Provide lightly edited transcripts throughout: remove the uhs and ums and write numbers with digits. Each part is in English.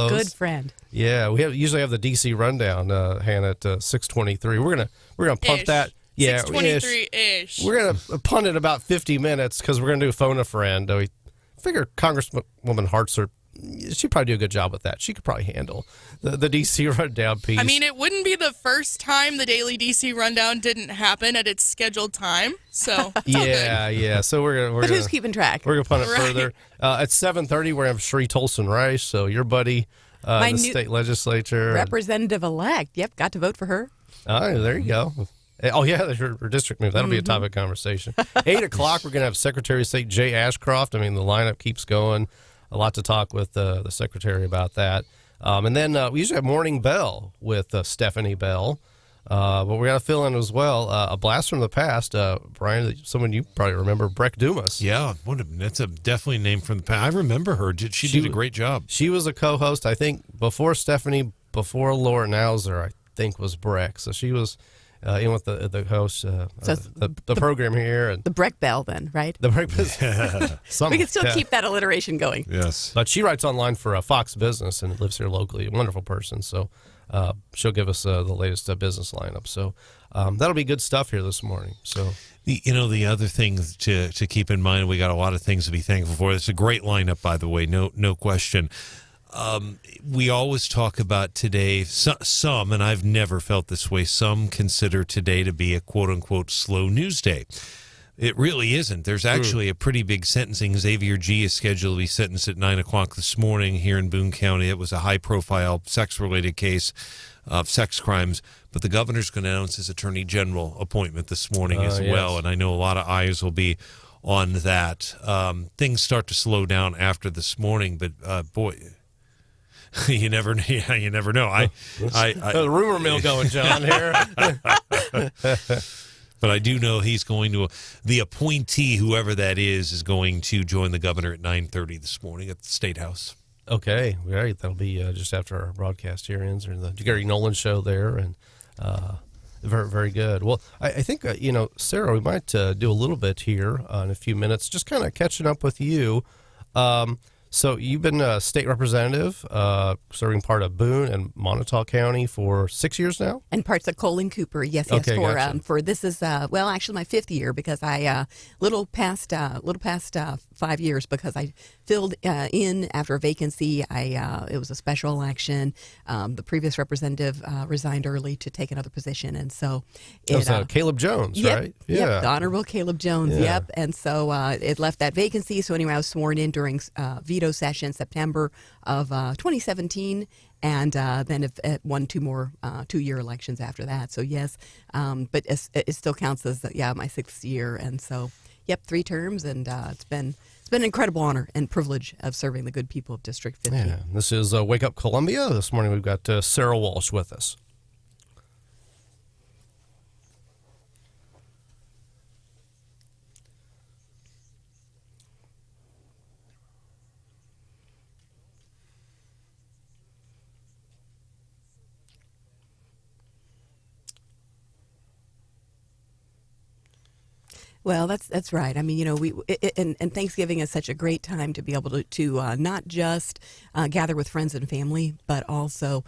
close. Good friend. Yeah, we usually have the DC rundown, Hannah, at 6:23. We're gonna punt that. Yeah, 6:23-ish. We're gonna punt it about 50 minutes because we're gonna do phone a friend. We figure Congresswoman Hartzler, she'd probably do a good job with that. She could probably handle the DC rundown piece. I mean, it wouldn't be the first time the daily DC rundown didn't happen at its scheduled time. So yeah. So we're Who's keeping track? We're gonna punt it further. At 7:30, we're gonna have Cheri Toalson-Reisch. So your buddy, in the state legislature, representative-elect. Yep, got to vote for her. Oh, there you go. Oh, yeah, her district move. That'll be a topic of conversation. 8 o'clock, we're going to have Secretary of State Jay Ashcroft. I mean, the lineup keeps going. A lot to talk with the Secretary about that. And then we usually have Morning Bell with Stephanie Bell. But we're going to fill in as well a blast from the past. Brian, someone you probably remember, Breck Dumas. Yeah, that's definitely a name from the past. I remember her. She did a great job. She was a co-host, I think, before Stephanie, before Laura Nauser, I think, was Breck. So she was... in with the host, the program here. And the Breck Bell, then, right? The Breck Bell. We can still keep that alliteration going. Yes. But she writes online for Fox Business and lives here locally. A wonderful person. So she'll give us the latest business lineup. So that'll be good stuff here this morning. So the other thing to keep in mind, we got a lot of things to be thankful for. It's a great lineup, by the way, no question. We always talk about today, some, and I've never felt this way, some consider today to be a quote-unquote slow news day. It really isn't. There's actually a pretty big sentencing. Xavier G. is scheduled to be sentenced at 9 o'clock this morning here in Boone County. It was a high-profile sex-related case of sex crimes, but the governor's going to announce his attorney general appointment this morning as well, and I know a lot of eyes will be on that. Things start to slow down after this morning, but boy... You never know. The rumor mill going, John, here. But I do know he's going to, the appointee, whoever that is going to join the governor at 9:30 this morning at the State House. Okay, right. That'll be just after our broadcast here ends, or the Gary Nolan show there, and very, very good. Well, I think, Sarah, we might do a little bit here in a few minutes, just kind of catching up with you. So you've been a state representative, serving part of Boone and Montauk County for 6 years now? And parts of Cole and Cooper, yes. Okay, gotcha. For this is, actually my fifth year, because I, little past 5 years, because I filled in after a vacancy. It was a special election. The previous representative resigned early to take another position, and so it was Caleb Jones, right? Yeah, yep, the Honorable Caleb Jones, yep. And so it left that vacancy. So anyway, I was sworn in during veto session September of 2017, and then it won two more 2-year elections after that. So yes, but it still counts as my 6th year, and so 3 terms, and it's been an incredible honor and privilege of serving the good people of District 15. Yeah, this is Wake Up Columbia. This morning we've got Sarah Walsh with us. Well, that's right. I mean, and Thanksgiving is such a great time to be able to not just gather with friends and family, but also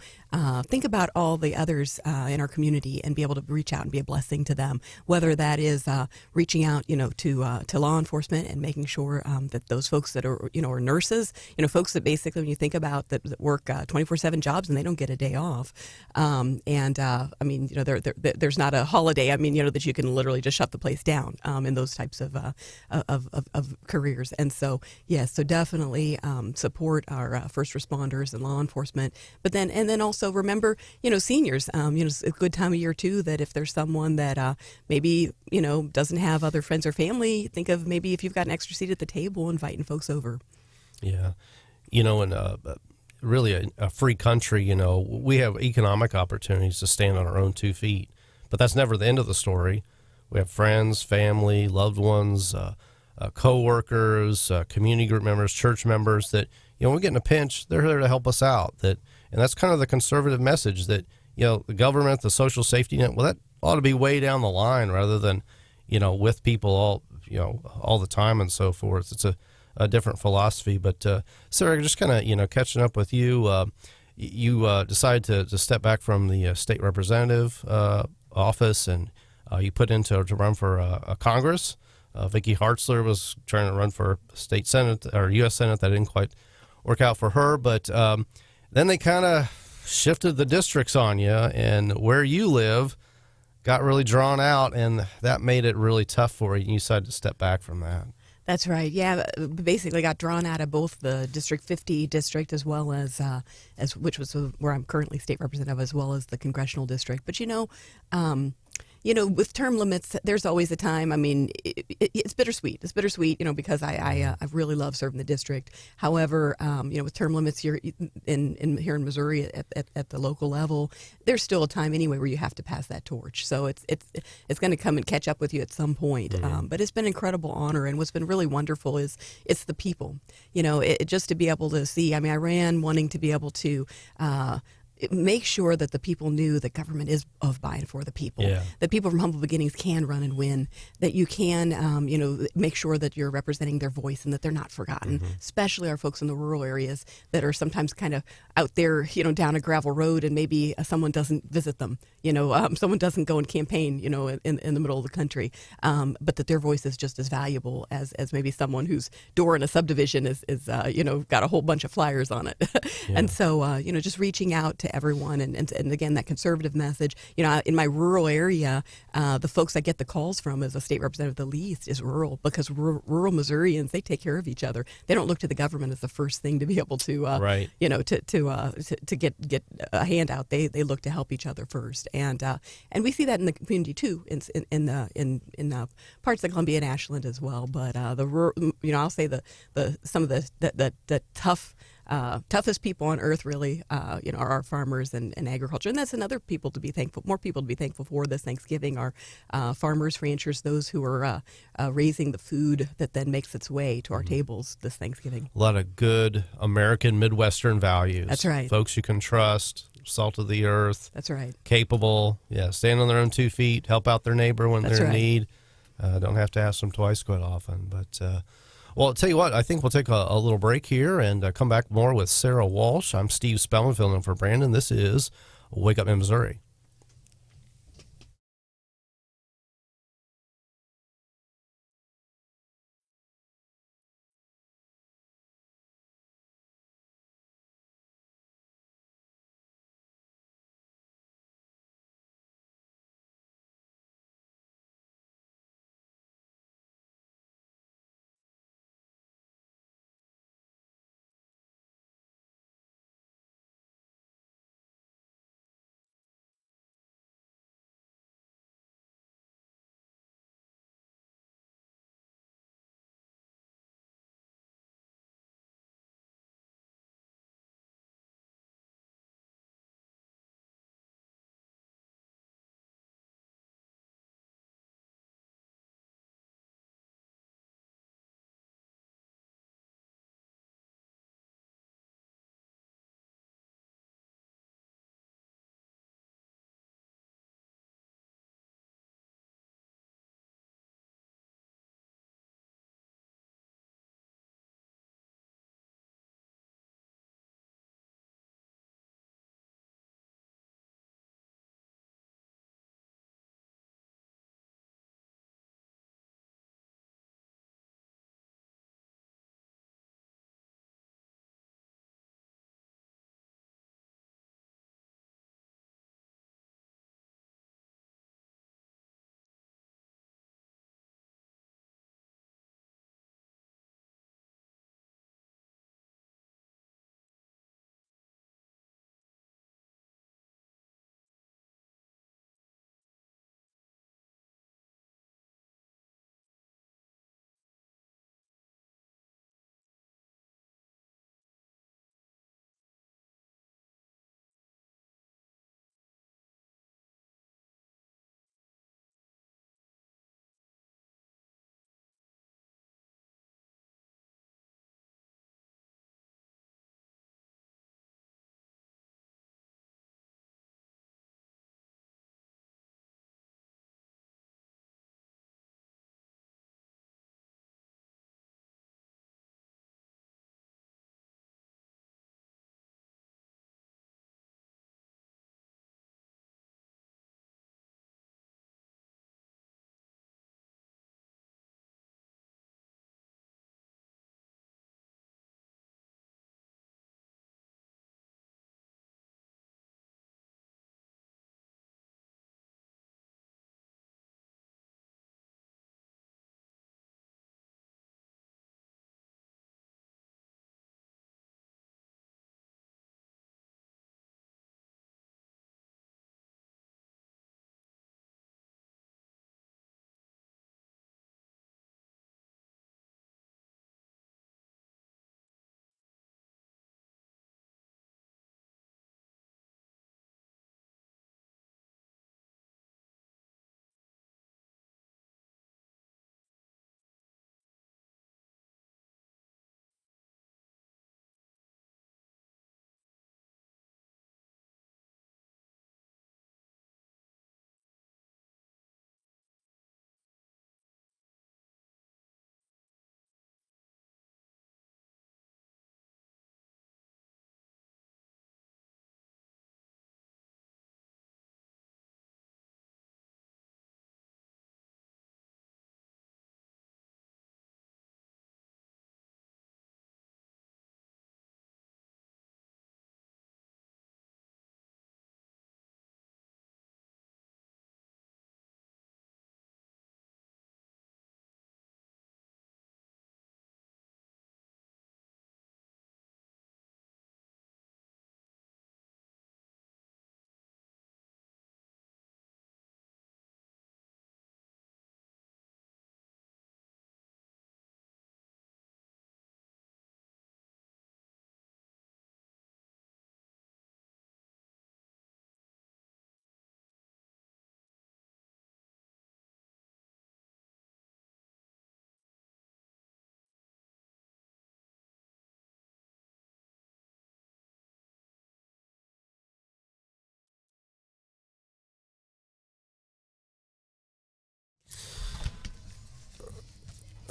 think about all the others in our community and be able to reach out and be a blessing to them. Whether that is reaching out, to law enforcement and making sure that those folks that are nurses, folks that basically, when you think about that work 24/7 jobs and they don't get a day off, there's not a holiday. That you can literally just shut the place down. In those types of careers. And so, so definitely support our first responders and law enforcement. But then also remember, seniors, it's a good time of year too, that if there's someone that maybe, doesn't have other friends or family, think of maybe if you've got an extra seat at the table, inviting folks over. Yeah. In really a free country, we have economic opportunities to stand on our own 2 feet, but that's never the end of the story. We have friends, family, loved ones, co-workers, community group members, church members that, when we get in a pinch, they're there to help us out. And that's kind of the conservative message that, the government, the social safety net, well, that ought to be way down the line rather than, with people all the time and so forth. It's a different philosophy. But Sarah, just kind of catching up with you. You decided to step back from the state representative office, and you put in to run for a Congress. Vicky Hartzler was trying to run for state Senate or U.S. Senate. That didn't quite work out for her, but then they kind of shifted the districts on you, and where you live got really drawn out, and that made it really tough for you, and you decided to step back from that. That's right. Yeah, basically got drawn out of both the District 50 district as well as which was where I'm currently state representative, as well as the congressional district. But with term limits, there's always a time. I mean, it's bittersweet. It's bittersweet, because I really love serving the district. However, with term limits here here in Missouri at the local level, there's still a time anyway where you have to pass that torch. So it's going to come and catch up with you at some point. Mm-hmm. But it's been an incredible honor, and what's been really wonderful is it's the people. Just to be able to see. I mean, I ran wanting to be able to. Make sure that the people knew that government is of, by, and for the people. Yeah. That people from humble beginnings can run and win. That you can, make sure that you're representing their voice and that they're not forgotten. Mm-hmm. Especially our folks in the rural areas that are sometimes kind of out there, down a gravel road, and maybe someone doesn't visit them. Someone doesn't go and campaign, in the middle of the country. But that their voice is just as valuable as maybe someone whose door in a subdivision is got a whole bunch of flyers on it. Yeah. And so, just reaching out to everyone, and again, that conservative message. In my rural area, the folks I get the calls from as a state representative the least is rural, because rural Missourians, they take care of each other. They don't look to the government as the first thing to be able to, right. To get a handout. They look to help each other first, and we see that in the community too, in parts of Columbia and Ashland as well. But I'll say some of the toughest people on earth really, are our farmers and agriculture. And that's another more people to be thankful for this Thanksgiving are farmers, ranchers, those who are raising the food that then makes its way to our tables this Thanksgiving. A lot of good American Midwestern values. That's right. Folks you can trust, salt of the earth. That's right. Capable, stand on their own 2 feet, help out their neighbor when they're in need. Don't have to ask them twice quite often, but... Well, I'll tell you what, I think we'll take a little break here and come back more with Sarah Walsh. I'm Steve Spellman, filling in for Branden. This is Wake Up in Missouri.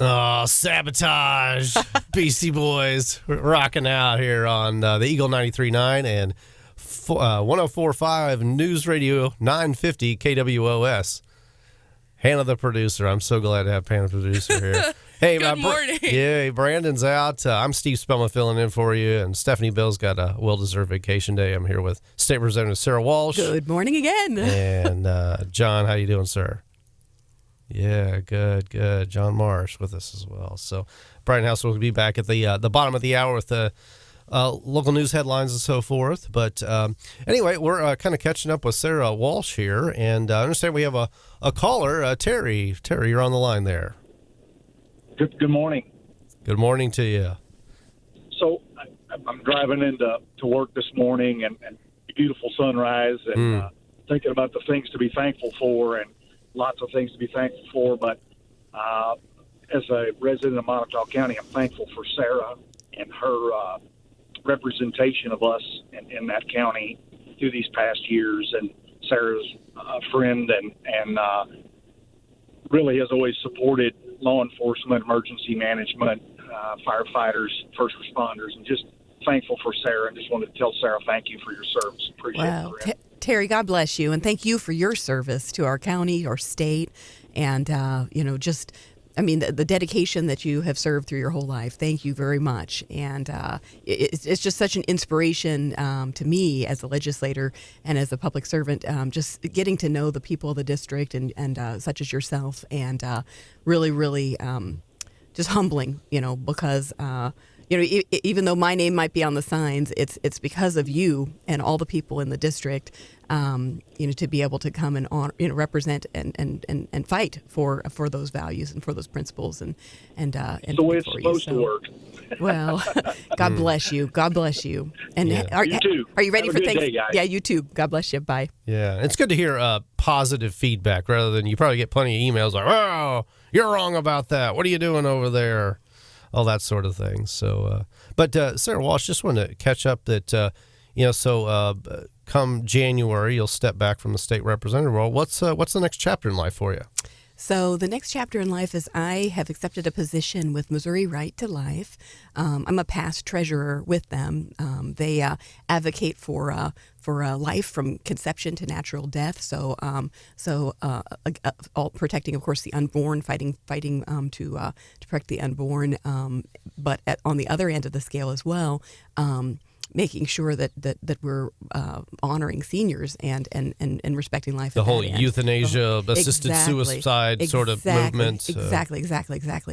Oh, sabotage. BC Boys. We're rocking out here on the Eagle 93.9 and 104.5 News Radio 950 KWOS. Hannah, the producer. I'm so glad to have Hannah, the producer, here. Hey, Good morning. Yeah, Brandon's out. I'm Steve Spellman filling in for you, and Stephanie Bill's got a well-deserved vacation day. I'm here with State Representative Sarah Walsh. Good morning again. And John, how you doing, sir? Yeah, good. John Marsh with us as well. So Brian House will be back at the bottom of the hour with the local news headlines and so forth. But anyway, we're kind of catching up with Sarah Walsh here, and I understand we have a caller, Terry. Terry, you're on the line there. Good morning. Good morning to you. So I'm driving into work this morning and beautiful sunrise and thinking about the things to be thankful for and lots of things to be thankful for. But as a resident of Montauk County, I'm thankful for Sarah and her representation of us in that county through these past years. And Sarah's a friend and really has always supported law enforcement, emergency management, firefighters, first responders, and just thankful for Sarah. And just wanted to tell Sarah thank you for your service. Appreciate it. Terry, God bless you, and thank you for your service to our county, our state, and the dedication that you have served through your whole life. Thank you very much, and it's just such an inspiration to me as a legislator and as a public servant. Just getting to know the people of the district and such as yourself, and really, just humbling, because. Even though my name might be on the signs, it's because of you and all the people in the district, to be able to come and represent and fight for those values and for those principles and the way it's supposed to work. Well, God bless you. God bless you. And you too. Are you ready Have for a good things? day, guys. Yeah, you too. God bless you. Bye. Yeah, it's good to hear positive feedback rather than you probably get plenty of emails like, "Oh, you're wrong about that. What are you doing over there?" All that sort of thing. So, but Sarah Walsh, just wanted to catch up that, come January, you'll step back from the state representative role. What's the next chapter in life for you? So the next chapter in life is I have accepted a position with Missouri Right to Life. I'm a past treasurer with them. They advocate for life from conception to natural death. So all protecting, of course, the unborn, fighting to protect the unborn. But on the other end of the scale as well. Making sure that we're honoring seniors and respecting life. The whole euthanasia, assisted suicide sort of movement. Exactly.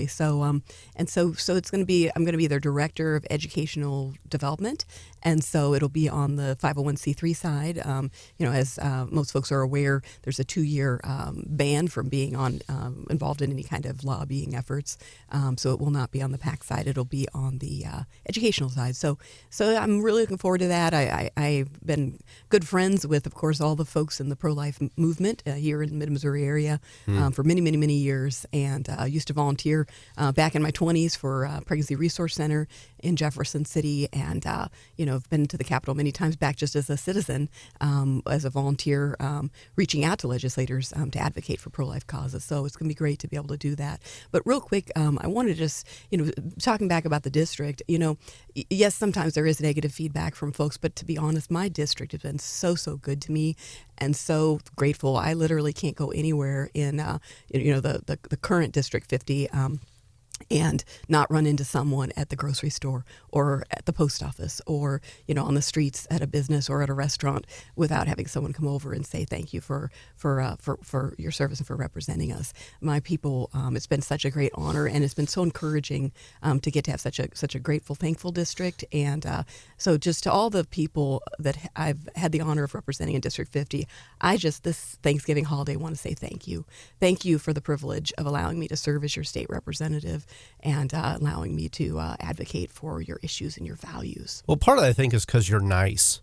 So it's going to be, I'm going to be their director of educational development, and so it'll be on the 501c3 side. As most folks are aware, there's a 2-year ban from being involved in any kind of lobbying efforts. So it will not be on the PAC side. It'll be on the educational side. So I'm really looking forward to that. I've been good friends with, of course, all the folks in the pro-life movement here in the Mid-Missouri area for many, many, many years, and I used to volunteer back in my 20s for Pregnancy Resource Center in Jefferson City, and I've been to the Capitol many times back just as a citizen, as a volunteer, reaching out to legislators to advocate for pro-life causes. So it's going to be great to be able to do that. But real quick, I want to just, talking back about the district, yes, sometimes there is negative feedback from folks, but to be honest, my district has been so good to me and so grateful. I literally can't go anywhere in, the current District 50, and not run into someone at the grocery store or at the post office or, on the streets at a business or at a restaurant without having someone come over and say thank you for your service and for representing us. My people, it's been such a great honor, and it's been so encouraging to get to have such a grateful, thankful district. And so just to all the people that I've had the honor of representing in District 50, this Thanksgiving holiday, want to say thank you. Thank you for the privilege of allowing me to serve as your state representative and allowing me to advocate for your issues and your values. Well, part of that, I think, is because you're nice.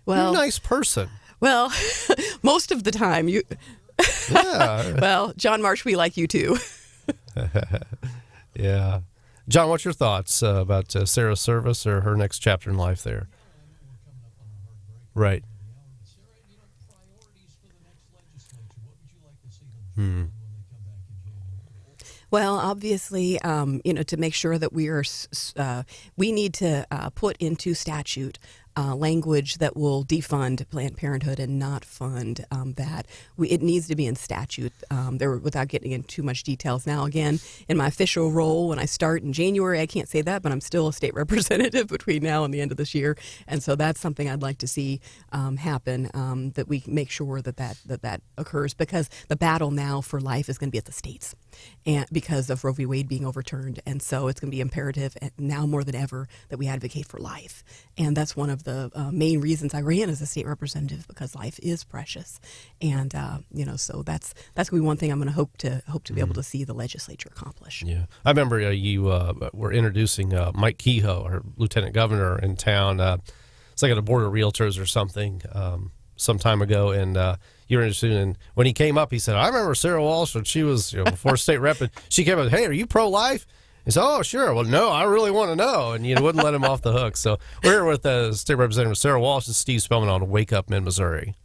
You're a nice person. Well, most of the time, you. Yeah. Well, John Marsh, we like you too. Yeah. John, what's your thoughts about Sarah's service or her next chapter in life there? Right. Well, obviously, to make sure that we need to put into statute language that will defund Planned Parenthood and not fund that. It needs to be in statute. Without getting into too much details now. Again, in my official role, when I start in January, I can't say that, but I'm still a state representative between now and the end of this year, and so that's something I'd like to see happen. That we make sure that occurs, because the battle now for life is going to be at the states, and because of Roe v. Wade being overturned, and so it's going to be imperative now more than ever that we advocate for life, and that's one of the main reasons I ran as a state representative, because life is precious, and so that's going to be one thing I'm going to hope to be able to see the legislature accomplish. Yeah, I remember you were introducing Mike Kehoe, our lieutenant governor in town. It's like at a board of realtors or something some time ago, and you were interested in, when he came up, he said, I remember Sarah Walsh when she was before state rep, and she came up, hey, are you pro-life? He said, oh, sure. Well, no, I really want to know. And wouldn't let him off the hook. So we're here with State Representative Sarah Walsh and Steve Spellman on Wake Up Mid-Missouri.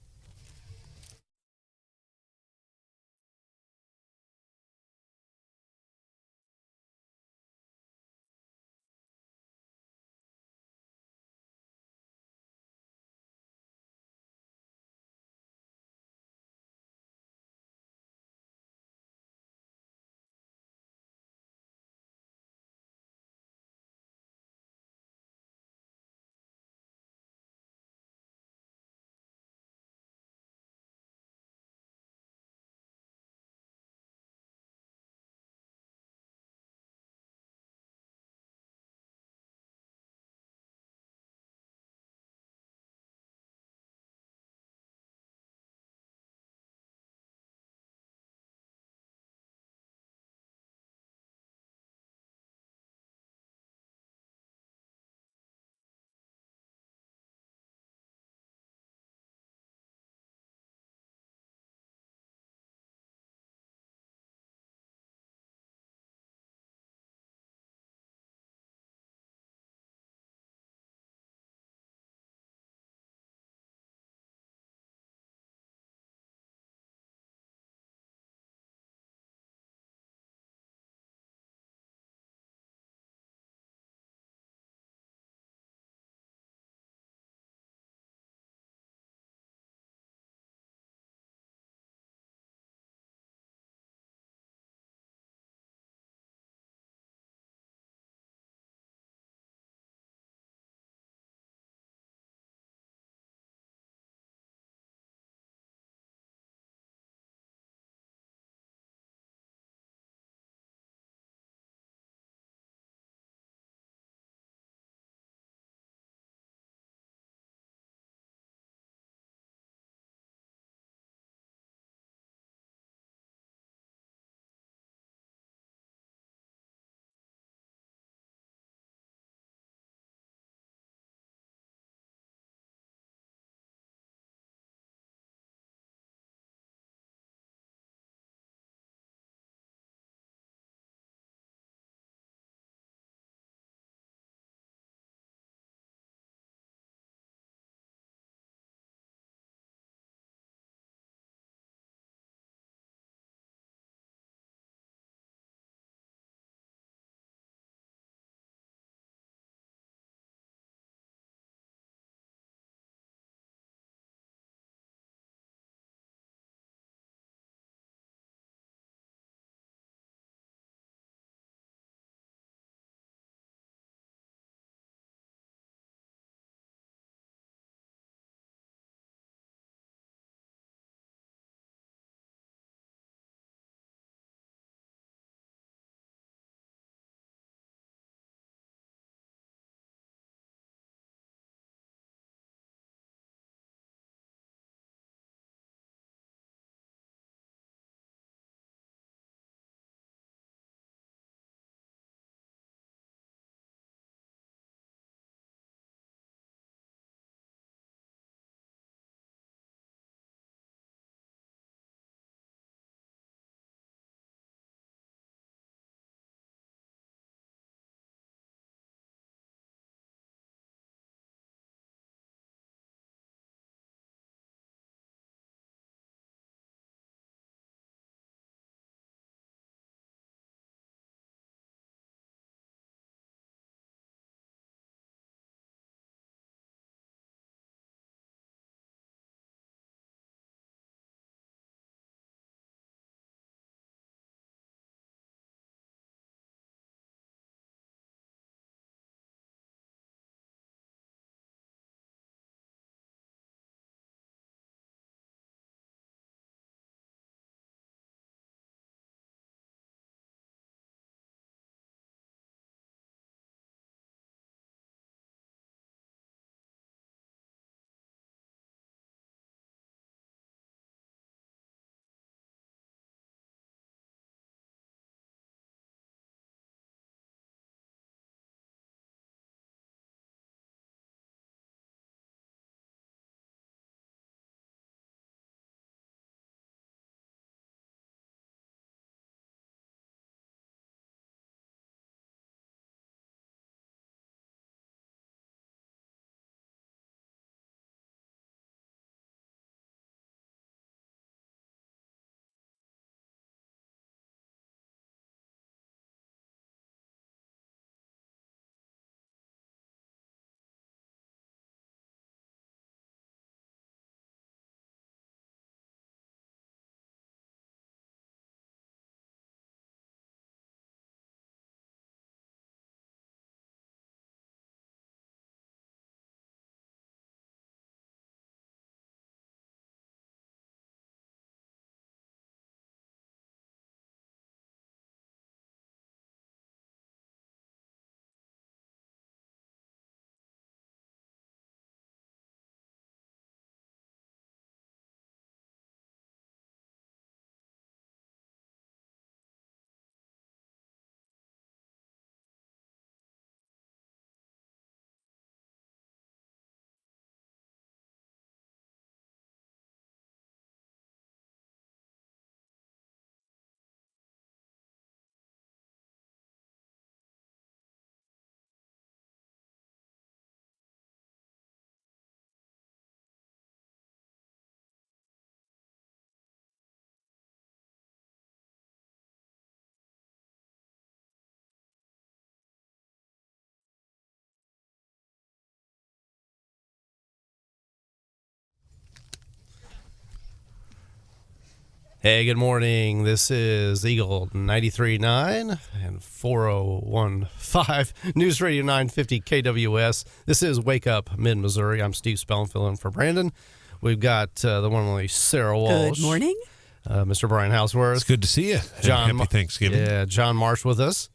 Hey, good morning. This is Eagle 93.9 and 4015 News Radio 950 KWS. This is Wake Up Mid-Missouri. I'm Steve Spellin, filling in for Branden. We've got the one and only Sarah Walsh. Good morning. Mr. Brian Houseworth. It's good to see you. John, Happy Thanksgiving. Yeah, John Marsh with us.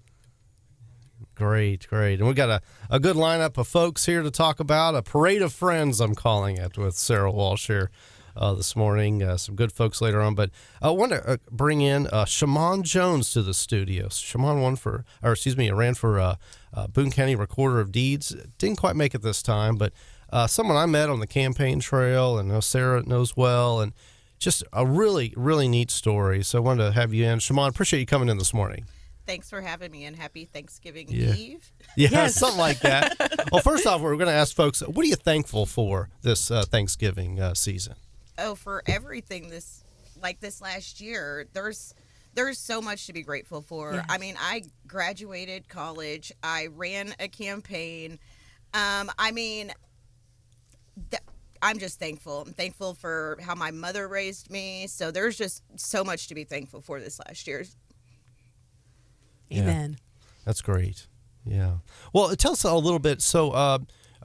Great. And we got a good lineup of folks here to talk about a parade of friends, I'm calling it, with Sarah Walsh here this morning. Some good folks later on, but I want to bring in Shamon Jones to the studio. Shamon ran for Boone County Recorder of Deeds. Didn't quite make it this time, but someone I met on the campaign trail and know Sarah knows well, and just a really, really neat story. So I wanted to have you in. Shamon, appreciate you coming in this morning. Thanks for having me, and happy Thanksgiving Yeah. Eve. Yeah, Yes. something like that. Well, first off, we're going to ask folks, what are you thankful for this Thanksgiving season? Oh, for everything this last year, there's so much to be grateful for. Yeah. I mean, I graduated college. I ran a campaign. I'm just thankful. I'm thankful for how my mother raised me. So there's just so much to be thankful for this last year. Amen. That's great. Yeah. Well, tell us a little bit. So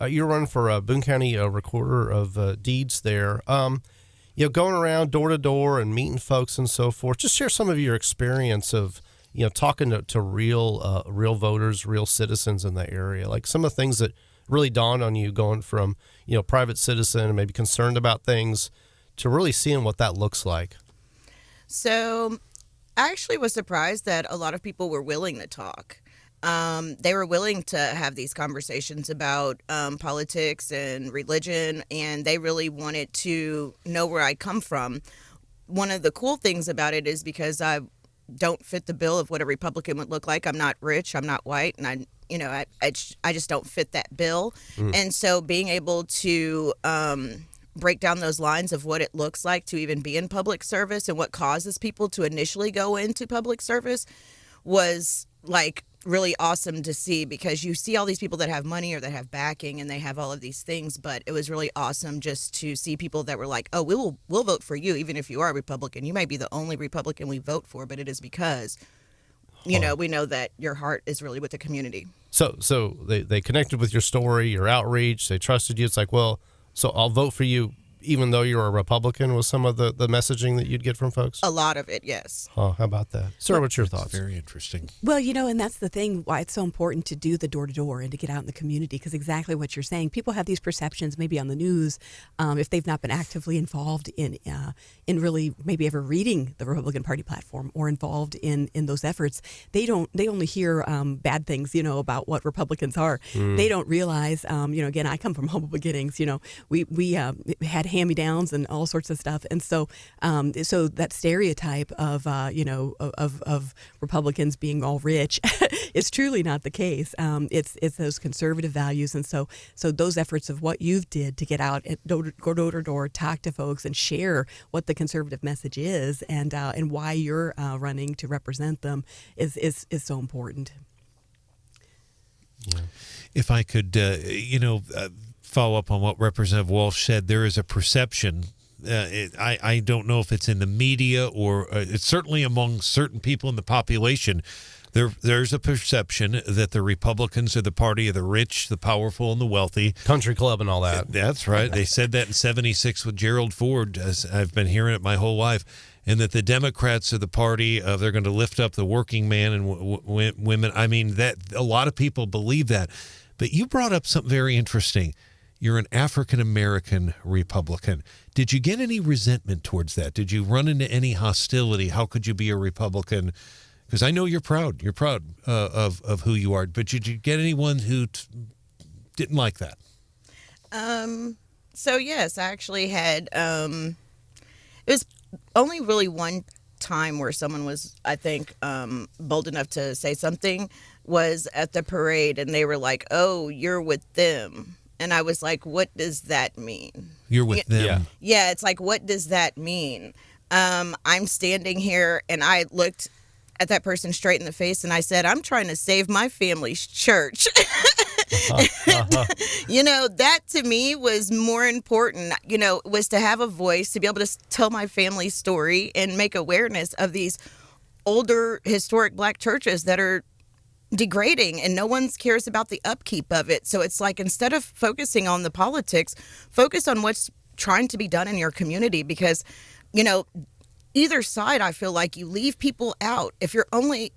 you're running for Boone County Recorder of Deeds there. Going around door to door and meeting folks and so forth. Just share some of your experience of, talking to real voters, real citizens in the area. Like some of the things that really dawned on you going from, private citizen and maybe concerned about things to really seeing what that looks like. So I actually was surprised that a lot of people were willing to talk. They were willing to have these conversations about politics and religion, and they really wanted to know where I come from. One of the cool things about it is because I don't fit the bill of what a Republican would look like. I'm not rich, I'm not white, and I just don't fit that bill. And so being able to break down those lines of what it looks like to even be in public service and what causes people to initially go into public service was really awesome to see, because you see all these people that have money or that have backing and they have all of these things, but it was really awesome just to see people that were like, oh, we'll vote for you even if you are a Republican. You might be the only Republican we vote for, but it is because we know that your heart is really with the community. So they connected with your story, your outreach, they trusted you. It's like, well, so I'll vote for you even though you're a Republican, was some of the messaging that you'd get from folks? A lot of it, yes. How about that? Sarah, what's your thoughts? Very interesting. Well, and that's the thing, why it's so important to do the door-to-door and to get out in the community, because exactly what you're saying, people have these perceptions maybe on the news, if they've not been actively involved in really maybe ever reading the Republican Party platform or involved in those efforts. They only hear bad things, about what Republicans are. They don't realize, again, I come from humble beginnings. We had hand-me-downs and all sorts of stuff, and so that stereotype of of Republicans being all rich is truly not the case. It's those conservative values, and so those efforts of what you've did to get out, go door to door, talk to folks, and share what the conservative message is, and why you're running to represent them is so important. Yeah. If I could, follow up on what Representative Walsh said, there is a perception. I don't know if it's in the media or it's certainly among certain people in the population. There's a perception that the Republicans are the party of the rich, the powerful, and the wealthy. Country club and all that. That's right. They said that in '76 with Gerald Ford, as I've been hearing it my whole life, and that the Democrats are the party of they're going to lift up the working man and women. I mean, that a lot of people believe that. But you brought up something very interesting. You're an African-American Republican. Did you get any resentment towards that? Did you run into any hostility? How could you be a Republican? Because I know you're proud. You're proud of who you are. But did you get anyone who didn't like that? So, yes, I actually had it was only really one time where someone was, I think, bold enough to say something, was at the parade, and they were like, oh, you're with them. And I was like, what does that mean? You're with them. Yeah, it's like, what does that mean? I'm standing here, and I looked at that person straight in the face, and I said, I'm trying to save my family's church. That to me was more important, was to have a voice, to be able to tell my family's story and make awareness of these older historic black churches that are degrading, and no one cares about the upkeep of it. So it's like, instead of focusing on the politics, focus on what's trying to be done in your community, because either side, I feel like you leave people out. If you're only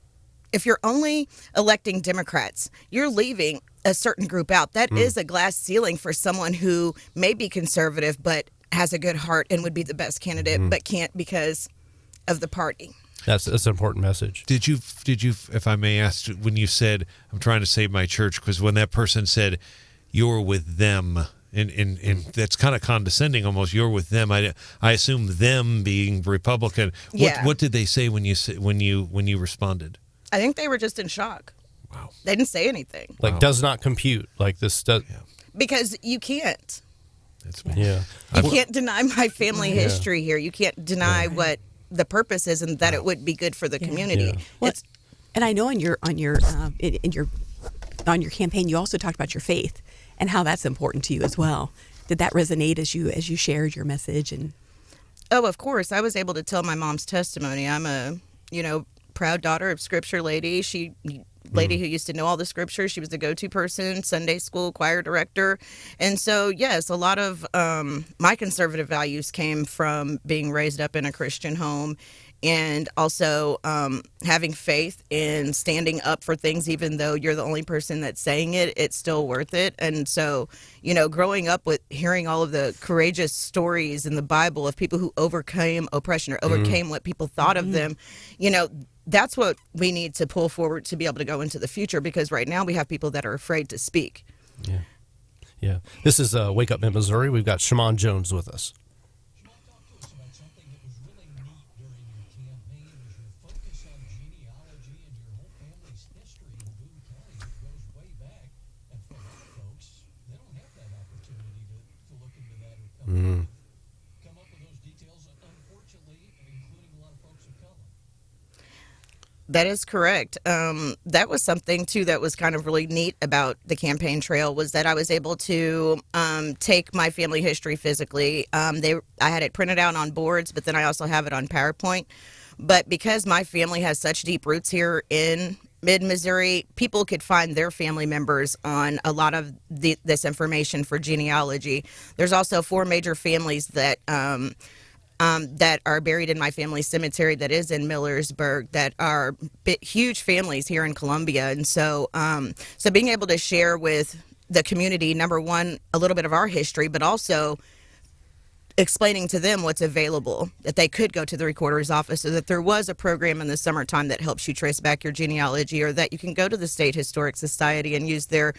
electing Democrats, you're leaving a certain group out. That is a glass ceiling for someone who may be conservative but has a good heart and would be the best candidate, but can't because of the party. That's an important message. Did you, if I may ask, when you said, I'm trying to save my church, because when that person said, you're with them, and that's kind of condescending almost, you're with them, I assume them being Republican. What did they say when you responded? I think they were just in shock. Wow. They didn't say anything. Like, does not compute. Like, this does. Yeah. Because you can't. Yeah. You can't deny my family history here. You can't deny what the purpose is, and that it would be good for the community. Yeah. Well, and I know in your campaign, you also talked about your faith and how that's important to you as well. Did that resonate as you shared your message? And oh, of course, I was able to tell my mom's testimony. I'm a proud daughter of Scripture lady. Lady who used to know all the scriptures. She was the go-to person, Sunday school choir director. And so, yes, a lot of my conservative values came from being raised up in a Christian home, and also having faith in standing up for things, even though you're the only person that's saying it, it's still worth it. And so, growing up with hearing all of the courageous stories in the Bible of people who overcame oppression or overcame what people thought of them, that's what we need to pull forward to be able to go into the future, because right now we have people that are afraid to speak. Yeah. Yeah. This is Wake Up in Missouri. We've got Shamon Jones with us. Come up with those details, unfortunately, including a lot of folks of color. That is correct. That was something, too, that was kind of really neat about the campaign trail, was that I was able to take my family history physically. I had it printed out on boards, but then I also have it on PowerPoint. But because my family has such deep roots here in mid-Missouri, people could find their family members on a lot of this information for genealogy. There's also 4 major families that are buried in my family cemetery that is in Millersburg that are huge families here in Columbia. And so so being able to share with the community, number one, a little bit of our history, but also explaining to them what's available, that they could go to the recorder's office, so that there was a program in the summertime that helps you trace back your genealogy, or that you can go to the State Historic Society and use their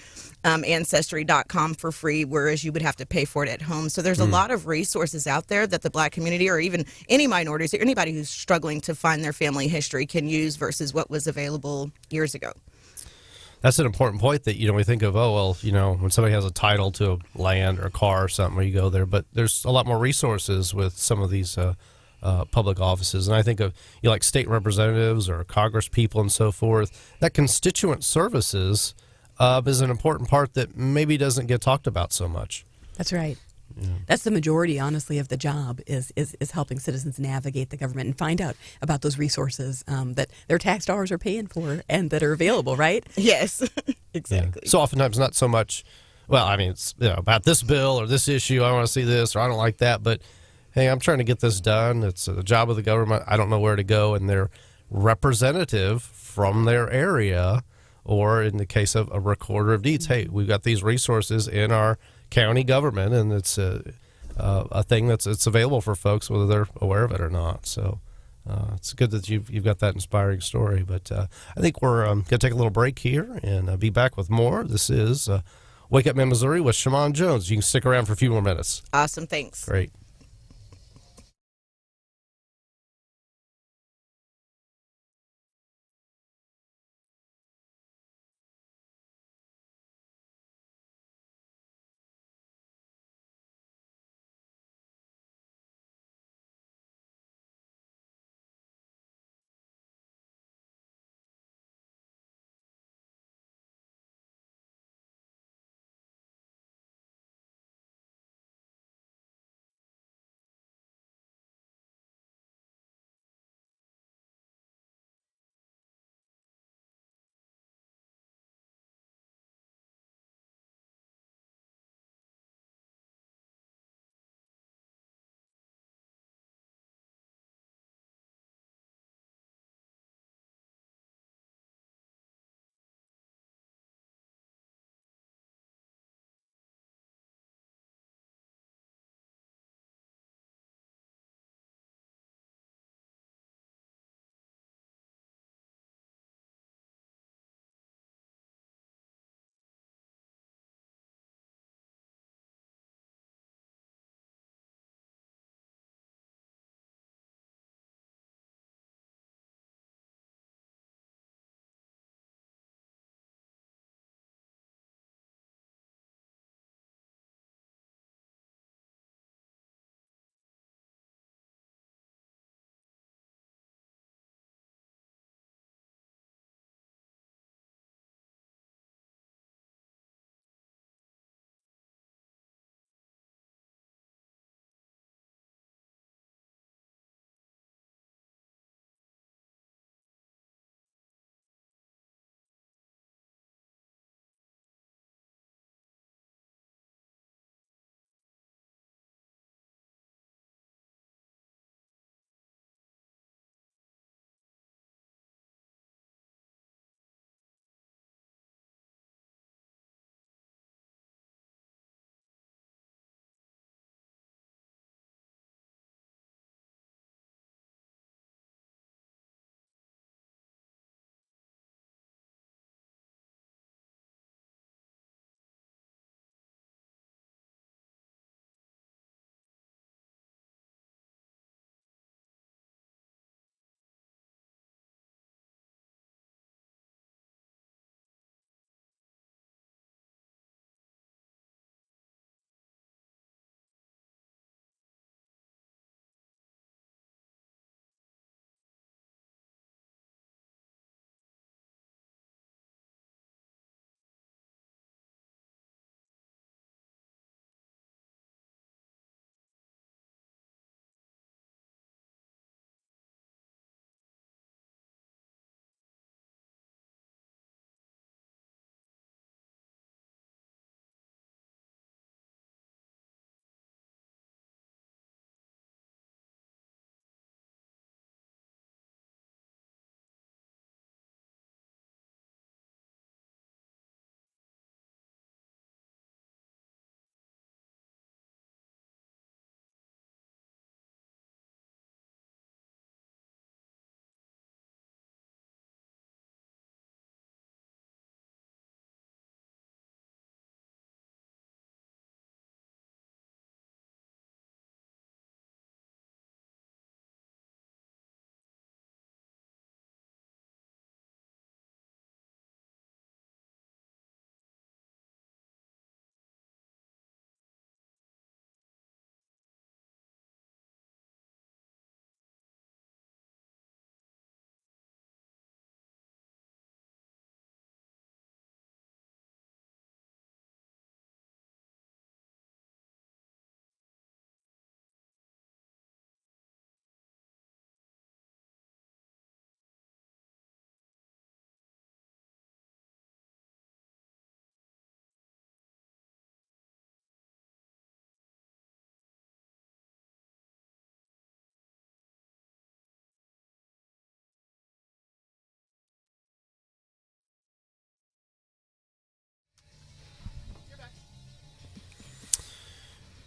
Ancestry.com for free, whereas you would have to pay for it at home. So there's a lot of resources out there that the Black community, or even any minorities, or anybody who's struggling to find their family history, can use versus what was available years ago. That's an important point that, we think of, when somebody has a title to a land or a car or something, where you go there, but there's a lot more resources with some of these public offices. And I think of, like state representatives or Congress people and so forth, that constituent services is an important part that maybe doesn't get talked about so much. that's right. Yeah. That's the majority, honestly, of the job is helping citizens navigate the government and find out about those resources that their tax dollars are paying for and that are available, right? Yes, exactly. Yeah. So oftentimes not so much, it's about this bill or this issue, I want to see this or I don't like that, but hey, I'm trying to get this done. It's a job of the government. I don't know where to go, and their representative from their area, or in the case of a recorder of deeds, hey, we've got these resources in our county government, and it's a thing it's available for folks, whether they're aware of it or not. So it's good that you've got that inspiring story. But I think we're going to take a little break here and be back with more. This is Wake Up in Missouri with Shamon Jones. You can stick around for a few more minutes. Awesome, thanks. Great.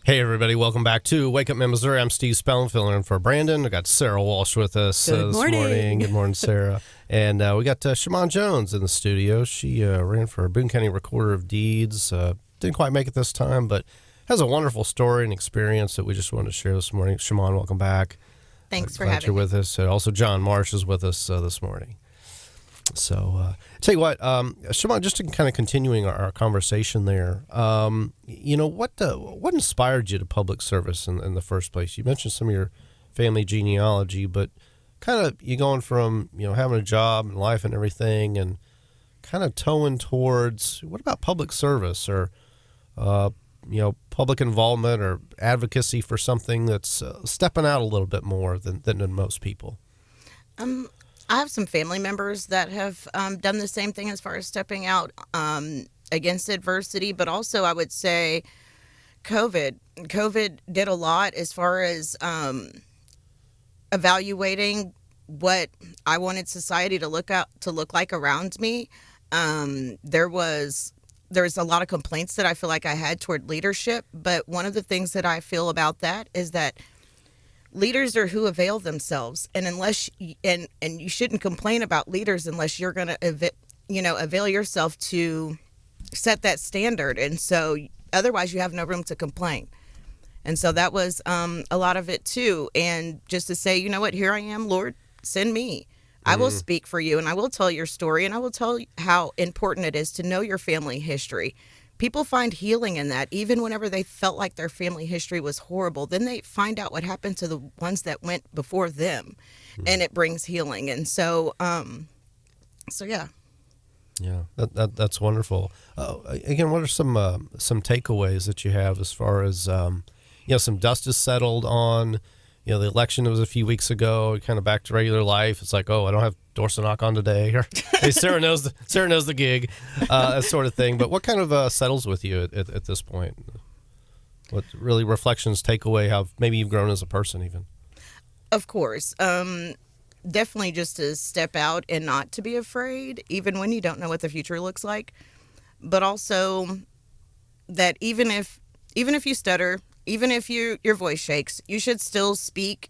Hey, everybody. Welcome back to Wake Up Missouri. I'm Steve Spellin, filling in for Branden. We got Sarah Walsh with us this morning. Good morning, Sarah. And we got Shamon Jones in the studio. She ran for Boone County Recorder of Deeds. Didn't quite make it this time, but has a wonderful story and experience that we just wanted to share this morning. Shamon, welcome back. Thanks for Glad having you're me. with us. And also, John Marsh is with us this morning. So, tell you what, Shamon, just to kind of continuing our conversation there, what inspired you to public service in the first place? You mentioned some of your family genealogy, but kind of you going from, having a job and life and everything and kind of towing towards, what about public service or, public involvement or advocacy for something that's stepping out a little bit more than most people? I have some family members that have done the same thing as far as stepping out against adversity, but also I would say COVID did a lot as far as evaluating what I wanted society to look like around me. There was a lot of complaints that I feel like I had toward leadership, but one of the things that I feel about that is that leaders are who avail themselves, and and you shouldn't complain about leaders unless you're going to avail yourself to set that standard. And so otherwise you have no room to complain. And so that was a lot of it too. And just to say, you know what, here I am, Lord, send me. I will speak for you, and I will tell your story, and I will tell you how important it is to know your family history. People find healing in that, even whenever they felt like their family history was horrible. Then they find out what happened to the ones that went before them, and it brings healing. And so, yeah. Yeah, that's wonderful. Again, what are some takeaways that you have as far as some dust is settled on? The election was a few weeks ago, kind of back to regular life. It's like, oh, I don't have doors to knock on today. Or, hey, Sarah knows the gig, that sort of thing. But what kind of settles with you at this point? What really reflections, takeaway, how maybe you've grown as a person even? Of course. Definitely just to step out and not to be afraid, even when you don't know what the future looks like. But also that even if you stutter, even if your voice shakes, you should still speak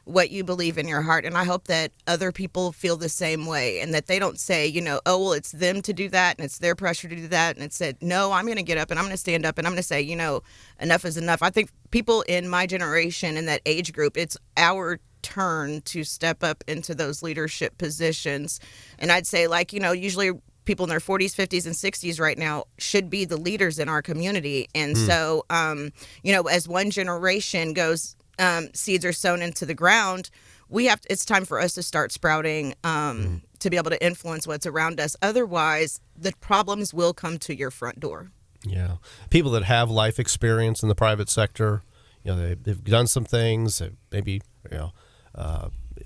what you believe in your heart. And I hope that other people feel the same way, and that they don't say, oh, well, it's them to do that and it's their pressure to do that. And it said, no, I'm going to get up and I'm going to stand up and I'm going to say, enough is enough. I think people in my generation, in that age group, it's our turn to step up into those leadership positions. And I'd say, usually people in their 40s, 50s, and 60s right now should be the leaders in our community. And so, as one generation goes, seeds are sown into the ground, it's time for us to start sprouting to be able to influence what's around us. Otherwise, the problems will come to your front door. Yeah. People that have life experience in the private sector, they've done some things, they've maybe,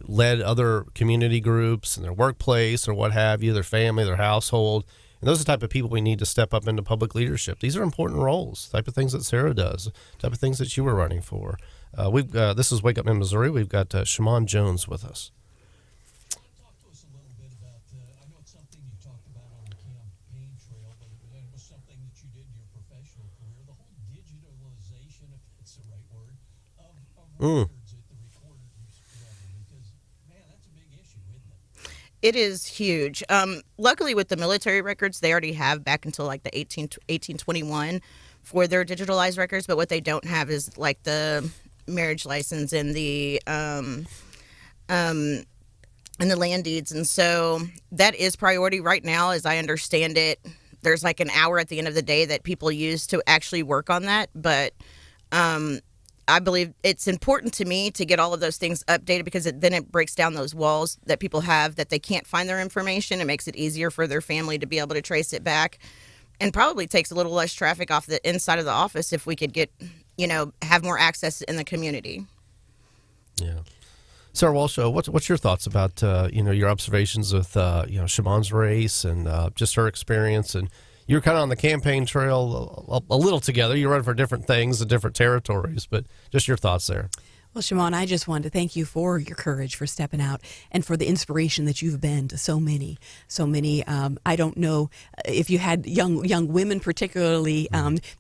led other community groups in their workplace or what have you, their family, their household. And those are the type of people we need to step up into public leadership. These are important roles, type of things that Sarah does, type of things that you were running for. This is Wake Up in Missouri. We've got Shamon Jones with us. Talk to us a little bit about, I know it's something you talked about on the campaign trail, but it was something that you did in your professional career, the whole digitalization, if it's the right word, of records at the recorder's level, because, man, that's a big issue, isn't it? It is huge. Luckily, with the military records, they already have back until like the 1821 for their digitalized records. But what they don't have is like the marriage license and the land deeds. And so that is priority right now, as I understand it. There's like an hour at the end of the day that people use to actually work on that. But I believe it's important to me to get all of those things updated, because then it breaks down those walls that people have that they can't find their information. It makes it easier for their family to be able to trace it back, and probably takes a little less traffic off the inside of the office if we could get, have more access in the community. Yeah. Sarah Walsh, what's your thoughts about, your observations with, Shamon's race and just her experience? And you were kind of on the campaign trail a little together. You run for different things in different territories, but just your thoughts there. Well, Shamon, I just wanted to thank you for your courage, for stepping out, and for the inspiration that you've been to so many, so many. I don't know if you had young women, particularly.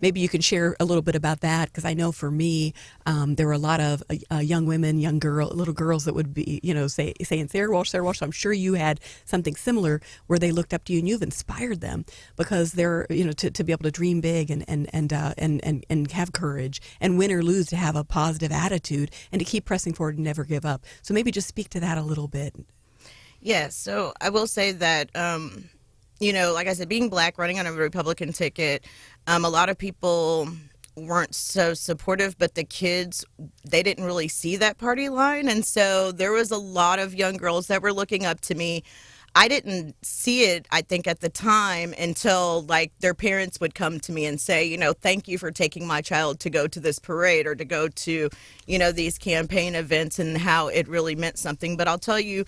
Maybe you can share a little bit about that, because I know for me, there were a lot of young women, little girls that would be, saying Sarah Walsh, Sarah Walsh. So I'm sure you had something similar where they looked up to you and you've inspired them, because they're, to be able to dream big and have courage, and win or lose, to have a positive attitude, and to keep pressing forward and never give up. So maybe just speak to that a little bit. Yeah, so I will say that, like I said, being black, running on a Republican ticket, a lot of people weren't so supportive, but the kids, they didn't really see that party line. And so there was a lot of young girls that were looking up to me. I didn't see it, I think, at the time until, like, their parents would come to me and say, thank you for taking my child to go to this parade or to go to, these campaign events, and how it really meant something. But I'll tell you,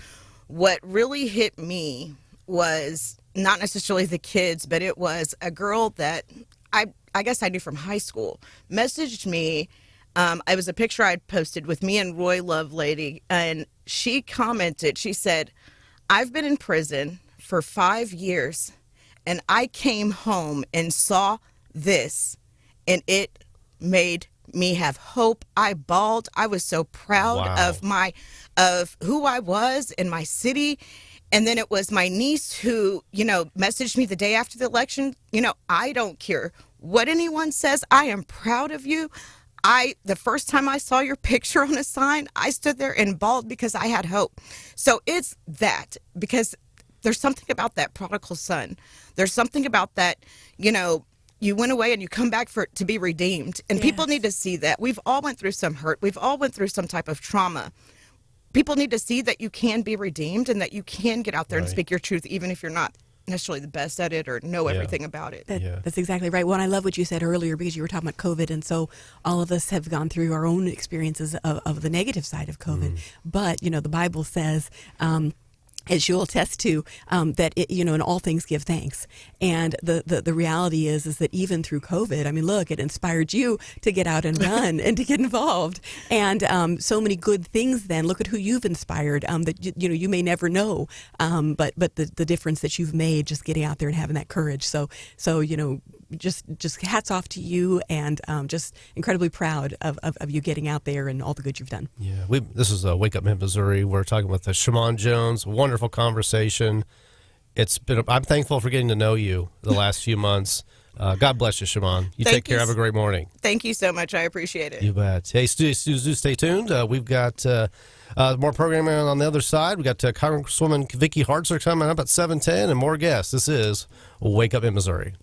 what really hit me was not necessarily the kids, but it was a girl that I guess I knew from high school, messaged me. It was a picture I'd posted with me and Roy Lovelady, and she commented, she said, I've been in prison for 5 years, and I came home and saw this, and it made me have hope. I bawled. I was so proud of who I was in my city. And then it was my niece who, messaged me the day after the election. I don't care what anyone says. I am proud of you. The first time I saw your picture on a sign, I stood there and bawled because I had hope. So it's that, because there's something about that prodigal son. There's something about that, you went away and you come back to be redeemed. And people need to see that. We've all went through some hurt. We've all went through some type of trauma. People need to see that you can be redeemed and that you can get out there and speak your truth, even if you're not necessarily the best at it or know everything about it. That's exactly right. Well, and I love what you said earlier, because you were talking about COVID, and so all of us have gone through our own experiences of the negative side of COVID. But, the Bible says, as you'll attest to, that in all things give thanks. And the reality is that even through COVID, I mean, look, it inspired you to get out and run and to get involved. And so many good things. Then look at who you've inspired. That you may never know, but the difference that you've made just getting out there and having that courage. So just hats off to you, and just incredibly proud of you getting out there and all the good you've done. Yeah, this is Wake Up Missouri. We're talking with Shamon Jones. Wonderful conversation. I'm thankful for getting to know you the last few months. God bless you, Shamon. You take care. Have a great morning. Thank you so much. I appreciate it. You bet. Hey, stay tuned. We've got more programming on the other side. We've got Congresswoman Vicky Hartzler coming up at 7:10 and more guests. This is Wake Up in Missouri.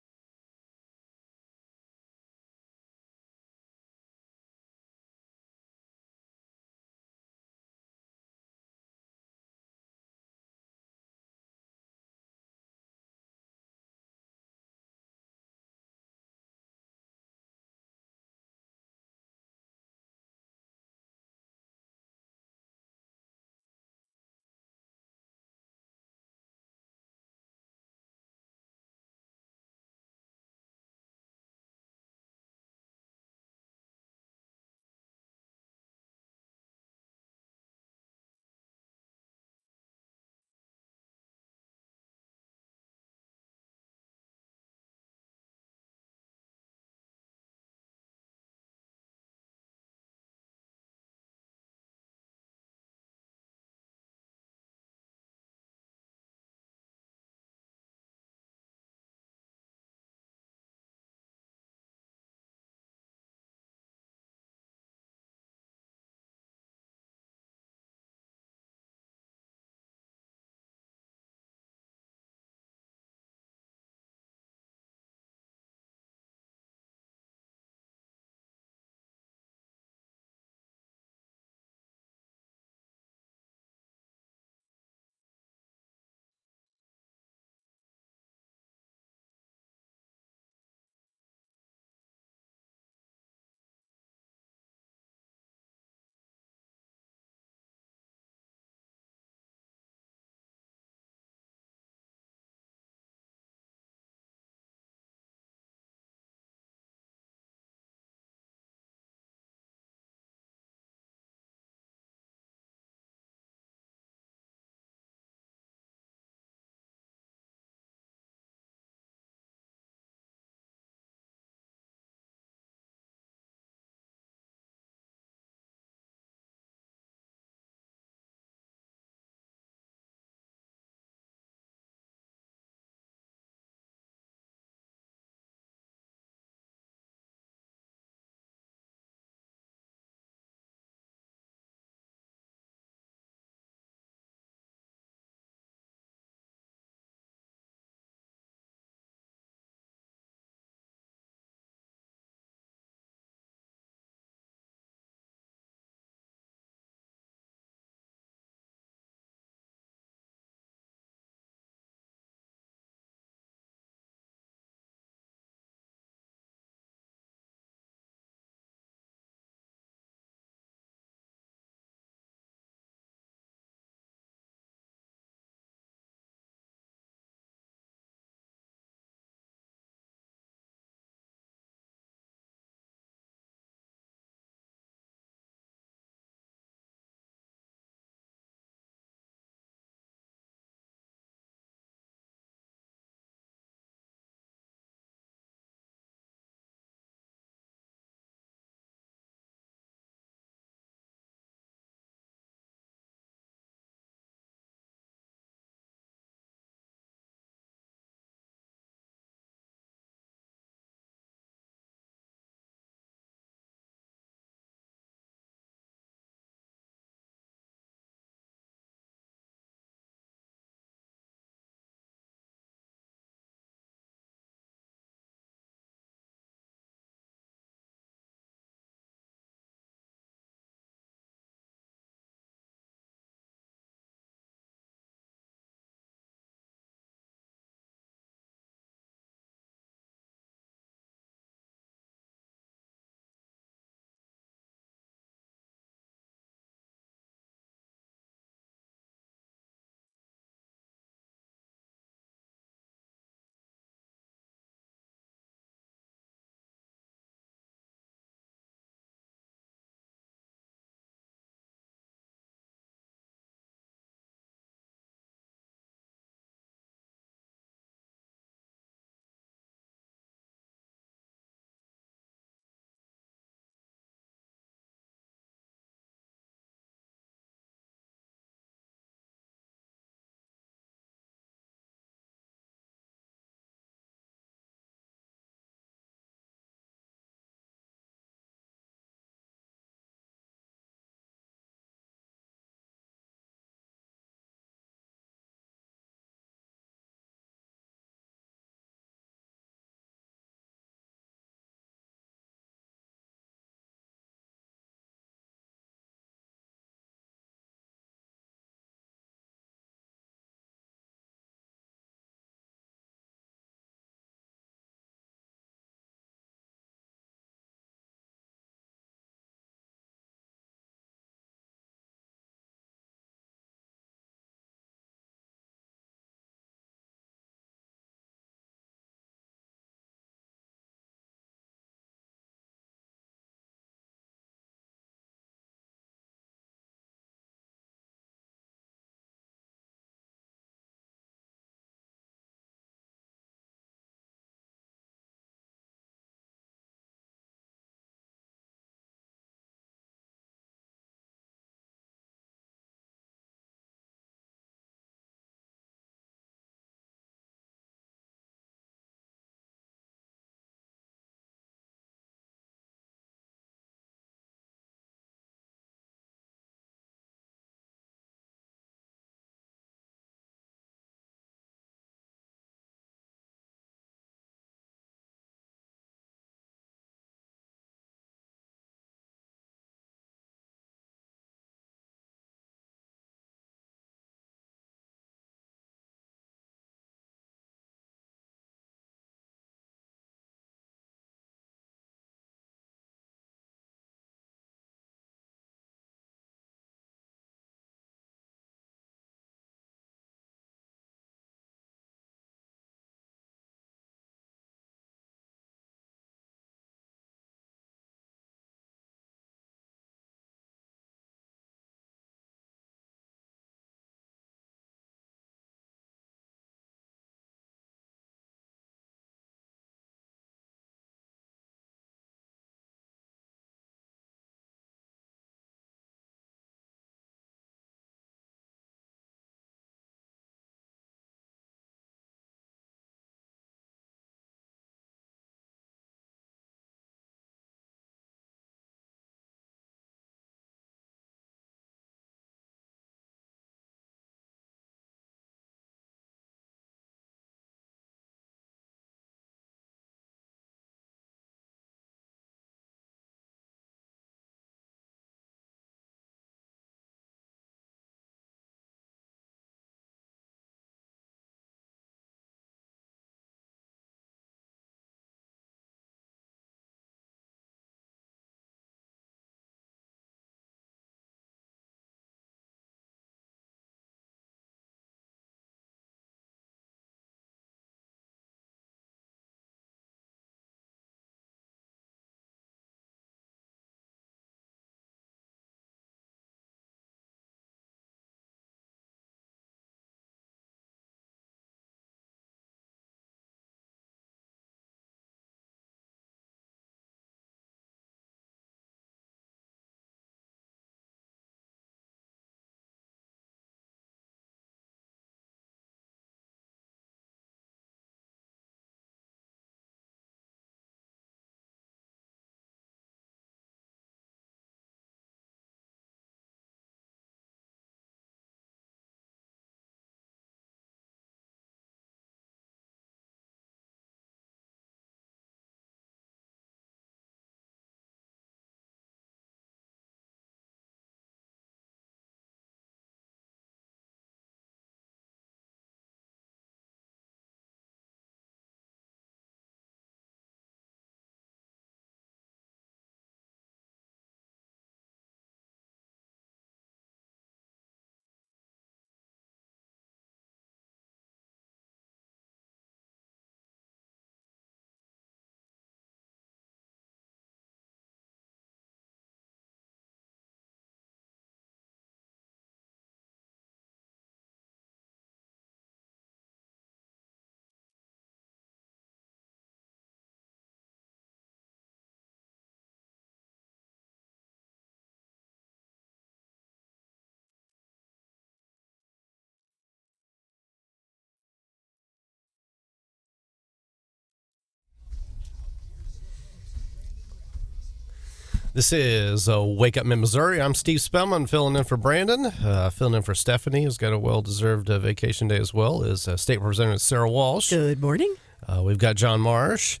This is Wake Up Missouri. I'm Steve Spellman, filling in for Branden, filling in for Stephanie, who's got a well-deserved vacation day as well, is State Representative Sarah Walsh. Good morning. We've got John Marsh,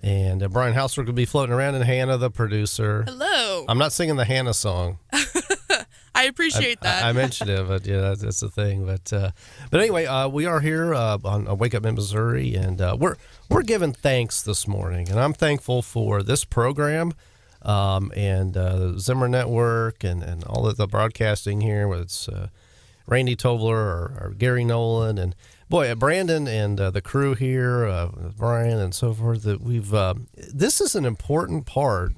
and Brian Hartzler will be floating around, and Hannah, the producer. Hello. I'm not singing the Hannah song. I appreciate that. I mentioned it, but yeah, that's the thing. But anyway, we are here on Wake Up Missouri, and we're giving thanks this morning, and I'm thankful for this program. And the Zimmer Network and all of the broadcasting here, whether it's Randy Tovler or Gary Nolan, and boy, Branden and the crew here, Brian and so forth. That we've this is an important part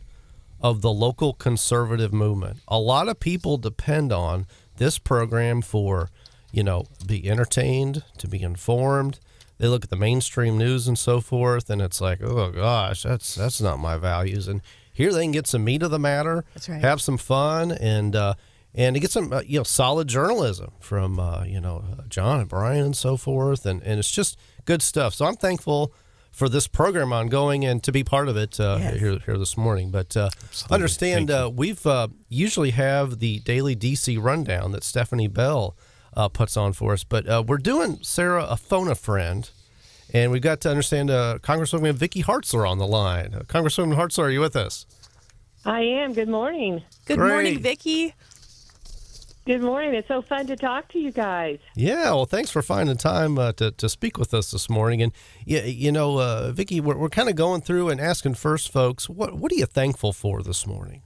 of the local conservative movement. A lot of people depend on this program for, be entertained, to be informed. They look at the mainstream news and so forth, and it's like, oh gosh, that's not my values. And here they can get some meat of the matter, That's right. have some fun, and to get some solid journalism from John and Brian and so forth, and it's just good stuff. So I'm thankful for this program ongoing and to be part of it here this morning. But understand we've usually have the daily DC rundown that Stephanie Bell puts on for us, but we're doing Sarah a phone a friend. And we've got to understand Congresswoman Vicky Hartzler on the line. Congresswoman Hartzler, are you with us? I am. Good morning. Good Great. morning, Vicky. Good morning. It's so fun to talk to you guys. Yeah, well, thanks for finding time to speak with us this morning. And, Vicky, we're kind of going through and asking first, folks, what are you thankful for this morning?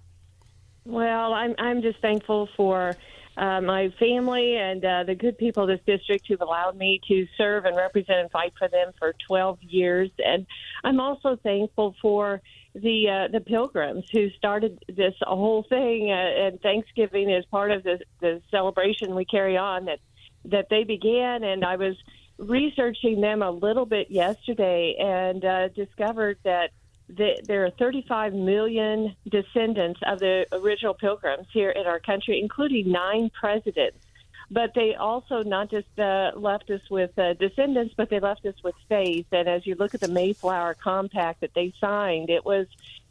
Well, I'm just thankful for my family and the good people of this district who've allowed me to serve and represent and fight for them for 12 years. And I'm also thankful for the pilgrims who started this whole thing, and Thanksgiving is part of the celebration we carry on that they began. And I was researching them a little bit yesterday and discovered that there are 35 million descendants of the original pilgrims here in our country, including 9 presidents. But they also not just left us with descendants, but they left us with faith. And as you look at the Mayflower Compact that they signed, it was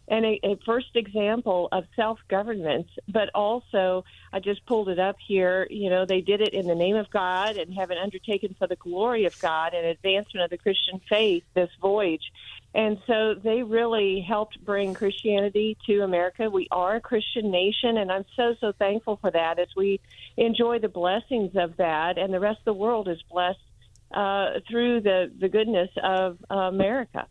a first example of self-governance. But also, I just pulled it up here, they did it in the name of God and have it undertaken for the glory of God and advancement of the Christian faith, this voyage. And so they really helped bring Christianity to America. We are a Christian nation, and I'm so thankful for that as we enjoy the blessings of that, and the rest of the world is blessed through the goodness of America.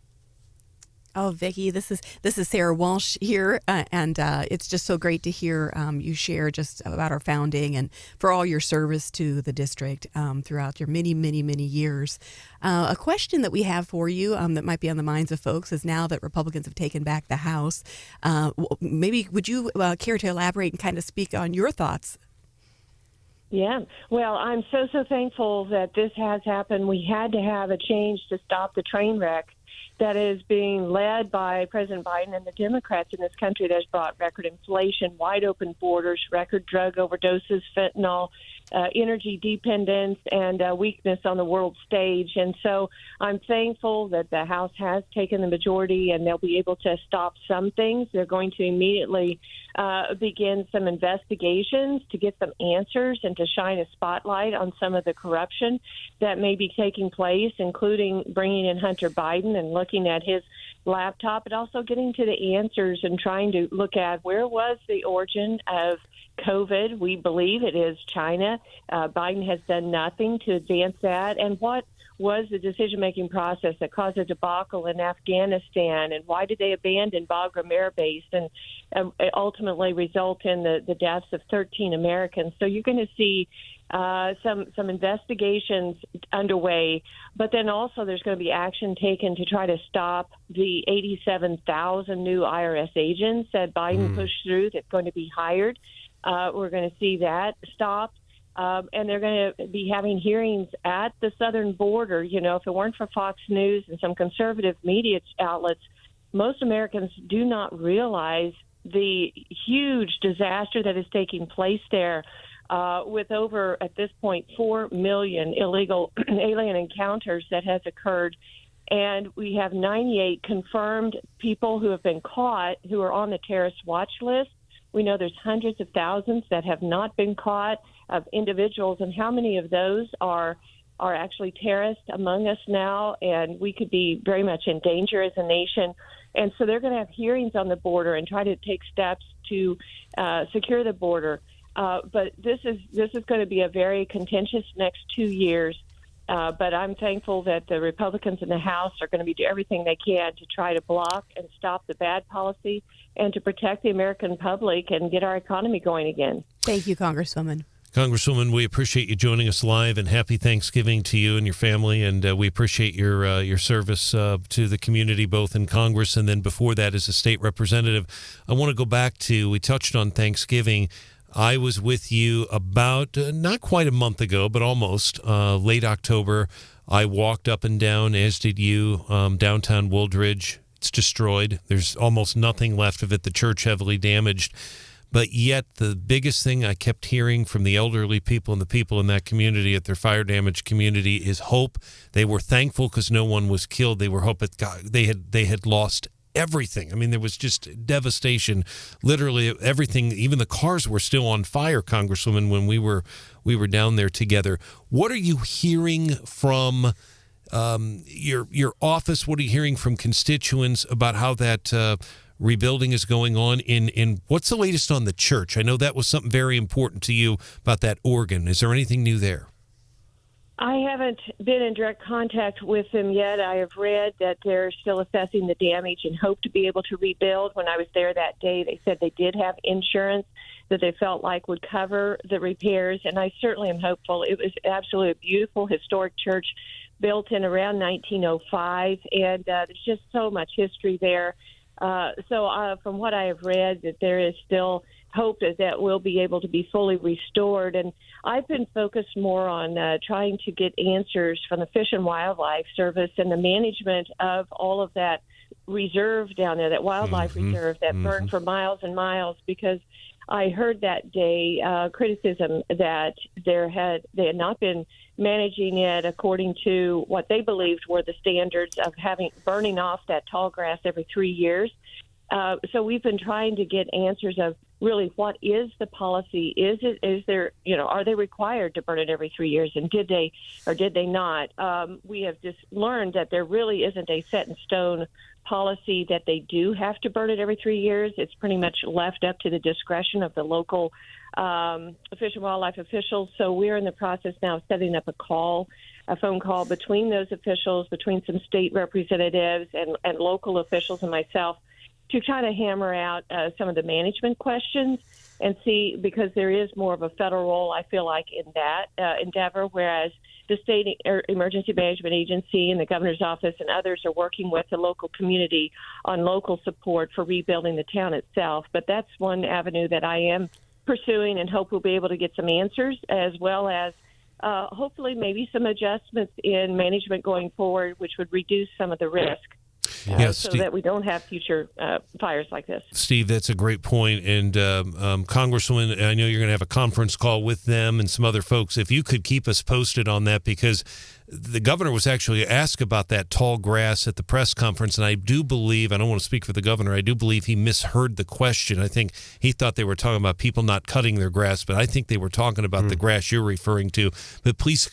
Oh, Vicky, this is Sarah Walsh here, and it's just so great to hear you share just about our founding and for all your service to the district throughout your many, many, many years. A question that we have for you that might be on the minds of folks is now that Republicans have taken back the House, maybe would you care to elaborate and kind of speak on your thoughts? Yeah, well, I'm so thankful that this has happened. We had to have a change to stop the train wreck that is being led by President Biden and the Democrats in this country that has brought record inflation, wide open borders, record drug overdoses, fentanyl, energy dependence, and weakness on the world stage. And so I'm thankful that the House has taken the majority and they'll be able to stop some things. They're going to immediately begin some investigations to get some answers and to shine a spotlight on some of the corruption that may be taking place, including bringing in Hunter Biden and looking at his laptop, but also getting to the answers and trying to look at where was the origin of COVID. We believe it is China. Biden has done nothing to advance that. And what was the decision-making process that caused a debacle in Afghanistan, and why did they abandon Bagram Air Base and ultimately result in the deaths of 13 Americans? So you're going to see some investigations underway, but then also there's going to be action taken to try to stop the 87,000 new IRS agents that Biden pushed through that's going to be hired. We're going to see that stopped. And they're going to be having hearings at the southern border. If it weren't for Fox News and some conservative media outlets, most Americans do not realize the huge disaster that is taking place there with over, at this point, 4 million illegal alien encounters that has occurred And we have 98 confirmed people who have been caught who are on the terrorist watch list. We know there's hundreds of thousands that have not been caught of individuals, and how many of those are actually terrorists among us now, and we could be very much in danger as a nation. And so they're going to have hearings on the border and try to take steps to secure the border. But this is going to be a very contentious next 2 years. But I'm thankful that the Republicans in the House are going to do everything they can to try to block and stop the bad policy and to protect the American public and get our economy going again. Thank you, Congresswoman. Congresswoman, we appreciate you joining us live, and happy Thanksgiving to you and your family. And we appreciate your service to the community, both in Congress and then before that as a state representative. I want to go back to, we touched on Thanksgiving. I was with you about not quite a month ago, but almost late October. I walked up and down, as did you, downtown Woldridge. It's destroyed. There's almost nothing left of it. The church heavily damaged. But yet the biggest thing I kept hearing from the elderly people and the people in that community, at their fire damaged community, is hope. They were thankful because no one was killed. They were hoping they had lost everything. I mean, there was just devastation. Literally everything, even the cars were still on fire, Congresswoman, when we were down there together. What are you hearing from your office? What are you hearing from constituents about how that rebuilding is going on? In what's the latest on the church? I know that was something very important to you about that organ. Is there anything new there? I haven't been in direct contact with them yet. I have read that they're still assessing the damage and hope to be able to rebuild. When I was there that day, they said they did have insurance that they felt like would cover the repairs, and I certainly am hopeful. It was absolutely a beautiful historic church built in around 1905, and there's just so much history there. So from what I have read, that there is still hope that we'll be able to be fully restored. And I've been focused more on trying to get answers from the Fish and Wildlife Service and the management of all of that reserve down there, that wildlife reserve that burned for miles and miles, because I heard that day criticism that they had not been managing it according to what they believed were the standards of burning off that tall grass every 3 years. So we've been trying to get answers of really what is the policy? Is there, are they required to burn it every 3 years? And did they or did they not? We have just learned that there really isn't a set in stone policy that they do have to burn it every 3 years. It's pretty much left up to the discretion of the local Fish and Wildlife officials. So we're in the process now of setting up a phone call between those officials, between some state representatives and local officials and myself, to try to hammer out some of the management questions and see, because there is more of a federal role, I feel like, in that endeavor, whereas the state emergency management agency and the governor's office and others are working with the local community on local support for rebuilding the town itself. But that's one avenue that I am pursuing and hope we'll be able to get some answers, as well as hopefully maybe some adjustments in management going forward, which would reduce some of the risk. So that we don't have future fires like this. Steve, that's a great point. And Congresswoman, I know you're going to have a conference call with them and some other folks. If you could keep us posted on that, because the governor was actually asked about that tall grass at the press conference, and I do believe, I don't want to speak for the governor, I do believe he misheard the question. I think he thought they were talking about people not cutting their grass, but I think they were talking about the grass you're referring to. But please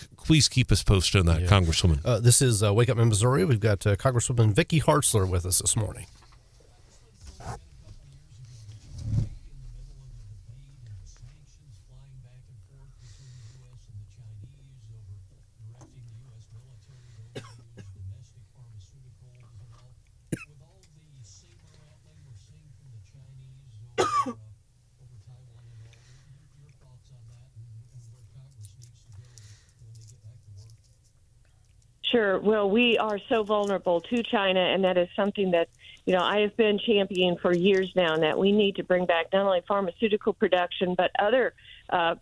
keep us posted on that, Congresswoman. This is Wake Up in Missouri. We've got Congresswoman Vicky Hartzler with us this morning. Sure. Well, we are so vulnerable to China, and that is something that, I have been championing for years now, and that we need to bring back not only pharmaceutical production, but other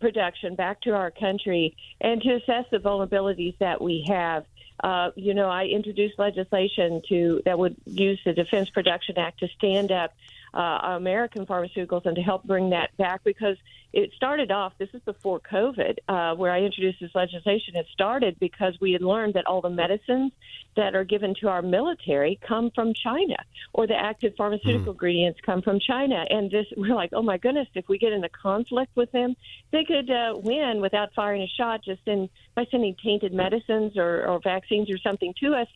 production back to our country and to assess the vulnerabilities that we have. I introduced legislation that would use the Defense Production Act to stand up American pharmaceuticals and to help bring that back, because it started off, this is before COVID, where I introduced this legislation. It started because we had learned that all the medicines that are given to our military come from China, or the active pharmaceutical ingredients come from China. And this, we're like, oh my goodness, if we get in a conflict with them, they could win without firing a shot by sending tainted medicines or vaccines or something to us.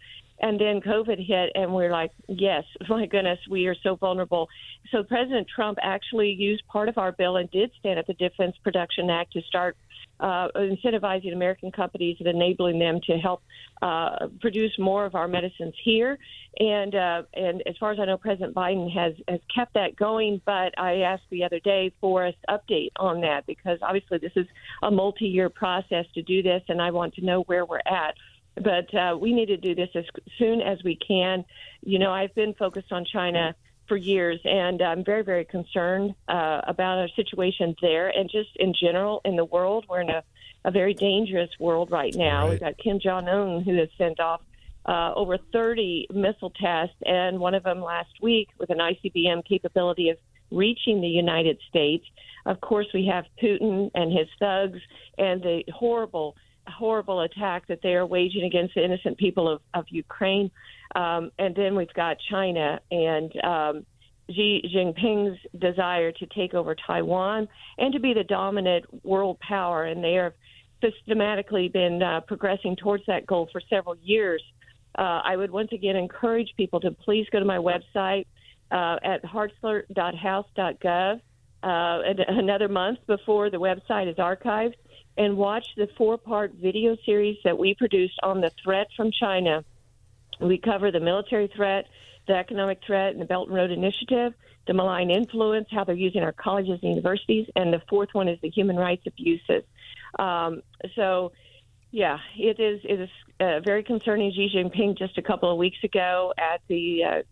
And then COVID hit, and we're like, yes, my goodness, we are so vulnerable. So President Trump actually used part of our bill and did stand up the Defense Production Act to start incentivizing American companies and enabling them to help produce more of our medicines here. And as far as I know, President Biden has kept that going. But I asked the other day for us to update on that, because obviously this is a multi-year process to do this, and I want to know where we're at. But we need to do this as soon as we can. You know, I've been focused on China for years, and I'm very, very concerned about our situation there and just in general in the world. We're in a very dangerous world right now. Right. We've got Kim Jong-un, who has sent off over 30 missile tests, and one of them last week with an ICBM capability of reaching the United States. Of course, we have Putin and his thugs and the horrible attack that they are waging against the innocent people of Ukraine. And then we've got China and Xi Jinping's desire to take over Taiwan and to be the dominant world power. And they have systematically been progressing towards that goal for several years. I would once again encourage people to please go to my website at hartzler.house.gov another month before the website is archived, and watch the 4-part video series that we produced on the threat from China. We cover the military threat, the economic threat, and the Belt and Road Initiative, the malign influence, how they're using our colleges and universities, and the fourth one is the human rights abuses. So, yeah, it is very concerning. Xi Jinping just a couple of weeks ago at the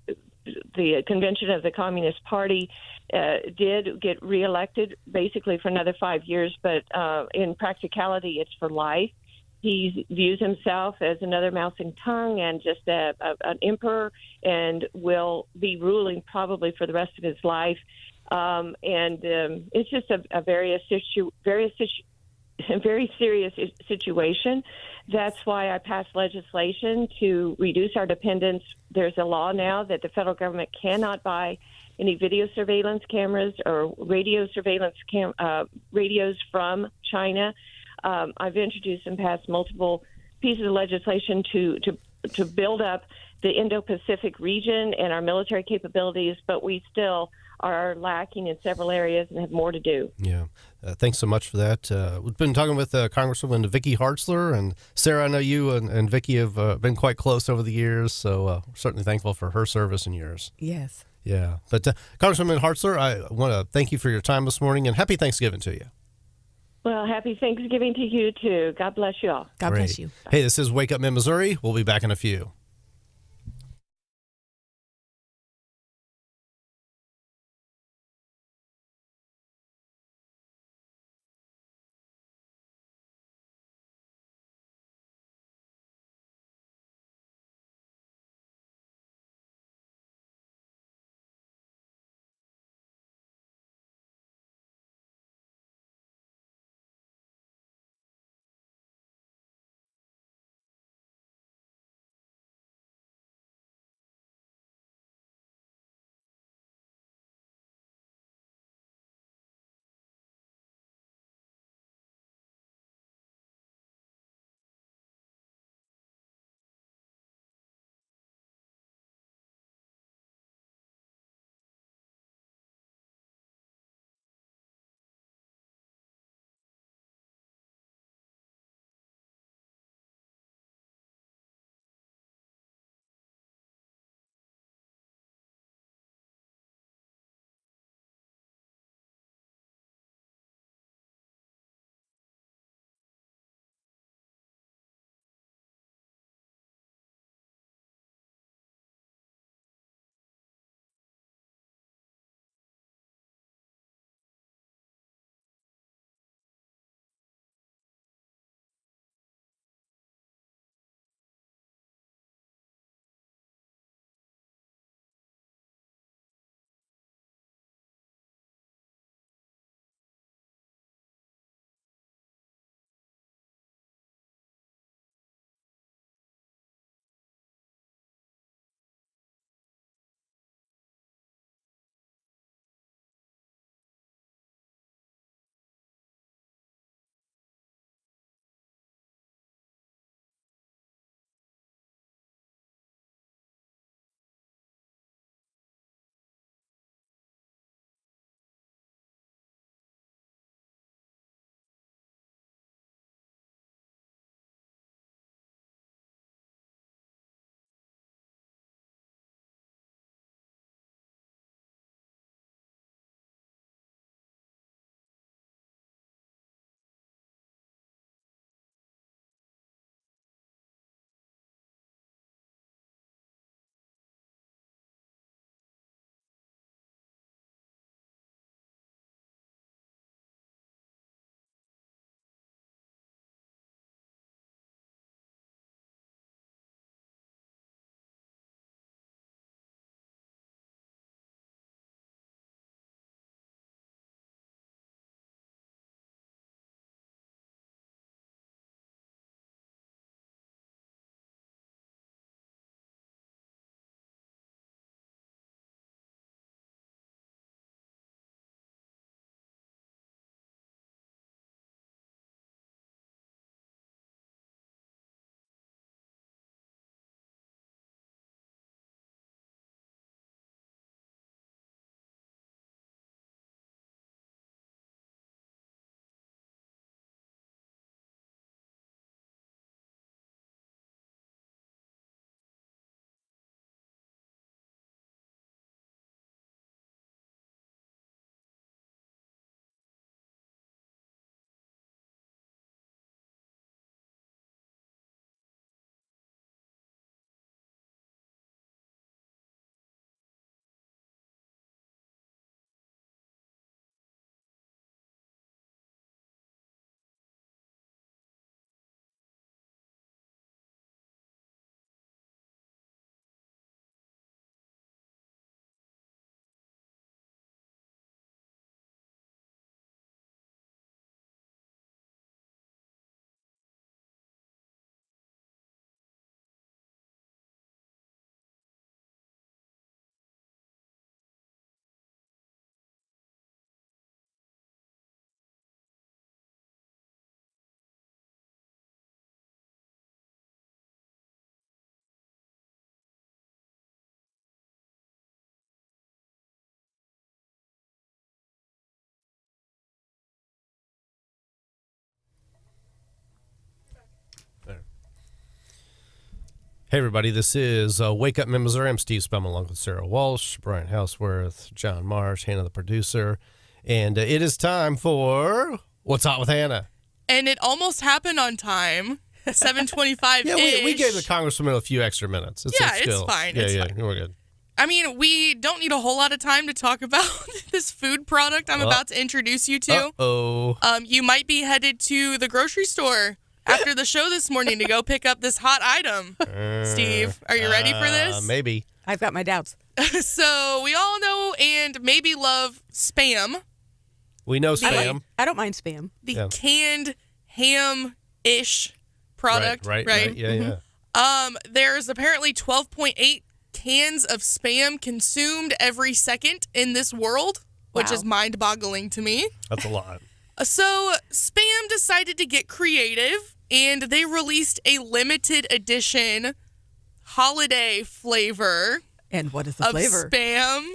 convention of the Communist Party did get reelected basically for another 5 years, but in practicality, it's for life. He views himself as another Mao Zedong and just an emperor, and will be ruling probably for the rest of his life. It's just a very serious situation. That's why I passed legislation to reduce our dependence. There's a law now that the federal government cannot buy any video surveillance cameras or radio surveillance radios from China. I've introduced and passed multiple pieces of legislation to build up the Indo-Pacific region and our military capabilities, but we still are lacking in several areas and have more to do. Yeah. Thanks so much for that. We've been talking with Congresswoman Vicky Hartzler, and Sarah, I know you and Vicky have been quite close over the years, so certainly thankful for her service and yours. Yes. Yeah. But Congresswoman Hartzler, I want to thank you for your time this morning, and happy Thanksgiving to you. Well, happy Thanksgiving to you, too. God bless you all. God Great. bless you. Hey, this is Wake Up Mid-Missouri. We'll be back in a few. Hey, everybody, this is Wake Up Missouri. I'm Steve Spellman, along with Sarah Walsh, Brian Houseworth, John Marsh, Hannah the producer. And it is time for What's Hot with Hannah. And it almost happened on time, 7:25. Yeah, we gave the Congresswoman a few extra minutes. It's fine. Yeah, It's yeah, fine. we're good. I mean, we don't need a whole lot of time to talk about this food product I'm about to introduce you to. Uh-oh. You might be headed to the grocery store after the show this morning to go pick up this hot item. Steve, are you ready for this? Maybe. I've got my doubts. So we all know and maybe love Spam, We know Spam. I don't mind Spam. the canned ham-ish product. Right. Yeah, yeah. There's apparently 12.8 cans of Spam consumed every second in this world, which Wow. is mind-boggling to me. That's a lot. So Spam decided to get creative, and they released a limited edition holiday flavor And what is the of flavor? Spam.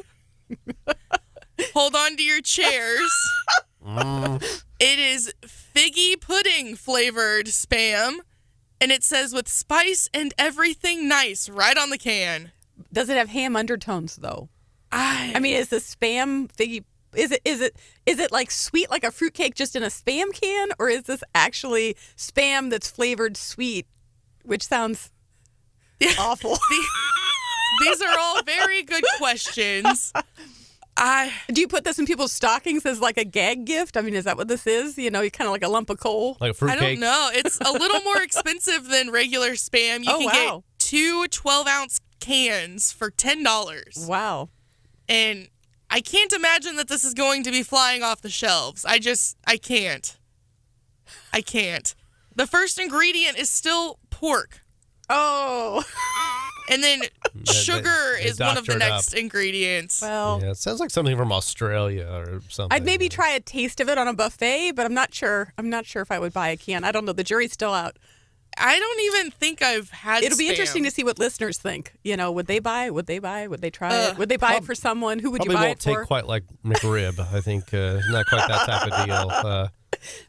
Hold on to your chairs. It is figgy pudding flavored Spam, and it says with spice and everything nice right on the can. Does it have ham undertones though? I I mean, is the Spam figgy? Is it like sweet like a fruitcake just in a Spam can, or is this actually Spam that's flavored sweet, which sounds awful? These are all very good questions. Do you put this in people's stockings as like a gag gift? I mean, is that what this is? You know, you kind of like a lump of coal. Like a fruitcake. I don't know. It's a little more expensive than regular Spam. You can wow. get two 12-ounce cans for $10. Wow. And I can't imagine that this is going to be flying off the shelves. I can't. I can't. The first ingredient is still pork. Oh. And then sugar they is one of the doctor it next ingredients. Well, Yeah, it sounds like something from Australia or something. I'd maybe try a taste of it on a buffet, but I'm not sure. I'm not sure if I would buy a can. I don't know. The jury's still out. I don't even think I've had It'll be Spam. interesting to see what listeners think. You know, would they buy? Would they try it? Would they buy it for someone? Who would Probably you buy won't it for? take quite like McRib. I think not quite that type of deal.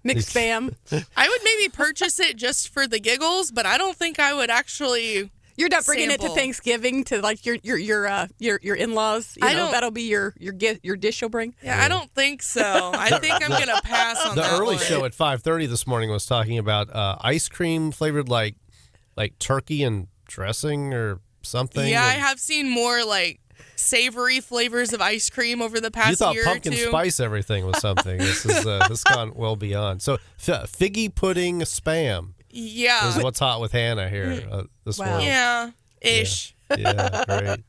Mixed Spam. I would maybe purchase it just for the giggles, but I don't think I would actually. You're not bringing it to Sample. Thanksgiving to like your in-laws. You I know, don't- that'll be your gift, your dish you'll bring. Yeah, I don't think so. I think I'm gonna pass on The that early one. show at 5:30 this morning was talking about ice cream flavored like turkey and dressing or something. Yeah, I and have seen more like savory flavors of ice cream over the past you thought year pumpkin or two. spice everything was something. This is this gone well beyond. So figgy pudding Spam Yeah. is what's hot with Hannah here this Wow. morning. Yeah. Ish. Yeah, great.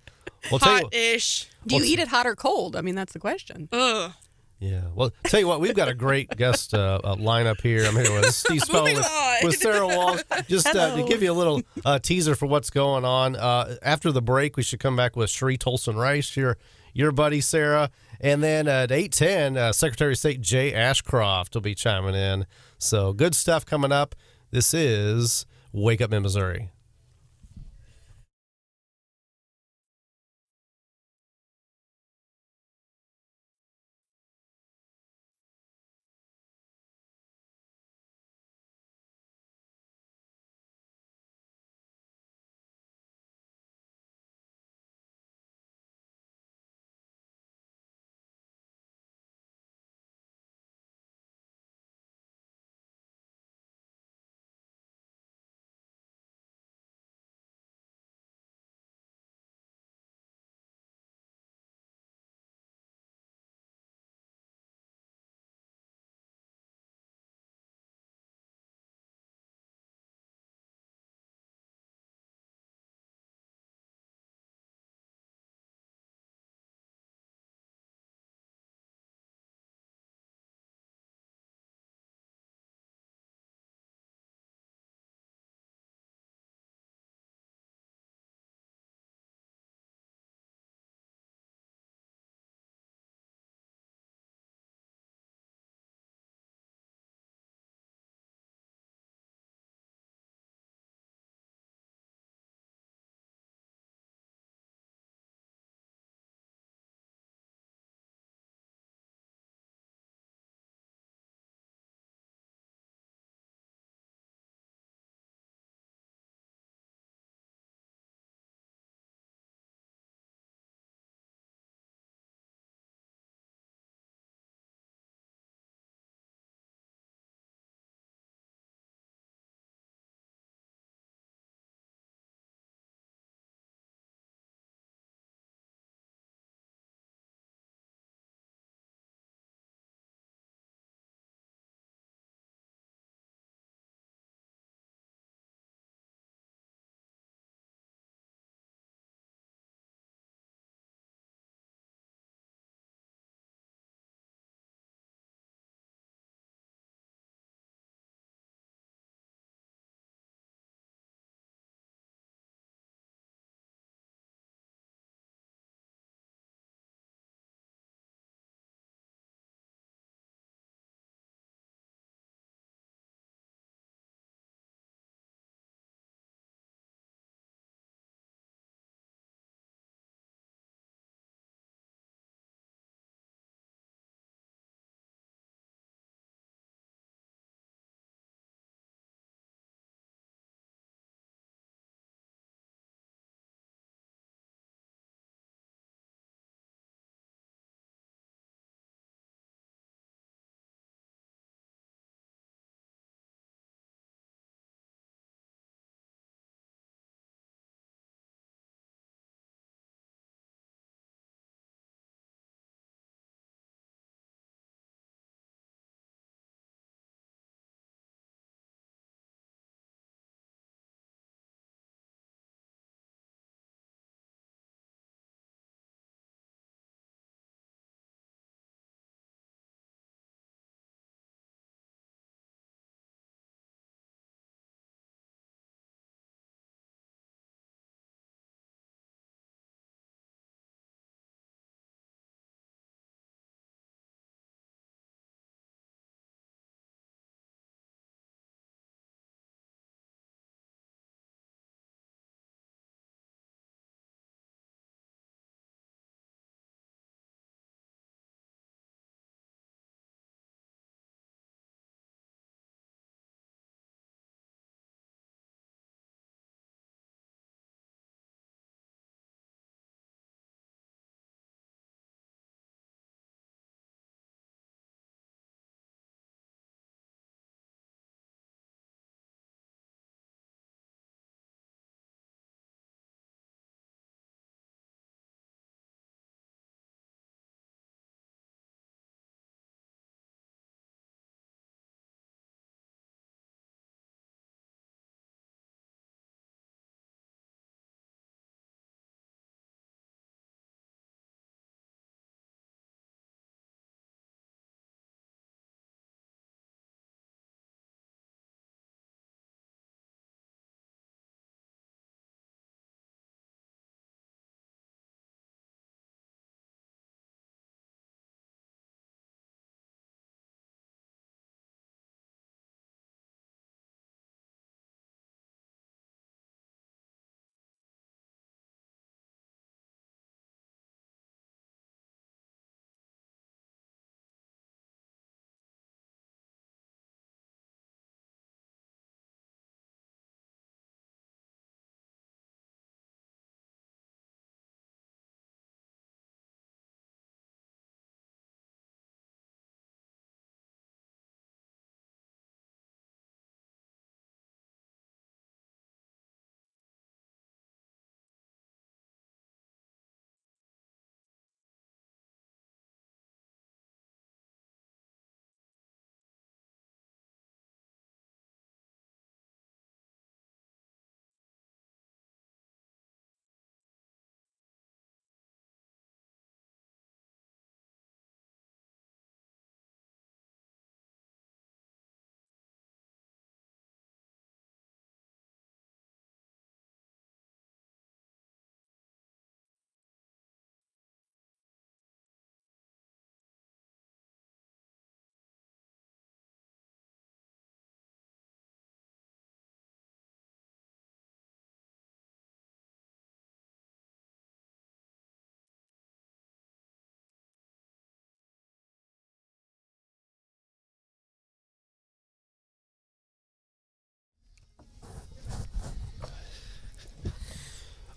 Well, tell you what, Hot-ish. Do you eat it hot or cold? I mean, that's the question. Ugh. yeah. Well, tell you what, we've got a great guest lineup here. I'm here with Steve Spellman Moving on. with Sarah Walsh. Just to give you a little teaser for what's going on. After the break, we should come back with Cheri Toalson-Reisch, your buddy Sarah, and then at 8:10, Secretary of State Jay Ashcroft will be chiming in. So good stuff coming up. This is Wake Up in Missouri.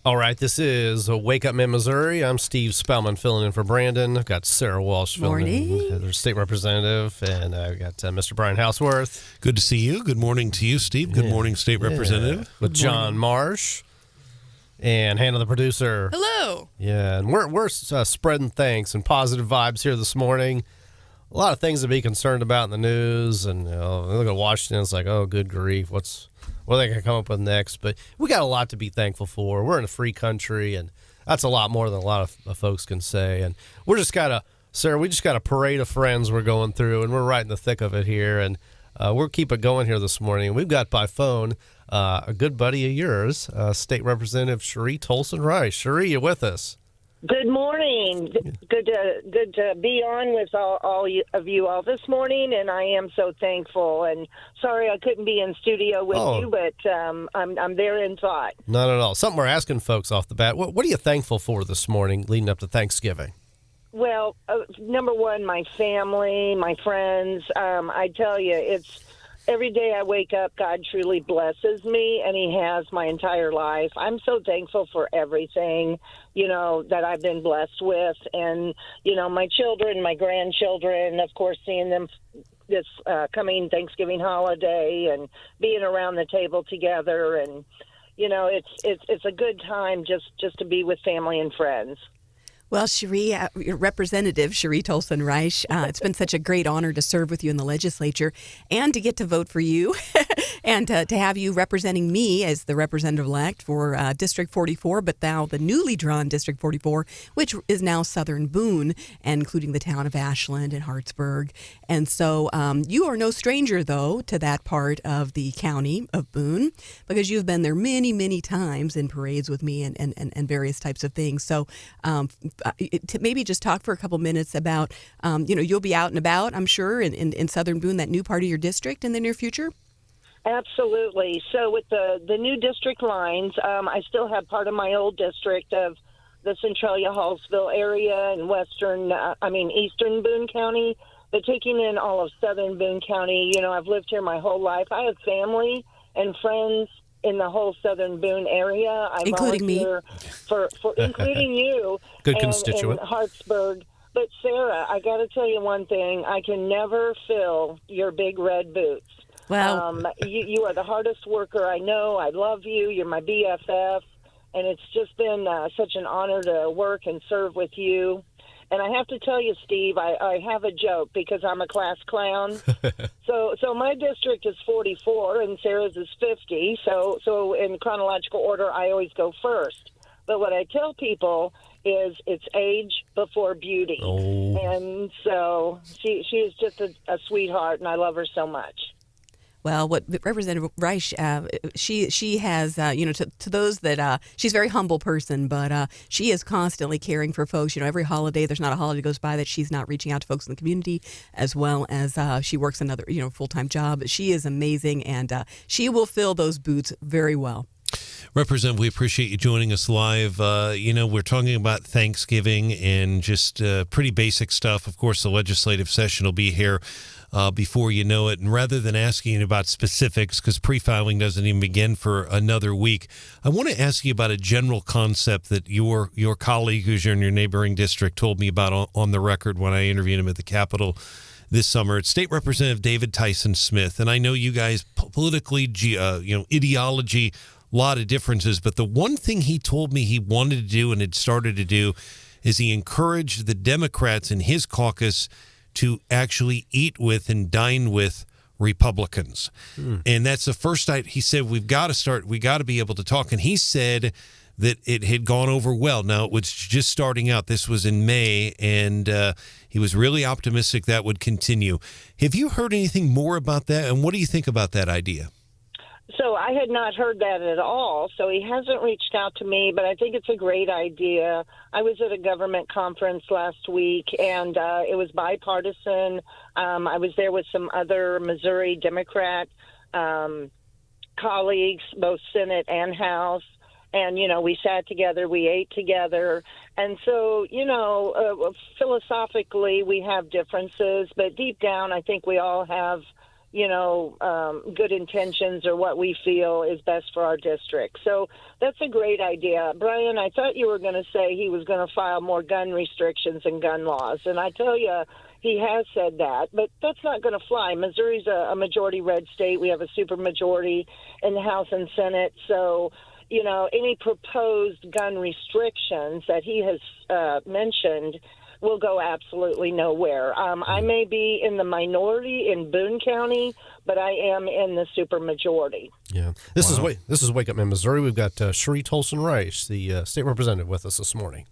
All right, this is Wake Up Mid Missouri. I'm Steve Spellman filling in for Branden. I've got Sarah Walsh filling in, their state representative, and I've got Mr. Brian Houseworth. Good to see you. Good morning to you, Steve. Good morning, state representative. With John Marsh and Hannah, the producer. Hello. Yeah, and we're spreading thanks and positive vibes here this morning. A lot of things to be concerned about in the news, and look at Washington. It's like, oh, good grief, what are they going to come up with next? But we got a lot to be thankful for. We're in a free country, and that's a lot more than a lot of folks can say. And we just got a parade of friends we're going through, and we're right in the thick of it here. And we'll keep it going here this morning. We've got by phone a good buddy of yours, State Representative Cheri Toalson-Reisch. Cheri, you with us? Good morning. Good to be on with all of you all this morning, and I am so thankful. And sorry I couldn't be in studio with you, but I'm there in thought. Not at all. Something we're asking folks off the bat. What are you thankful for this morning, leading up to Thanksgiving? Well, number one, my family, my friends. I tell you, it's. Every day I wake up, God truly blesses me, and He has my entire life. I'm so thankful for everything, that I've been blessed with. And, my children, my grandchildren, of course, seeing them this coming Thanksgiving holiday and being around the table together. And, it's a good time just to be with family and friends. Well, Cheri, Representative Cheri Toalson-Reisch, it's been such a great honor to serve with you in the legislature and to get to vote for you and to have you representing me as the representative-elect for District 44, but now the newly drawn District 44, which is now Southern Boone, including the town of Ashland and Hartzler. And so you are no stranger, though, to that part of the county of Boone, because you've been there many, many times in parades with me and various types of things. So to maybe just talk for a couple minutes about, you'll be out and about, I'm sure, in Southern Boone, that new part of your district in the near future? Absolutely. So with the new district lines, I still have part of my old district of the Centralia-Hallsville area and eastern Boone County, but taking in all of Southern Boone County. I've lived here my whole life. I have family and friends in the whole Southern Boone area. I including me. For including you. Good constituent. And Hartzberg. But Sarah, I got to tell you one thing. I can never fill your big red boots. Well, you are the hardest worker I know. I love you. You're my BFF. And it's just been such an honor to work and serve with you. And I have to tell you, Steve, I have a joke because I'm a class clown. So my district is 44 and Sarah's is 50. So in chronological order, I always go first. But what I tell people is it's age before beauty. Oh. And so she is just a sweetheart, and I love her so much. Well, what Representative Reisch, she has, to those that she's a very humble person, but she is constantly caring for folks. Every holiday, there's not a holiday goes by that she's not reaching out to folks in the community, as well as she works another, full-time job. She is amazing, and she will fill those boots very well. Representative, we appreciate you joining us live. We're talking about Thanksgiving and just pretty basic stuff. Of course, the legislative session will be here before you know it. And rather than asking about specifics, because pre-filing doesn't even begin for another week, I want to ask you about a general concept that your colleague who's in your neighboring district told me about on the record when I interviewed him at the Capitol this summer. It's State Representative David Tyson Smith. And I know you guys politically, ideology, a lot of differences, but the one thing he told me he wanted to do and had started to do is he encouraged the Democrats in his caucus to actually eat with and dine with Republicans. And that's the first night he said, we got to be able to talk. And he said that it had gone over well. Now, it was just starting out. This was in May, and he was really optimistic that would continue. Have you heard anything more about that? And what do you think about that idea? So I had not heard that at all. So he hasn't reached out to me, but I think it's a great idea. I was at a government conference last week, and it was bipartisan. I was there with some other Missouri Democrat colleagues, both Senate and House. And, we sat together, we ate together. And so, philosophically, we have differences. But deep down, I think we all have good intentions or what we feel is best for our district. So that's a great idea. Brian, I thought you were going to say he was going to file more gun restrictions and gun laws. And I tell you, he has said that, but that's not going to fly. Missouri's a majority red state. We have a super majority in the House and Senate. So, any proposed gun restrictions that he has mentioned will go absolutely nowhere. I may be in the minority in Boone County, but I am in the supermajority. Yeah, this is Wake Up in Missouri. We've got Cheri Toalson-Reisch, the state representative, with us this morning.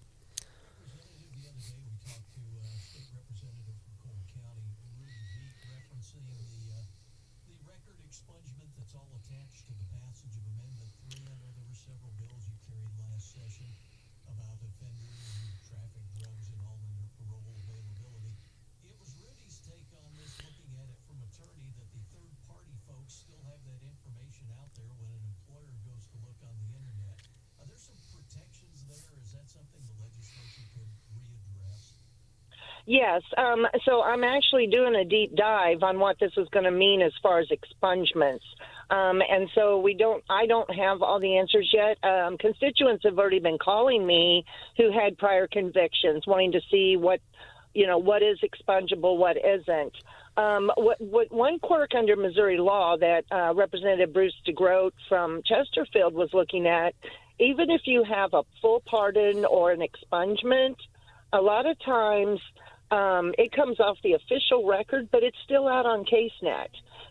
Yes. So I'm actually doing a deep dive on what this is going to mean as far as expungements. And so I don't have all the answers yet. Constituents have already been calling me who had prior convictions, wanting to see what is expungible, what isn't. What one quirk under Missouri law that Representative Bruce DeGroat from Chesterfield was looking at, even if you have a full pardon or an expungement, a lot of times it comes off the official record, but it's still out on CaseNet.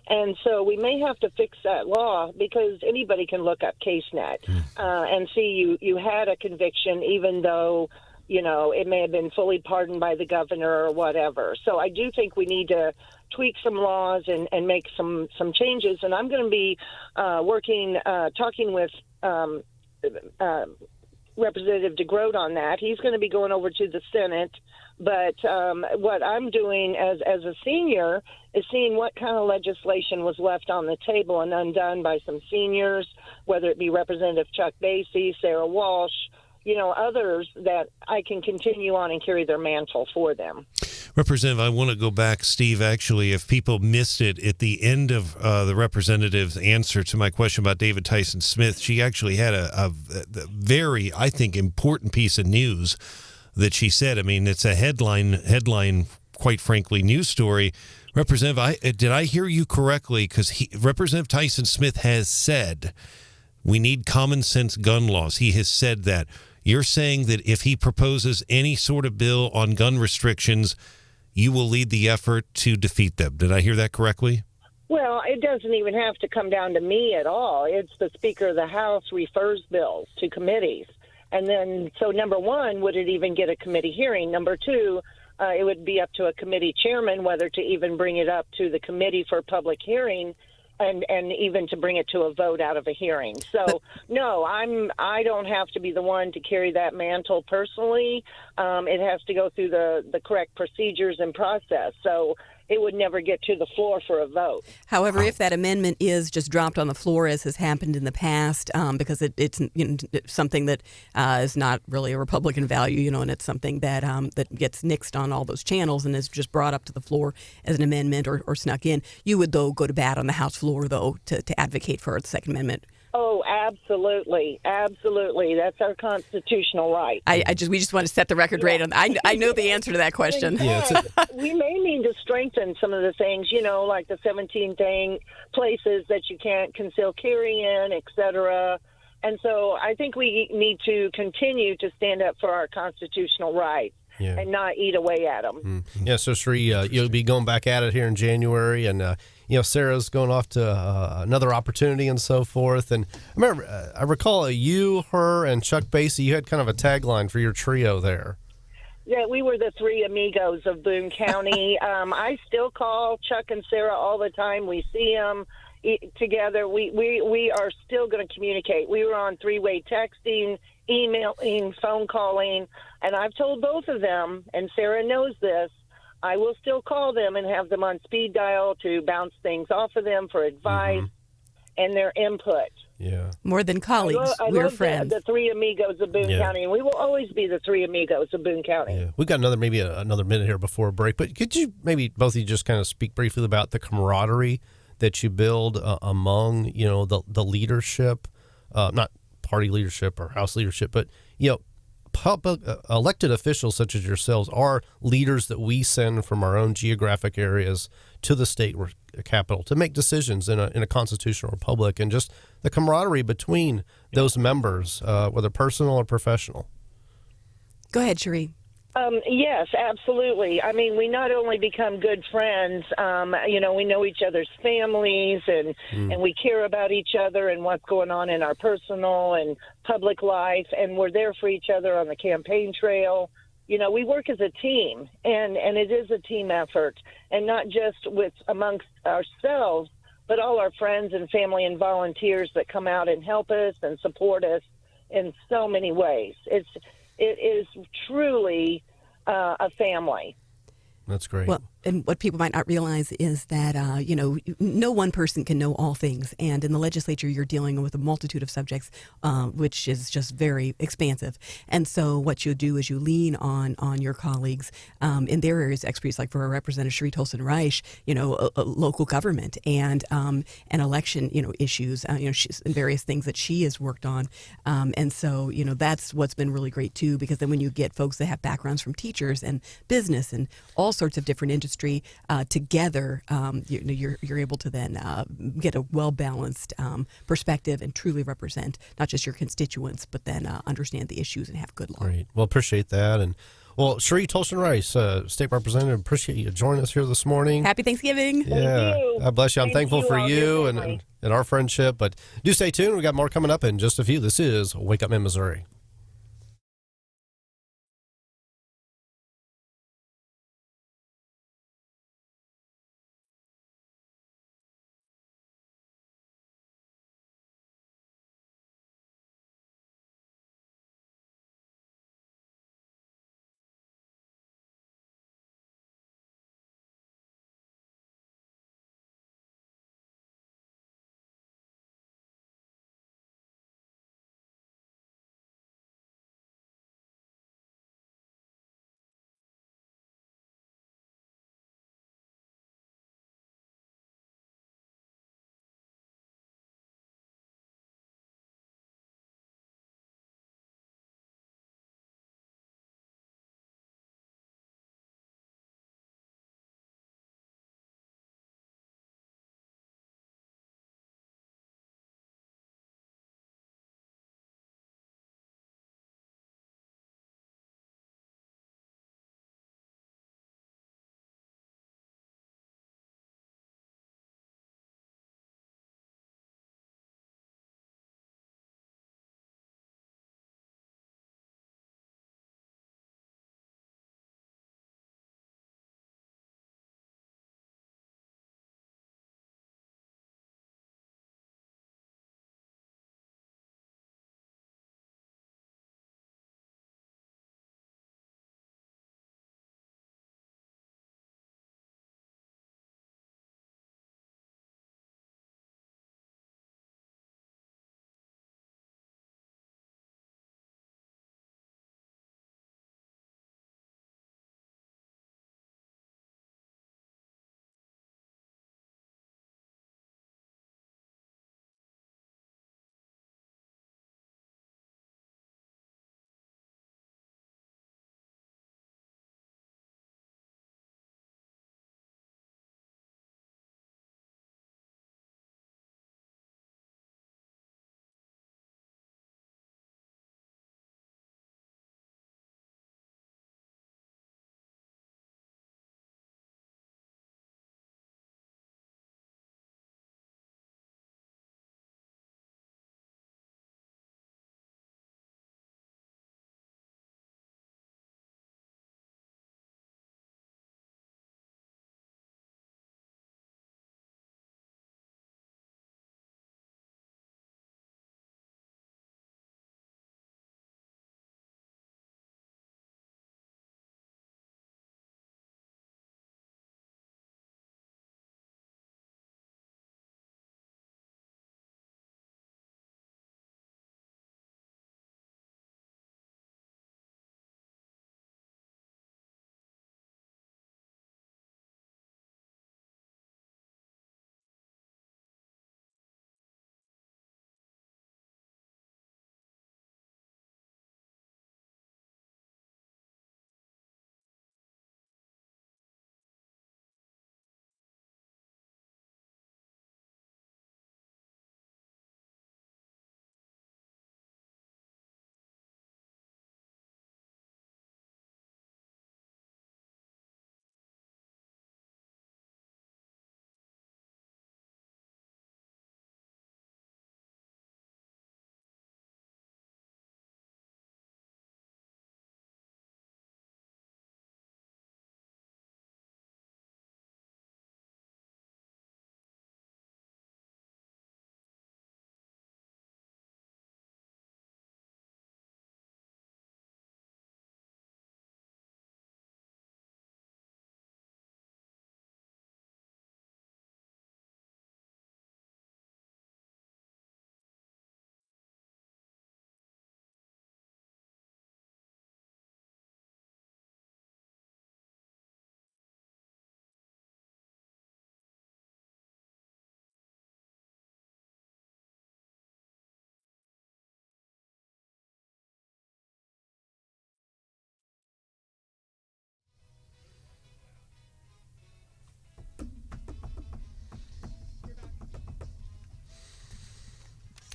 And so we may have to fix that law because anybody can look up CaseNet and see you had a conviction, even though, it may have been fully pardoned by the governor or whatever. So I do think we need to tweak some laws and make some changes. And I'm going to be talking with Representative DeGroat on that. He's going to be going over to the Senate. But what I'm doing as a senior is seeing what kind of legislation was left on the table and undone by some seniors, whether it be Representative Chuck Basie, Sarah Walsh, others that I can continue on and carry their mantle for them. Representative, I want to go back, Steve, actually, if people missed it, at the end of the representative's answer to my question about David Tyson Smith, she actually had a very, I think, important piece of news that she said. I mean, it's a headline, quite frankly, news story. Representative, did I hear you correctly? Because Representative Tyson Smith has said we need common sense gun laws. He has said that. You're saying that if he proposes any sort of bill on gun restrictions, you will lead the effort to defeat them. Did I hear that correctly? Well, it doesn't even have to come down to me at all. It's the Speaker of the House refers bills to committees. And then, so number one, would it even get a committee hearing? Number two, it would be up to a committee chairman whether to even bring it up to the committee for public hearing and even to bring it to a vote out of a hearing. So, no, I don't have to be the one to carry that mantle personally. It has to go through the correct procedures and process. So it would never get to the floor for a vote. However, if that amendment is just dropped on the floor, as has happened in the past, because it's something that is not really a Republican value, and it's something that that gets nixed on all those channels and is just brought up to the floor as an amendment or snuck in, you would, though, go to bat on the House floor, though, to advocate for the Second Amendment. Oh, absolutely. Absolutely. That's our constitutional right. We just want to set the record straight on. I know the answer to that question. We may need to strengthen some of the things, like the 17 places that you can't conceal carry in, et cetera. And so I think we need to continue to stand up for our constitutional rights. Yeah. And not eat away at them. Yeah, so Cheri, you'll be going back at it here in January, and Sarah's going off to another opportunity and so forth. And I recall you, her, and Chuck Basie. You had kind of a tagline for your trio there. Yeah, we were the three amigos of Boone County. I still call Chuck and Sarah all the time. We see them together. We are still going to communicate. We were on three-way texting, emailing, phone calling, and I've told both of them, and Sarah knows this, I will still call them and have them on speed dial to bounce things off of them for advice and their input. Yeah. More than colleagues, we're friends. The three amigos of Boone County, and we will always be the three amigos of Boone County. Yeah. We've got another minute here before a break, but could you maybe both of you just kind of speak briefly about the camaraderie that you build among, the leadership, not party leadership or House leadership, but, public elected officials such as yourselves are leaders that we send from our own geographic areas to the state capital to make decisions in a constitutional republic, and just the camaraderie between those members, whether personal or professional. Go ahead, Cheri. Yes, absolutely. I mean, we not only become good friends, we know each other's families and we care about each other and what's going on in our personal and public life, and we're there for each other on the campaign trail. We work as a team, and it is a team effort, and not just amongst ourselves, but all our friends and family and volunteers that come out and help us and support us in so many ways. It is truly a family. That's great. Well, and what people might not realize is that, no one person can know all things. And in the legislature, you're dealing with a multitude of subjects, which is just very expansive. And so what you do is you lean on your colleagues in their areas of expertise, like for our Representative Cheri Toalson-Reisch, a local government and election, issues, she's, and various things that she has worked on. And so, that's what's been really great, too, because then when you get folks that have backgrounds from teachers and business and all sorts of different industries together, you're able to then get a well-balanced perspective and truly represent not just your constituents, but then understand the issues and have good law. Great. Well, appreciate that. And well, Cheri Toalson-Reisch, State Representative, appreciate you joining us here this morning. Happy Thanksgiving. Yeah. Thank you. God bless you. I'm Thank thankful you for all, you your and family. our friendship. But do stay tuned. We got more coming up in just a few. This is Wake Up in Missouri.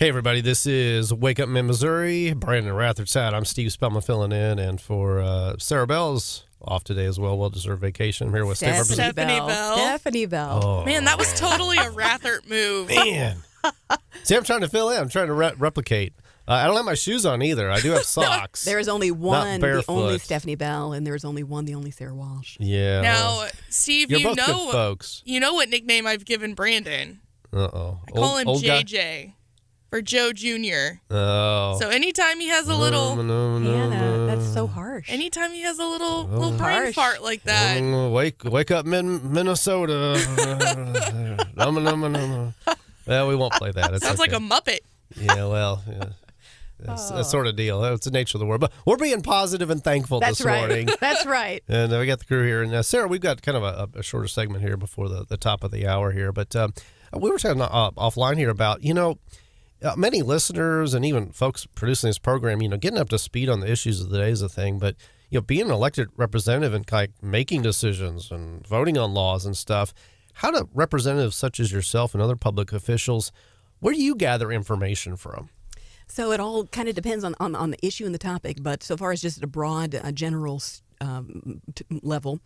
Hey, everybody, this is Wake Up in Missouri. Branden Rathert out. I'm Steve Spellman filling in, and for Sarah Bell's off today as well. Well-deserved vacation. I'm here with State Representative. Stephanie Bell. Oh, Man, that was totally a Rathert move. man. See, I'm trying to fill in. I'm trying to replicate. I don't have my shoes on either. I do have socks. There is only one, the barefoot. only Stephanie Bell, and there is only one, the only Sarah Walsh. Yeah. Now, Steve, You're you both good know folks. you know what nickname I've given Branden? Uh-oh. I call him old guy? JJ for Joe Jr. Oh. So anytime he has a little, Hannah, that's so harsh. anytime he has a little brain Harsh. fart like that, Wake up, Minnesota. Well, we won't play that. It's sounds like okay. a Muppet. Yeah, well, yeah. That's that sort of deal. That's the nature of the world. But we're being positive and thankful That's this right. morning. That's right. And we got the crew here. And Sarah, we've got kind of a shorter segment here before the top of the hour here. But we were talking offline here about, many listeners and even folks producing this program, getting up to speed on the issues of the day is a thing. But, being an elected representative and kind of making decisions and voting on laws and stuff, how do representatives such as yourself and other public officials, where do you gather information from? So it all kind of depends on the issue and the topic, but so far as just at a broad, general level.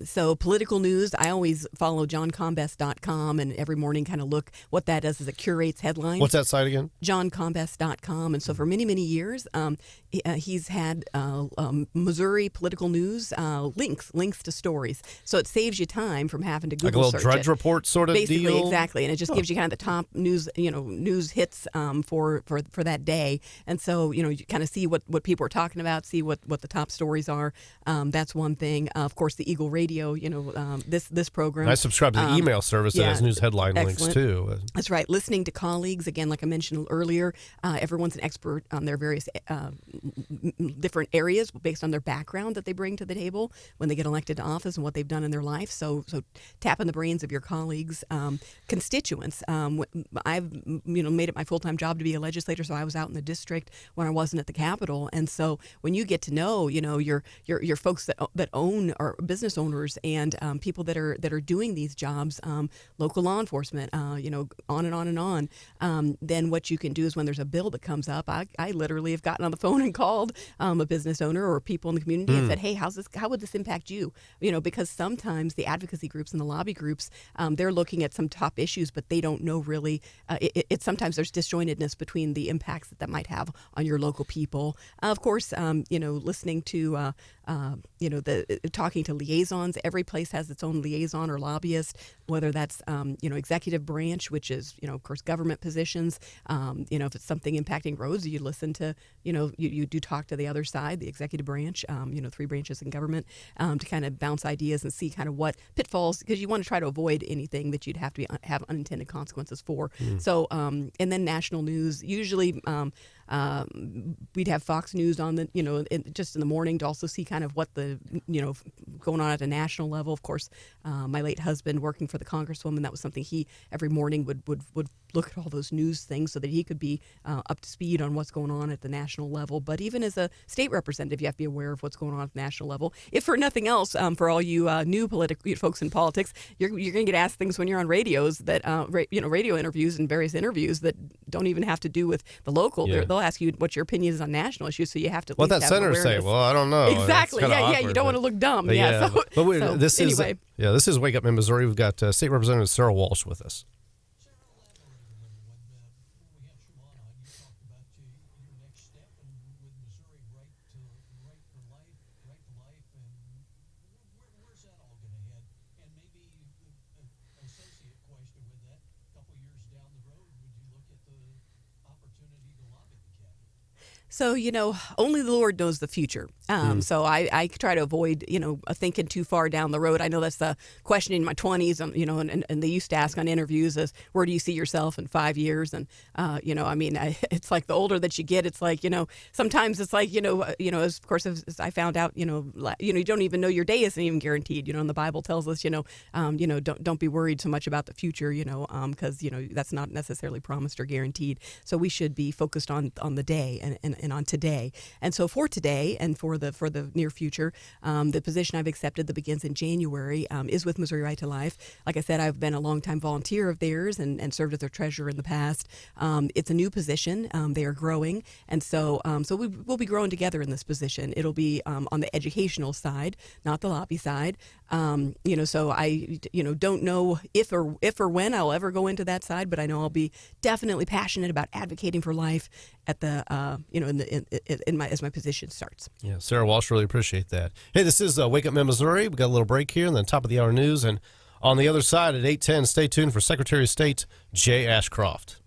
So political news, I always follow johncombest.com, and every morning kind of look what that does is it curates headlines. What's that site again? johncombest.com. And so for many, many years, he's had Missouri political news links to stories. So it saves you time from having to Google like a little search drudge it. report sort of Basically, deal? exactly. And it just gives you kind of the top news, news hits for that day. And so, you kind of see what people are talking about, see what the top stories are. That's one thing. Of course, the Eagle Radio, this program. I subscribe to the email service that has news headline links too. That's right. Listening to colleagues, again, like I mentioned earlier, everyone's an expert on their various different areas based on their background that they bring to the table when they get elected to office and what they've done in their life. So tapping the brains of your colleagues, constituents. I've made it my full-time job to be a legislator, so I was out in the district when I wasn't at the Capitol. And so when you get to know, your folks that own or business owners and people that are doing these jobs, local law enforcement, on and on and on. Then what you can do is when there's a bill that comes up, I literally have gotten on the phone and called a business owner or people in the community and said, hey, how would this impact you? Because sometimes the advocacy groups and the lobby groups, they're looking at some top issues, but they don't know really. Sometimes there's disjointedness between the impacts that might have on your local people. Of course, listening to talking to liaisons. Every place has its own liaison or lobbyist, whether that's executive branch, which is of course government positions. If it's something impacting roads, you listen to you do talk to the other side, the executive branch. Three branches in government to kind of bounce ideas and see kind of what pitfalls, because you want to try to avoid anything that you'd have to have unintended consequences for. So and then national news usually. We'd have Fox News on just in the morning to also see kind of what the going on at a national level. Of course, my late husband working for the Congresswoman, that was something he every morning would look at all those news things so that he could be up to speed on what's going on at the national level. But even as a state representative, you have to be aware of what's going on at the national level. If for nothing else, for all you new folks in politics, you're going to get asked things when you're on radios that radio interviews and various interviews that don't even have to do with the local. Yeah. They'll ask you what your opinion is on national issues, so you have to. What that senator say? Well, I don't know. Exactly. Yeah. Awkward, you don't want to look dumb. Yeah. This anyway. is Wake Up in Missouri. We've got State Representative Sarah Walsh with us. Sarah, elaborate a little. When we had Shamon on, you talked about your next step and with Missouri right to life, and where's that all going to head? And maybe an associate question with that, a couple years down the road, would you look at the opportunity to lobby the cabinet? So, only the Lord knows the future. So I try to avoid, thinking too far down the road. I know that's the question in my 20s, and they used to ask on interviews is, where do you see yourself in 5 years? And, it's like the older that you get, it's like, sometimes it's like, as I found out, you don't even know your day isn't even guaranteed, and the Bible tells us, don't be worried so much about the future, because, that's not necessarily promised or guaranteed. So we should be focused on the day and and on today. And so for today and for the near future, the position I've accepted that begins in January is with Missouri Right to Life. Like I said, I've been a longtime volunteer of theirs and served as their treasurer in the past. It's a new position. They are growing, and so we'll be growing together in this position. It'll be on the educational side, not the lobby side. So I don't know if or when I'll ever go into that side, but I know I'll be definitely passionate about advocating for life at the as my position starts. Yeah, Sarah Walsh, really appreciate that. Hey, this is Wake Up Missouri. We got a little break here, and then top of the hour news, and on the other side at 8:10, stay tuned for Secretary of State Jay Ashcroft.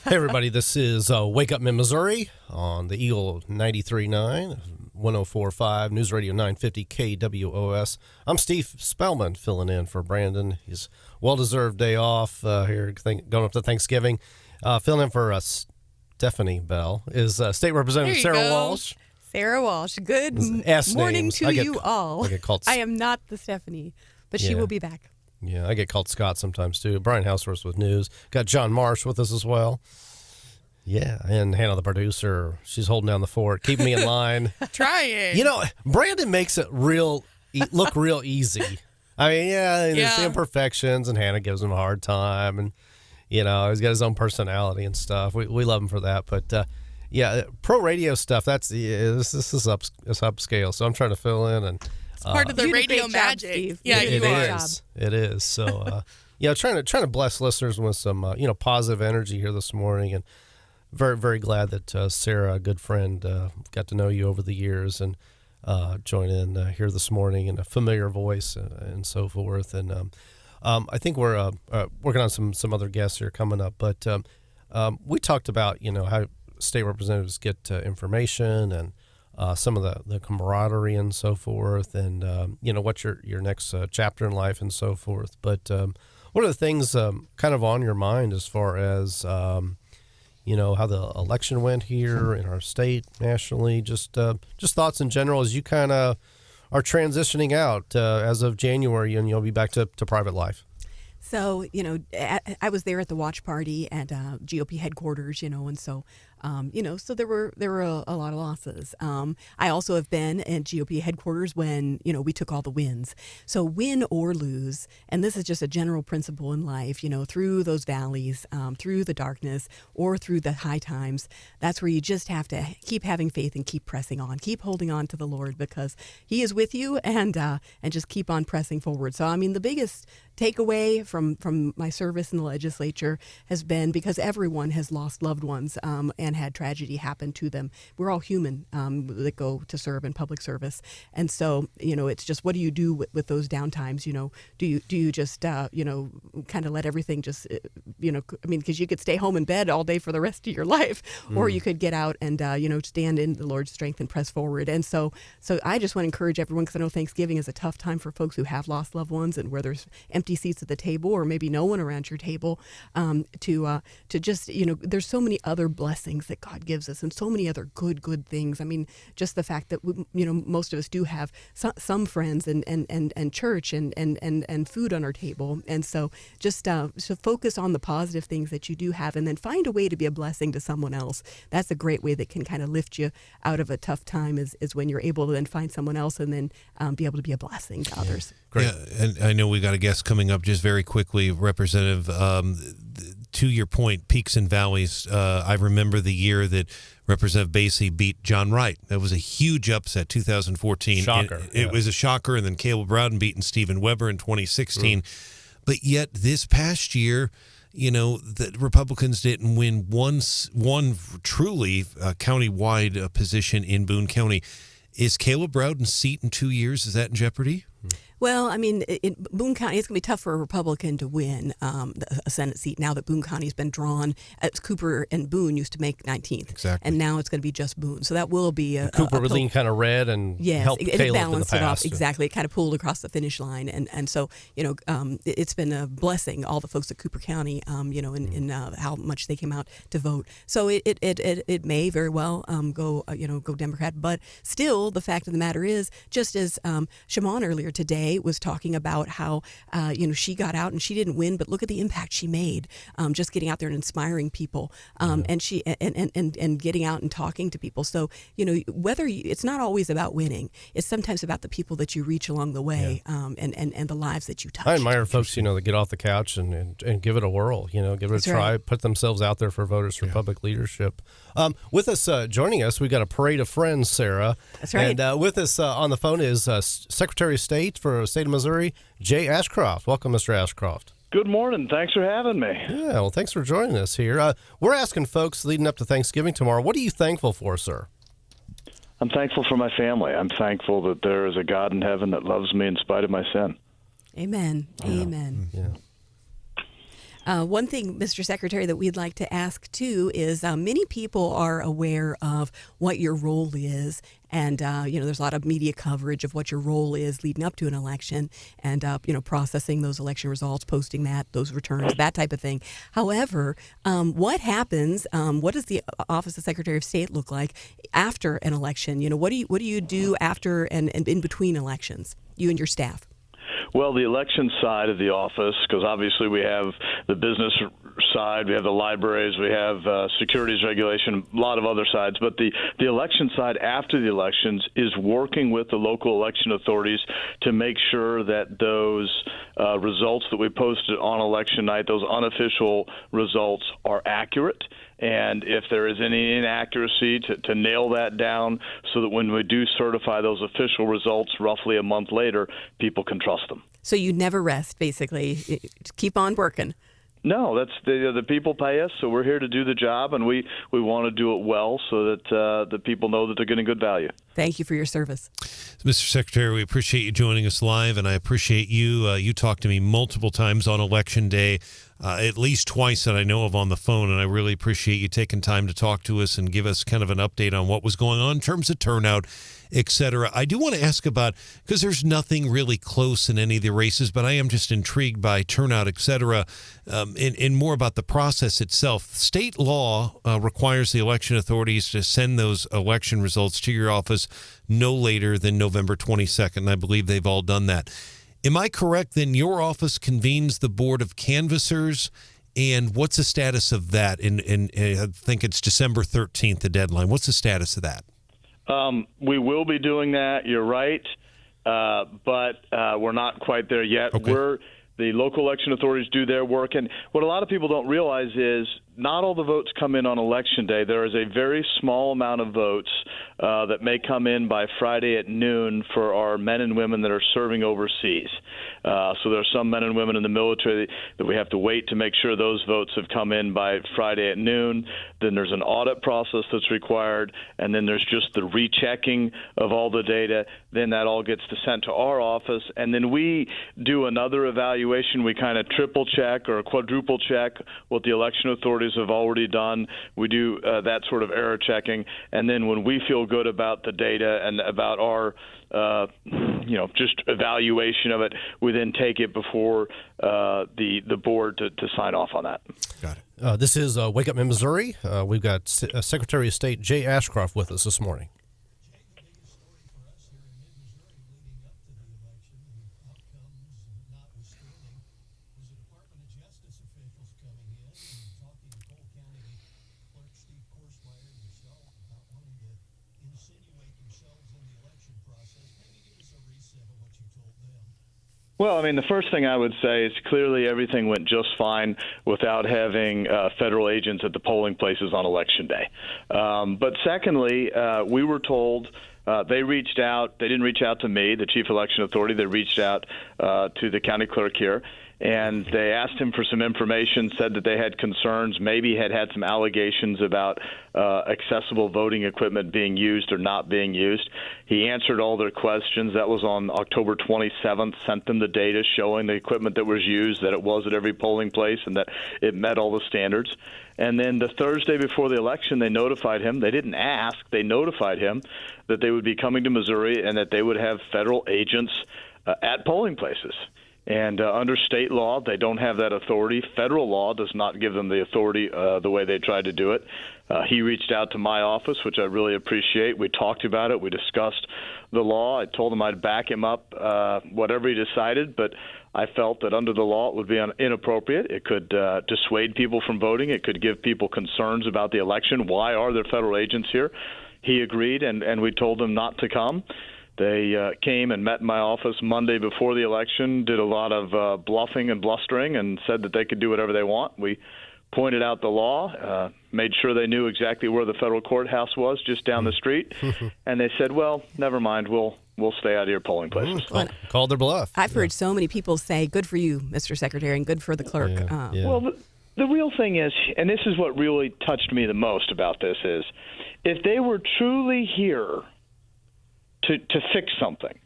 Hey, everybody, this is Wake Up in Missouri on the Eagle 93.9, 104.5, News Radio 950 KWOS. I'm Steve Spellman filling in for Branden. His well-deserved day off here going up to Thanksgiving. Filling in for Stephanie Bell is State Representative Sarah go. Walsh. Sarah Walsh, good S morning names. to I get- you all. I get called I am not the Stephanie, but she Yeah. will be back. Yeah, I get called Scott sometimes, too. Brian Houseworth with news. Got John Marsh with us as well. Yeah, and Hannah, the producer, she's holding down the fort, keeping me in line. Trying. You know, Branden makes it look real easy. I mean, there's the imperfections, and Hannah gives him a hard time, and, you know, he's got his own personality and stuff. We love him for that, but, pro radio stuff, this is upscale, so I'm trying to fill in, and part of the You did a radio great job, magic. Steve. Yeah, You you did a are. great job. It is. So, trying to bless listeners with some, positive energy here this morning, and very, very glad that Sarah, a good friend, got to know you over the years and join in here this morning in a familiar voice and so forth. And I think we're working on some other guests here coming up, but we talked about, how state representatives get information and some of the camaraderie and so forth, and what's your next chapter in life and so forth. But what are the things kind of on your mind as far as how the election went here in our state, nationally, just thoughts in general as you kind of are transitioning out as of January, and you'll be back to private life? So, I was there at the watch party at GOP headquarters, and so, so there were a lot of losses. I also have been at GOP headquarters when, we took all the wins. So win or lose, and this is just a general principle in life, through those valleys, through the darkness or through the high times, that's where you just have to keep having faith and keep pressing on, keep holding on to the Lord, because he is with you, and just keep on pressing forward. So, I mean, the biggest takeaway from my service in the legislature has been, because everyone has lost loved ones and had tragedy happen to them. We're all human that go to serve in public service, and so it's just, what do you do with those downtimes? Do you just kind of let everything just because you could stay home in bed all day for the rest of your life, or you could get out and stand in the Lord's strength and press forward. And so I just want to encourage everyone, because I know Thanksgiving is a tough time for folks who have lost loved ones and where there's empty seats at the table or maybe no one around your table, to just there's so many other blessings that God gives us, and so many other good things. I mean, just the fact that most of us do have some friends and church and food on our table, and so just so focus on the positive things that you do have, and then find a way to be a blessing to someone else. That's a great way that can kind of lift you out of a tough time, is when you're able to then find someone else and then be able to be a blessing to others. Great. Yeah, and I know we got a guest coming up just very quickly, Representative. To your point, peaks and valleys. I remember the year that Representative Basie beat John Wright. That was a huge upset, 2014. Shocker. It was a shocker, and then Caleb Rowden beating Stephen Weber in 2016. But yet this past year, the Republicans didn't win one truly county-wide position in Boone County. Is Caleb Rowden's seat in 2 years, is that in jeopardy? Well, I mean, in Boone County, it's going to be tough for a Republican to win a Senate seat now that Boone County has been drawn. Cooper and Boone used to make 19th. Exactly. And now it's going to be just Boone. So that will be a Cooper would lean kind of red and help it Caleb balanced in the it off. past. Exactly. It kind of pulled across the finish line. And so, it's been a blessing, all the folks at Cooper County, in how much they came out to vote. So it may very well go Democrat. But still, the fact of the matter is, just as Shamon earlier today was talking about how she got out and she didn't win, but look at the impact she made, just getting out there and inspiring people, and she and getting out and talking to people. So it's not always about winning; it's sometimes about the people that you reach along the way, and the lives that you touch. I admire folks, that get off the couch and give it a whirl, give it That's a try, right. put themselves out there for voters for public leadership. With us, joining us, we got a parade of friends, Sarah. That's right. And with us on the phone is Secretary of State for the state of Missouri, Jay Ashcroft. Welcome, Mr. Ashcroft. Good morning. Thanks for having me. Yeah, well, thanks for joining us here. We're asking folks leading up to Thanksgiving tomorrow, what are you thankful for, sir? I'm thankful for my family. I'm thankful that there is a God in heaven that loves me in spite of my sin. Amen. Amen. Yeah. One thing, Mr. Secretary, that we'd like to ask too is many people are aware of what your role is. And, there's a lot of media coverage of what your role is leading up to an election and, processing those election results, posting those returns, that type of thing. However, what happens, what does the Office of Secretary of State look like after an election? What do you do after and in between elections, you and your staff? Well, the election side of the office, because obviously we have the business side, we have the libraries, we have securities regulation, a lot of other sides. But the election side after the elections is working with the local election authorities to make sure that those results that we posted on election night, those unofficial results, are accurate. And if there is any inaccuracy, to nail that down so that when we do certify those official results roughly a month later, people can trust them. So you never rest, basically. Keep on working. No, that's the people pay us, so we're here to do the job, and we want to do it well so that the people know that they're getting good value. Thank you for your service. Mr. Secretary, we appreciate you joining us live, and I appreciate you. You talked to me multiple times on Election Day, at least twice that I know of on the phone, and I really appreciate you taking time to talk to us and give us kind of an update on what was going on in terms of turnout, et cetera. I do want to ask about, because there's nothing really close in any of the races, but I am just intrigued by turnout, et cetera, and more about the process itself. State law requires the election authorities to send those election results to your office no later than November 22nd. I believe they've all done that. Am I correct? Then your office convenes the board of canvassers, and what's the status of that? And I think it's December 13th, the deadline. What's the status of that? We will be doing that. You're right, but we're not quite there yet. Okay. The local election authorities do their work, and what a lot of people don't realize is not all the votes come in on Election Day. There is a very small amount of votes that may come in by Friday at noon for our men and women that are serving overseas. So there are some men and women in the military that we have to wait to make sure those votes have come in by Friday at noon. Then there's an audit process that's required, and then there's just the rechecking of all the data. Then that all gets sent to our office, and then we do another evaluation. We kind of triple check or quadruple check what the election authorities have already done. We do that sort of error checking, and then when we feel good about the data and about our just evaluation of it, we then take it before the board to sign off on that. Got it. This is Wake Up in Missouri. We've got Secretary of State Jay Ashcroft with us this morning. Well, I mean, the first thing I would say is clearly everything went just fine without having federal agents at the polling places on Election Day. But secondly, we were told they reached out. They didn't reach out to me, the chief election authority. They reached out to the county clerk here, and they asked him for some information, said that they had concerns, maybe had some allegations about accessible voting equipment being used or not being used. He answered all their questions. That was on October 27th, sent them the data showing the equipment that was used, that it was at every polling place, and that it met all the standards. And then the Thursday before the election, they notified him. They didn't ask. They notified him that they would be coming to Missouri and that they would have federal agents at polling places. And under state law, they don't have that authority. Federal law does not give them the authority the way they tried to do it. He reached out to my office, which I really appreciate. We talked about it. We discussed the law. I told him I'd back him up, whatever he decided, but I felt that under the law it would be inappropriate. It could dissuade people from voting. It could give people concerns about the election. Why are there federal agents here? He agreed, and we told them not to come. They came and met in my office Monday before the election, did a lot of bluffing and blustering, and said that they could do whatever they want. We pointed out the law, made sure they knew exactly where the federal courthouse was, just down the street, and they said, well, never mind, we'll stay out of your polling places. Called their bluff. I've heard so many people say, good for you, Mr. Secretary, and good for the clerk. Yeah. Well, the real thing is, and this is what really touched me the most about this, is if they were truly here to fix something.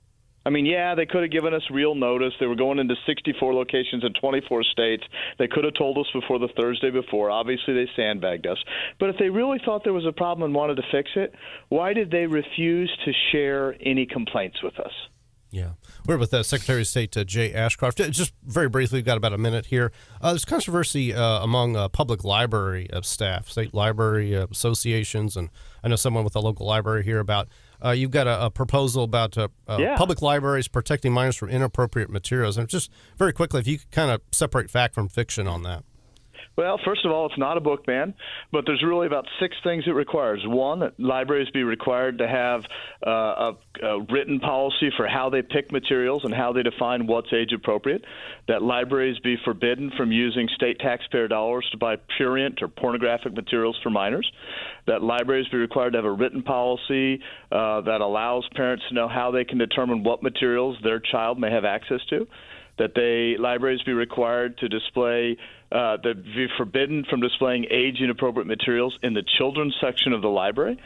I mean, yeah, they could have given us real notice. They were going into 64 locations in 24 states. They could have told us before the Thursday before. Obviously, they sandbagged us. But if they really thought there was a problem and wanted to fix it, why did they refuse to share any complaints with us? Yeah. We're with Secretary of State Jay Ashcroft. Just very briefly, we've got about a minute here. There's controversy among public library staff, state library associations, and I know someone with a local library here about you've got a proposal about public libraries protecting minors from inappropriate materials. And just very quickly, if you could kind of separate fact from fiction on that. Well, first of all, it's not a book ban, but there's really about 6 things it requires. One, that libraries be required to have a written policy for how they pick materials and how they define what's age appropriate. That libraries be forbidden from using state taxpayer dollars to buy prurient or pornographic materials for minors. That libraries be required to have a written policy that allows parents to know how they can determine what materials their child may have access to. That libraries be required to display, that be forbidden from displaying age inappropriate materials in the children's section of the library.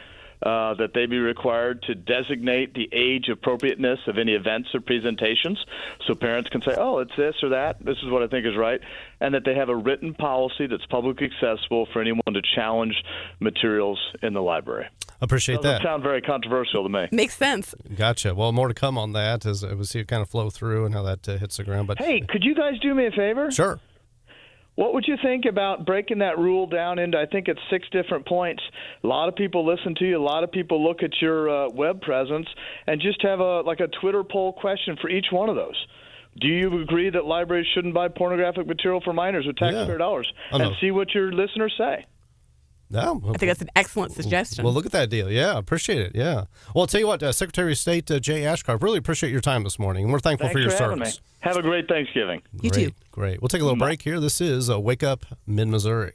That they be required to designate the age appropriateness of any events or presentations so parents can say, oh, it's this or that. This is what I think is right. And that they have a written policy that's publicly accessible for anyone to challenge materials in the library. Appreciate Doesn't that. sound very controversial to me. Makes sense. Gotcha. Well, more to come on that as we see it kind of flow through and how that hits the ground. But Hey, could you guys do me a favor? Sure. What would you think about breaking that rule down into, I think it's 6 different points? A lot of people listen to you. A lot of people look at your web presence, and just have a Twitter poll question for each one of those. Do you agree that libraries shouldn't buy pornographic material for minors with taxpayer dollars? And see what your listeners say. No, I think that's an excellent suggestion. Well, look at that deal. Yeah, appreciate it. Yeah. Well, I'll tell you what, Secretary of State Jay Ashcroft, really appreciate your time this morning. And we're thankful Thanks for your having service. me. Have a great Thanksgiving. You too. Great. We'll take a little break here. This is Wake Up Mid-Missouri.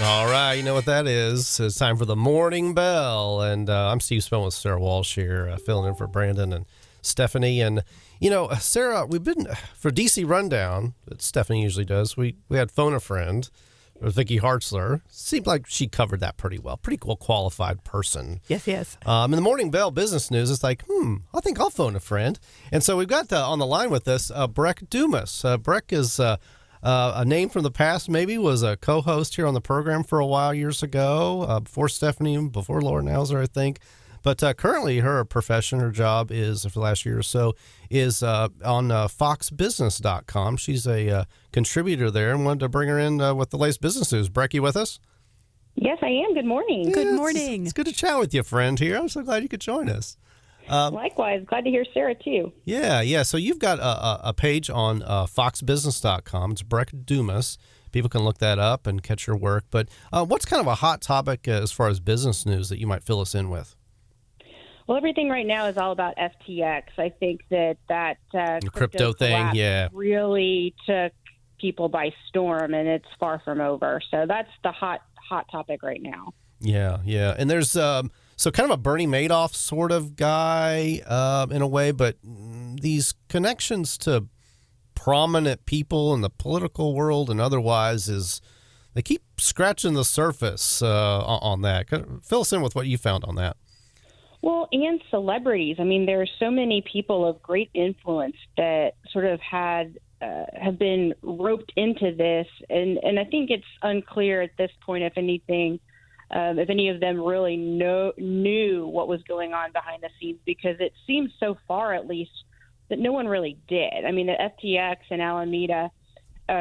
All right, you know what that is. It's time for the Morning Bell. And I'm Steve Spillman with Sarah Walsh here, filling in for Branden and Stephanie. And, Sarah, we've been, for DC Rundown, that Stephanie usually does, we had Phone a Friend with Vicky Hartzler. Seemed like she covered that pretty well. Pretty well qualified person. Yes. In the Morning Bell business news, it's like, I think I'll phone a friend. And so we've got on the line with us Breck Dumas. Breck is a name from the past, maybe, was a co-host here on the program for a while years ago, before Stephanie, before Laura Nauser, I think. But currently her profession, her job is, for the last year or so, is on foxbusiness.com. She's a contributor there and wanted to bring her in with the latest business news. Breck, you with us? Yes, I am. Good morning. Good morning. It's good to chat with you, friend, here. I'm so glad you could join us. Likewise. Glad to hear Sarah, too. Yeah. So you've got a page on foxbusiness.com. It's Breck Dumas. People can look that up and catch your work. But what's kind of a hot topic as far as business news that you might fill us in with? Well, everything right now is all about FTX. I think that crypto thing, really took people by storm, and it's far from over. So that's the hot topic right now. Yeah. And there's so kind of a Bernie Madoff sort of guy in a way, but these connections to prominent people in the political world and otherwise they keep scratching the surface on that. Fill us in with what you found on that. Well, and celebrities. I mean, there are so many people of great influence that sort of have been roped into this, and I think it's unclear at this point if any of them really knew what was going on behind the scenes, because it seems so far, at least, that no one really did. I mean, the FTX and Alameda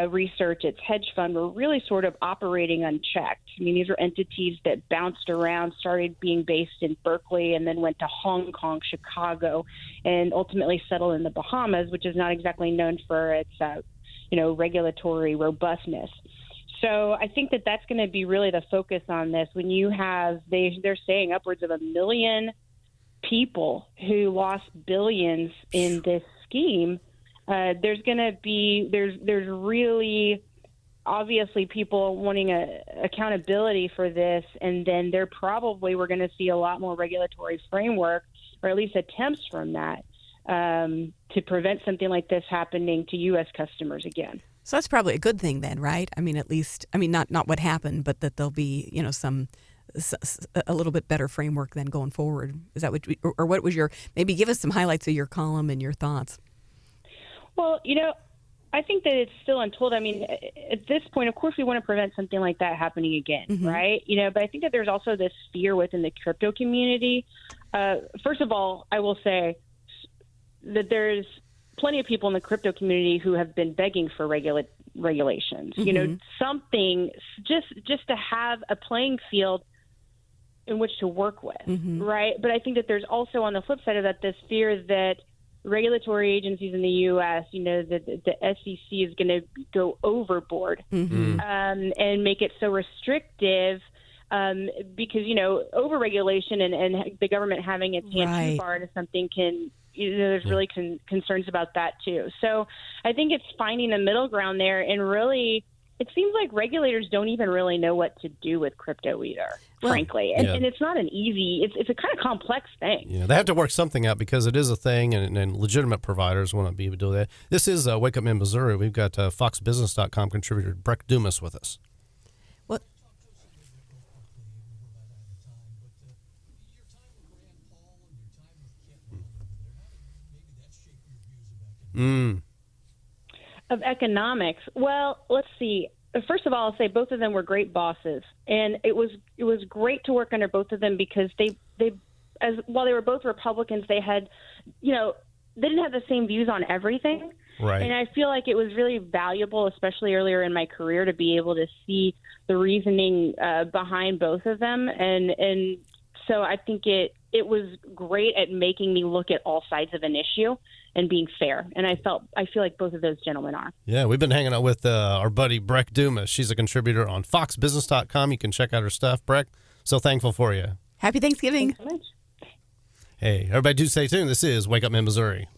Research, its hedge fund, were really sort of operating unchecked. I mean, these are entities that bounced around, started being based in Berkeley, and then went to Hong Kong, Chicago, and ultimately settled in the Bahamas, which is not exactly known for its, regulatory robustness. So I think that that's going to be really the focus on this. When you have, they're saying upwards of 1 million people who lost billions in this scheme. There's really obviously people wanting accountability for this, and then we're going to see a lot more regulatory framework, or at least attempts from that, to prevent something like this happening to U.S. customers again. So that's probably a good thing then, right? I mean, at least, not what happened, but that there'll be, a little bit better framework then going forward. Is that what was maybe give us some highlights of your column and your thoughts? Well, I think that it's still untold. I mean, at this point, of course, we want to prevent something like that happening again, right? But I think that there's also this fear within the crypto community. First of all, I will say that there's plenty of people in the crypto community who have been begging for regulations. Something just to have a playing field in which to work with, right? But I think that there's also, on the flip side of that, this fear that regulatory agencies in the U.S., that the SEC is going to go overboard and make it so restrictive because, overregulation and the government having its hand too far into something can, there's really concerns about that too. So I think it's finding a middle ground there, and really it seems like regulators don't even really know what to do with crypto either, frankly. And it's not an easy, it's a kind of complex thing. Yeah, they have to work something out because it is a thing, and legitimate providers want to be able to do that. This is Wake Up in Missouri. We've got foxbusiness.com contributor Breck Dumas with us. What? Of economics. Well, let's see. First of all, I'll say both of them were great bosses, and it was great to work under both of them because they while they were both Republicans, they had, they didn't have the same views on everything. Right. And I feel like it was really valuable, especially earlier in my career, to be able to see the reasoning behind both of them, and so I think it was great at making me look at all sides of an issue and being fair. And I feel like both of those gentlemen are. Yeah, we've been hanging out with our buddy Breck Dumas. She's a contributor on foxbusiness.com. You can check out her stuff. Breck, so thankful for you. Happy Thanksgiving. Thanks so much. Hey, everybody do stay tuned. This is Wake Up in Missouri.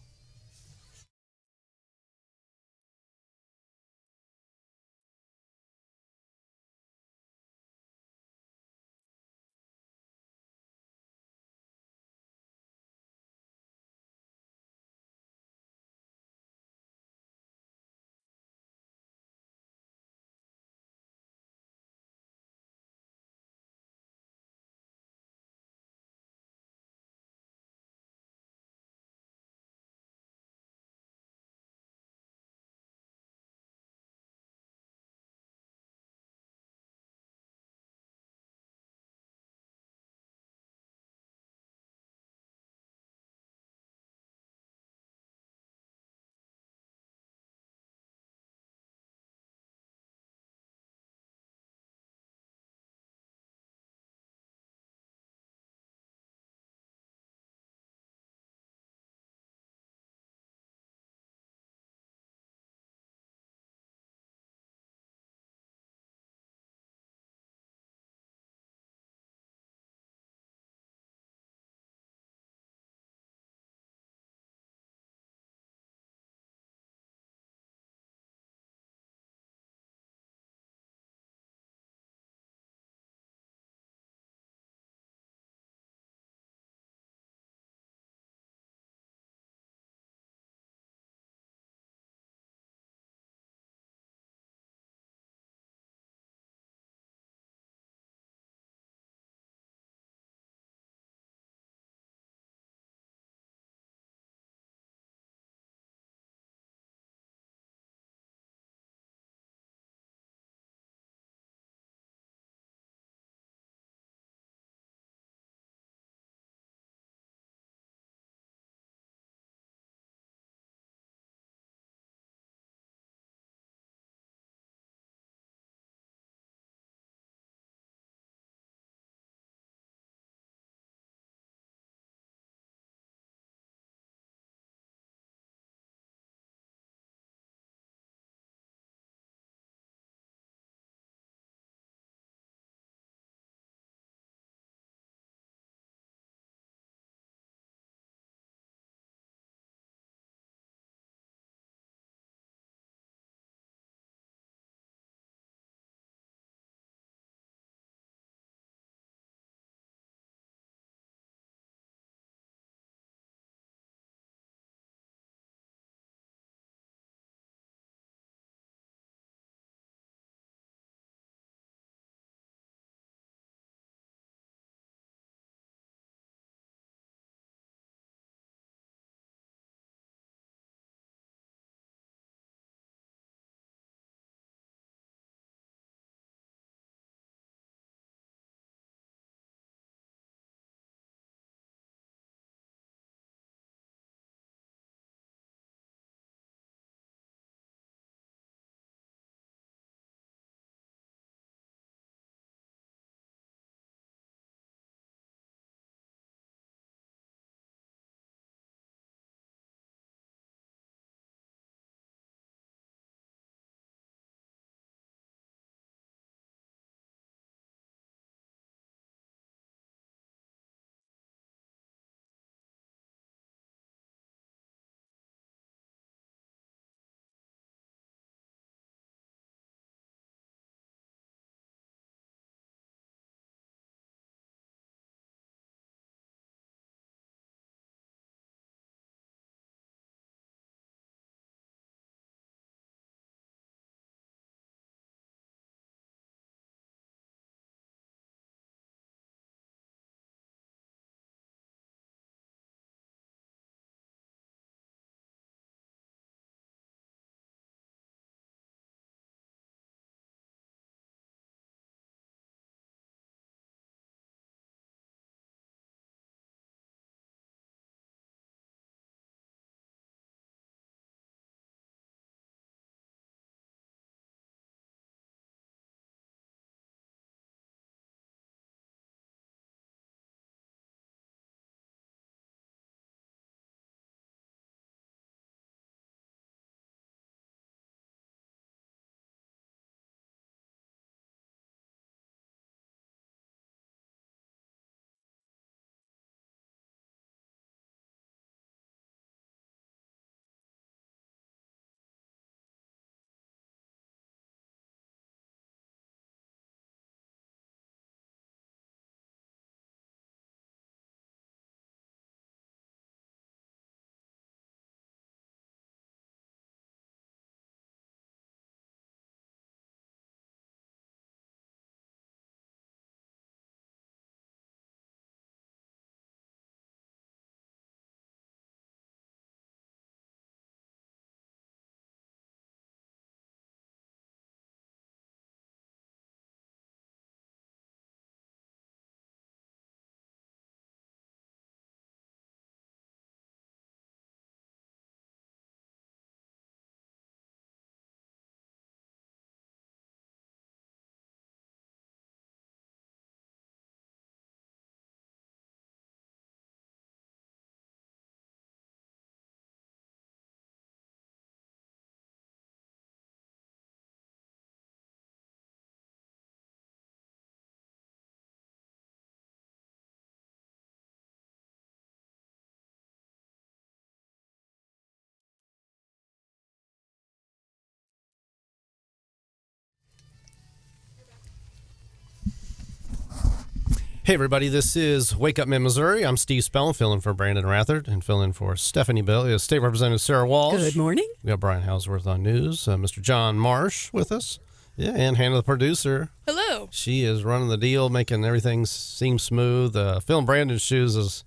Hey, everybody, this is Wake Up Mid-Missouri. I'm Steve Spellin, filling for Branden Rathert and filling for Stephanie Bill, State Representative Sarah Walsh. Good morning. We got Brian Hausworth on news, Mr. John Marsh with us. Yeah, and Hannah, the producer. Hello. She is running the deal, making everything seem smooth. Filling Brandon's shoes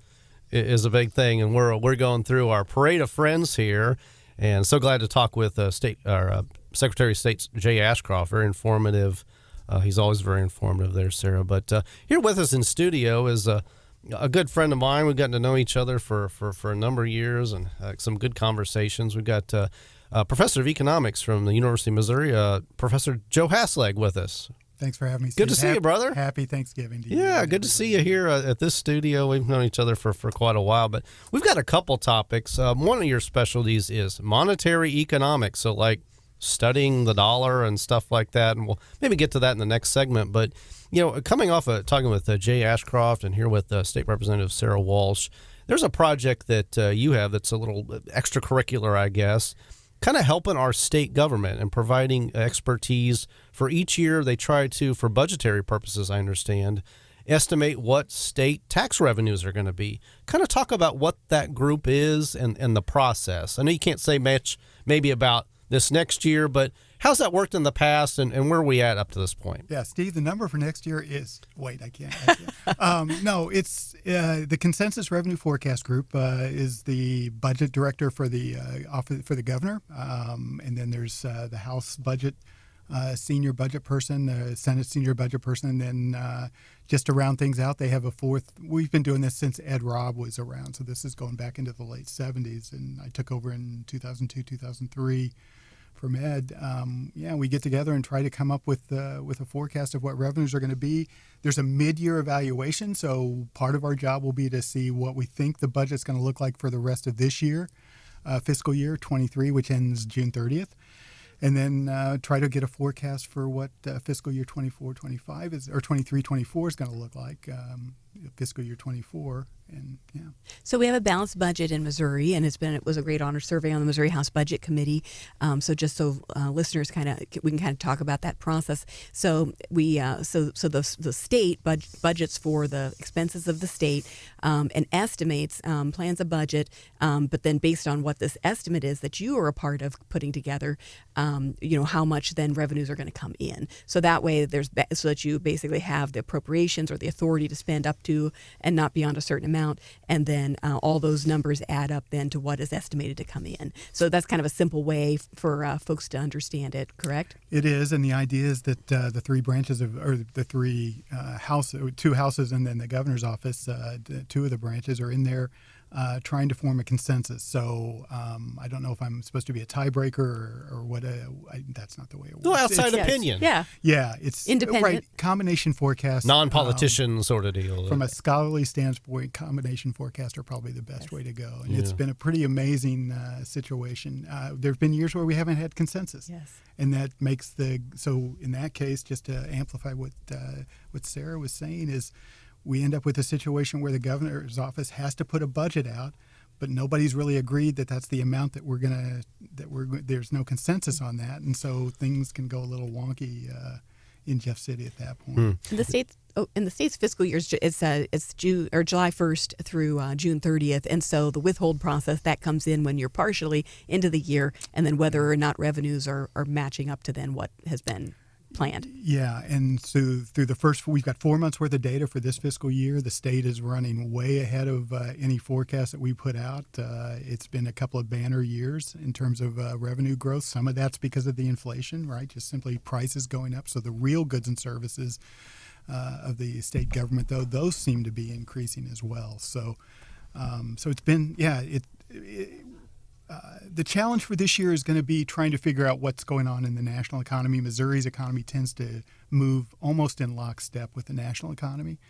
is a big thing, and we're going through our parade of friends here, and so glad to talk with Secretary of State Jay Ashcroft. Very informative. He's always very informative there, Sarah. But here with us in studio is a good friend of mine. We've gotten to know each other for a number of years and some good conversations. We've got Professor of Economics from the University of Missouri, Professor Joe Haslag, with us. Thanks for having me, Steve. Good to see you, brother. Happy Thanksgiving to you. Yeah, good to see you here at this studio. We've known each other for quite a while, but we've got a couple topics. One of your specialties is monetary economics, so like studying the dollar and stuff like that, and we'll maybe get to that in the next segment. But, you know, coming off of talking with Jay Ashcroft and here with State Representative Sarah Walsh, there's a project that you have that's a little extracurricular, I guess, kind of helping our state government and providing expertise for each year. They try to, for budgetary purposes, I understand, estimate what state tax revenues are going to be. Kind of talk about what that group is and the process. I know you can't say much maybe about this next year, but how's that worked in the past, and where are we at up to this point? Yeah, Steve, the number for next year is, I can't. No, it's the Consensus Revenue Forecast Group is the budget director for the office for the governor, and then there's the House budget senior budget person, the Senate senior budget person, and then just to round things out, they have a fourth. We've been doing this since Ed Robb was around, so this is going back into the late 70s, and I took over in 2002, 2003. From Ed, we get together and try to come up with a forecast of what revenues are going to be. There's a mid-year evaluation, so part of our job will be to see what we think the budget's going to look like for the rest of this year, fiscal year 23, which ends June 30th, and then try to get a forecast for what fiscal year 24-25 is, or 23-24 is going to look like, fiscal year 24. And yeah. So we have a balanced budget in Missouri, and it was a great honor serving on the Missouri House Budget Committee. So just so listeners we can talk about that process. So the state budgets for the expenses of the state and estimates, plans a budget, but then based on what this estimate is that you are a part of putting together, how much then revenues are going to come in. So that way so that you basically have the appropriations or the authority to spend up to and not beyond a certain amount. And then all those numbers add up then to what is estimated to come in. So that's kind of a simple way for folks to understand it, correct? It is, and the idea is that the three branches two houses and then the governor's office, two of the branches are in there trying to form a consensus. So I don't know if I'm supposed to be a tiebreaker or what. That's not the way it works. No, outside opinion. Yeah. Yeah, it's independent. Right, combination forecast. Non-politician sort of deal. From a scholarly standpoint, combination forecasts are probably the best way to go. And it's been a pretty amazing situation. There have been years where we haven't had consensus. Yes. And that makes so in that case, just to amplify what Sarah was saying is, we end up with a situation where the governor's office has to put a budget out, but nobody's really agreed that that's the amount that there's no consensus on that, and so things can go a little wonky in Jeff City at that point. In the state's fiscal year, it's July 1st through June 30th, and so the withhold process that comes in when you're partially into the year, and then whether or not revenues are matching up to then what has been planned. Yeah, and so we've got 4 months worth of data for this fiscal year. The state is running way ahead of any forecast that we put out. It's been a couple of banner years in terms of revenue growth. Some of that's because of the inflation, right? Just simply prices going up. So the real goods and services of the state government, though, those seem to be increasing as well. So it's been, the challenge for this year is going to be trying to figure out what's going on in the national economy. Missouri's economy tends to move almost in lockstep with the national economy.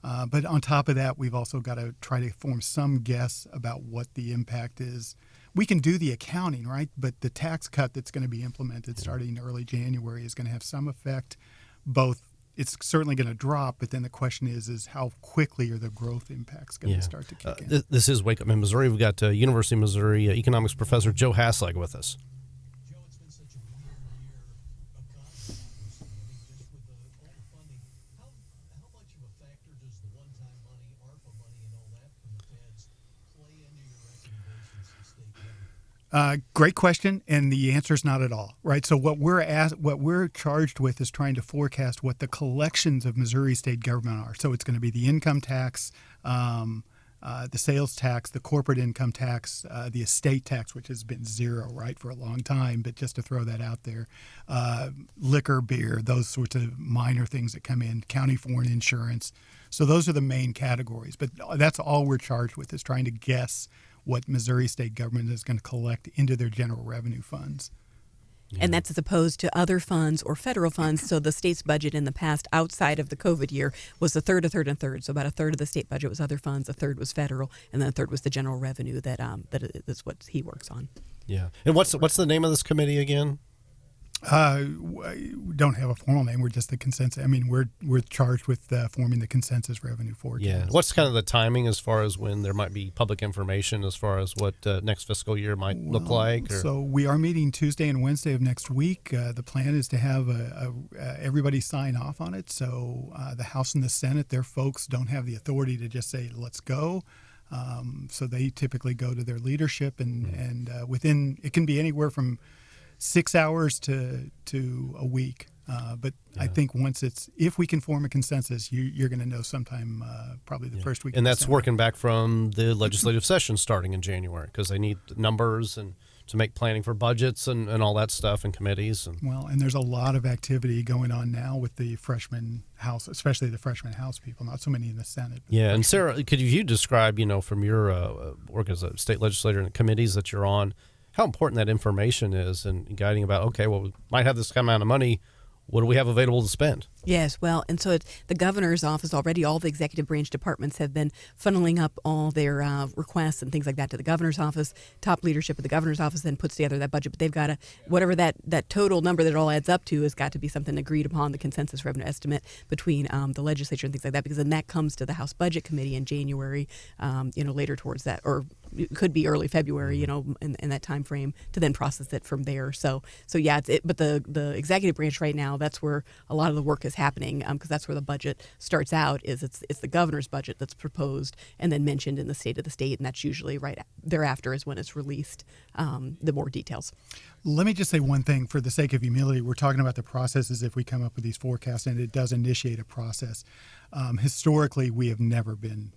But on top of that, we've also got to try to form some guess about what the impact is. We can do the accounting, right? But the tax cut that's going to be implemented starting early January is going to have some effect. Both, it's certainly going to drop, but then the question is how quickly are the growth impacts going to start to kick in? This is Wake Up in Missouri. We've got University of Missouri economics professor Joe Haslag with us. Joe, it's been such a weird year economy, just with all the funding. How much of a factor does the Great question, and the answer is not at all. Right. So what we're charged with is trying to forecast what the collections of Missouri state government are. So it's going to be the income tax, the sales tax, the corporate income tax, the estate tax, which has been zero, right, for a long time. But just to throw that out there, liquor, beer, those sorts of minor things that come in, county foreign insurance. So those are the main categories. But that's all we're charged with, is trying to guess what Missouri state government is going to collect into their general revenue funds. Yeah. And that's as opposed to other funds or federal funds. So the state's budget in the past, outside of the COVID year, was a third, a third, and a third. So about a third of the state budget was other funds, a third was federal, and then a third was the general revenue that is what he works on. Yeah. And what's the name of this committee again? We don't have a formal name. We're just the consensus. I mean, we're charged with forming the consensus revenue forecast. Yeah. What's kind of the timing as far as when there might be public information as far as what next fiscal year might look like? Or? So we are meeting Tuesday and Wednesday of next week. The plan is to have everybody sign off on it. So the House and the Senate, their folks don't have the authority to just say, let's go. So they typically go to their leadership, and within, it can be anywhere from 6 hours to a week. But I think if we can form a consensus, you're going to know sometime probably the first week. And that's working back from the legislative session starting in January, because they need numbers and to make planning for budgets and all that stuff and committees. And there's a lot of activity going on now with the freshman House, especially the freshman House people, not so many in the Senate. Yeah, and Sarah, could you describe, from your work as a state legislator and the committees that you're on, how important that information is in guiding about, okay, well, we might have this amount of money. What do we have available to spend? Yes, well, and so the governor's office already, all the executive branch departments have been funneling up all their requests and things like that to the governor's office. Top leadership of the governor's office then puts together that budget, but they've got to, whatever that total number that it all adds up to has got to be something agreed upon, the consensus revenue estimate between the legislature and things like that, because then that comes to the House Budget Committee in January, later towards that, or it could be early February, in that time frame, to then process it from there. So yeah, but the executive branch right now, that's where a lot of the work is happening, because that's where the budget starts out. It's the governor's budget that's proposed and then mentioned in the state of the state, and that's usually right thereafter is when it's released, the more details. Let me just say one thing for the sake of humility. We're talking about the processes if we come up with these forecasts, and it does initiate a process. Historically, we have never been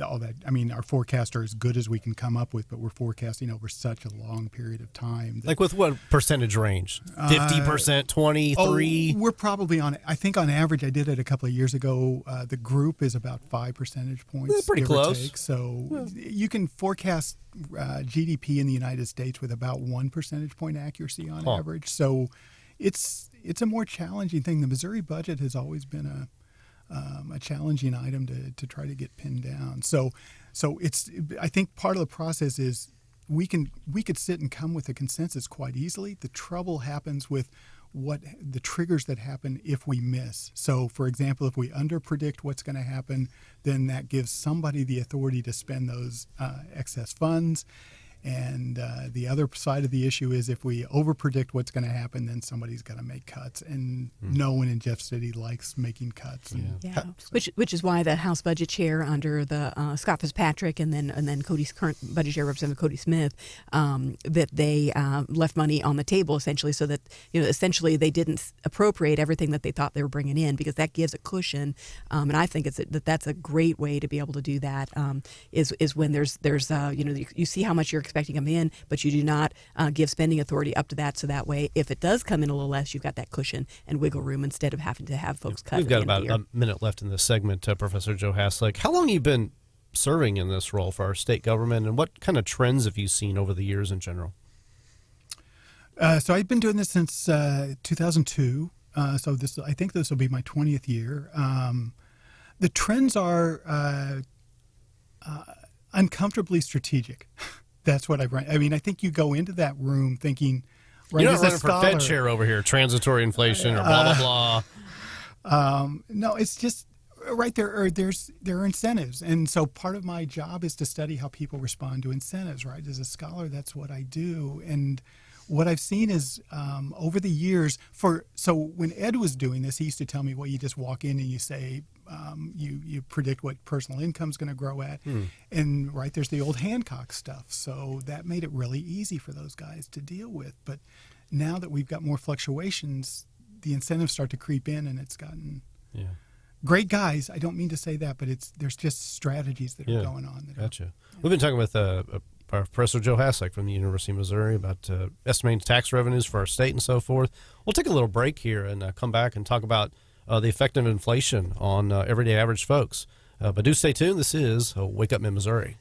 all that. I mean, our forecasts are as good as we can come up with, but we're forecasting over such a long period of time. Like with what percentage range? 50%, 23? We're probably I think on average, I did it a couple of years ago. The group is about 5 percentage points. That's pretty close. So you can forecast GDP in the United States with about 1 percentage point accuracy on average. So it's a more challenging thing. The Missouri budget has always been a challenging item to try to get pinned down. So I think part of the process is we could sit and come with a consensus quite easily. The trouble happens with what the triggers that happen if we miss. So, for example, if we underpredict what's going to happen, then that gives somebody the authority to spend those excess funds. And the other side of the issue is if we overpredict what's going to happen, then somebody's got to make cuts. And no one in Jeff City likes making cuts. Yeah. Which is why the House Budget Chair under the Scott Fitzpatrick and then Cody's current Budget Chair, Representative Cody Smith, that they left money on the table essentially, so that essentially they didn't appropriate everything that they thought they were bringing in, because that gives a cushion. And I think that's a great way to be able to do that. Is when there's you see how much you're expecting them in, but you do not give spending authority up to that, so that way if it does come in a little less, you've got that cushion and wiggle room instead of having to have folks cut. We've got about a minute left in this segment, Professor Joe Haslag. How long have you been serving in this role for our state government, and what kind of trends have you seen over the years in general? So I've been doing this since 2002. So I think this will be my 20th year. The trends are uncomfortably strategic. That's what I mean, I think you go into that room thinking, right, you're not running for Fed chair over here, transitory inflation or blah, blah, blah. No, it's just right there are incentives. And so part of my job is to study how people respond to incentives, right? As a scholar, that's what I do. And what I've seen is over the years, so when Ed was doing this, he used to tell me, well, you just walk in and you say, you predict what personal income is going to grow at. And right, there's the old Hancock stuff. So that made it really easy for those guys to deal with. But now that we've got more fluctuations, the incentives start to creep in, and it's gotten great guys. I don't mean to say that, but there's just strategies that are going on. Gotcha. We've been talking with Professor Joe Haslag from the University of Missouri about estimating tax revenues for our state and so forth. We'll take a little break here and come back and talk about the effect of inflation on everyday average folks. But do stay tuned. This is Wake Up Mid-Missouri.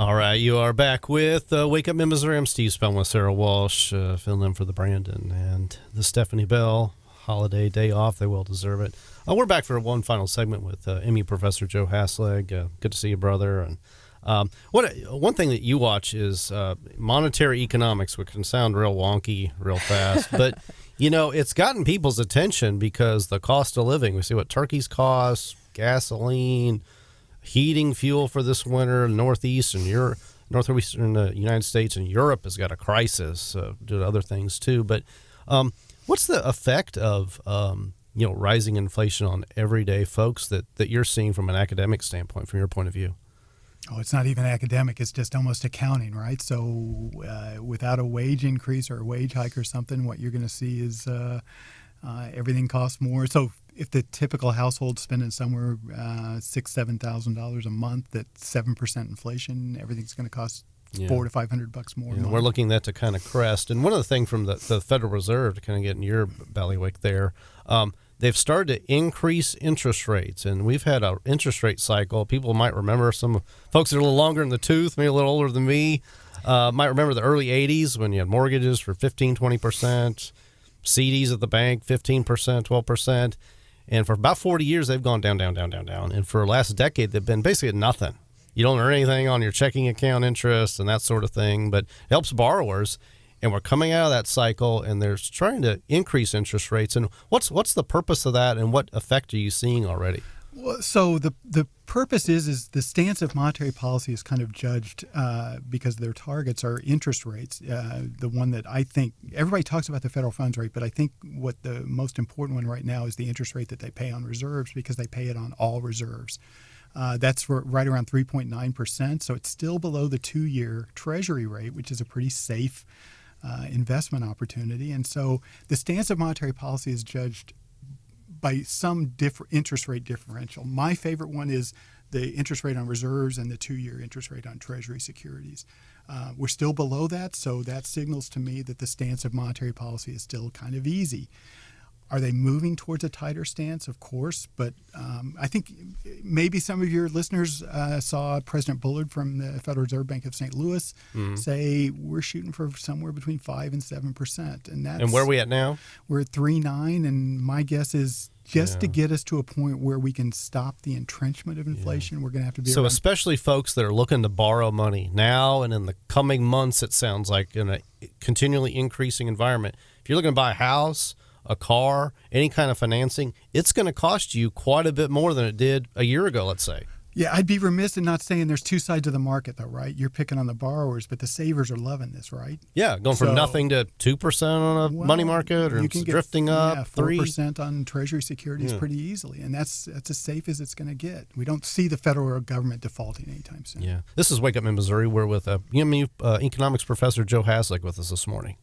All right, you are back with Wake Up Missouri. I'm Steve Spellman, Sarah Walsh, filling in for the Branden and the Stephanie Bell. Holiday day off, they well deserve it. We're back for one final segment with MU Professor Joe Haslag. Good to see you, brother. And one thing that you watch is monetary economics, which can sound real wonky real fast, but it's gotten people's attention because the cost of living. We see what turkeys cost, gasoline, heating fuel for this winter, northeastern United States and Europe has got a crisis due to other things too. But what's the effect of rising inflation on everyday folks that you're seeing from an academic standpoint, from your point of view? Oh, it's not even academic. It's just almost accounting, right? So without a wage increase or a wage hike or something, what you're going to see is everything costs more. So if the typical household's spending somewhere $6,000-$7,000 a month at 7% inflation, everything's going to cost $400 to $500 more. Yeah, we're looking at that to kind of crest. And one of the things from the Federal Reserve, to kind of get in your bailiwick there, they've started to increase interest rates. And we've had an interest rate cycle. People might remember, some folks that are a little longer in the tooth, maybe a little older than me, might remember the early 80s when you had mortgages for 15%, 20%, CDs at the bank, 15%, 12%. And for about 40 years, they've gone down, down, down, down, down. And for the last decade, they've been basically at nothing. You don't earn anything on your checking account interest and that sort of thing, but it helps borrowers. And we're coming out of that cycle, and they're trying to increase interest rates. And what's the purpose of that, and what effect are you seeing already? Well, so the purpose is the stance of monetary policy is kind of judged because their targets are interest rates. The one that I think everybody talks about the federal funds rate, but I think what the most important one right now is the interest rate that they pay on reserves, because they pay it on all reserves. That's right around 3.9%. So it's still below the 2-year Treasury rate, which is a pretty safe investment opportunity. And so the stance of monetary policy is judged by some interest rate differential. My favorite one is the interest rate on reserves and the 2-year interest rate on Treasury securities. We're still below that, so that signals to me that the stance of monetary policy is still kind of easy. Are they moving towards a tighter stance? Of course, but I think maybe some of your listeners saw President Bullard from the Federal Reserve Bank of St. Louis say we're shooting for somewhere between 5% and 7%, and where are we at now? We're at 3.9, and my guess is just to get us to a point where we can stop the entrenchment of inflation, we're going to have to be. So especially folks that are looking to borrow money now and in the coming months, it sounds like in a continually increasing environment. If you're looking to buy a house, a car, any kind of financing, it's going to cost you quite a bit more than it did a year ago, let's say. Yeah, I'd be remiss in not saying there's two sides of the market, though, right? You're picking on the borrowers, but the savers are loving this, right? Yeah, going from nothing to 2% on a money market, or drifting up 4% on Treasury securities pretty easily, and that's as safe as it's going to get. We don't see the federal government defaulting anytime soon. Yeah, this is Wake Up in Missouri. We're with UMU economics professor Joe Haslag with us this morning.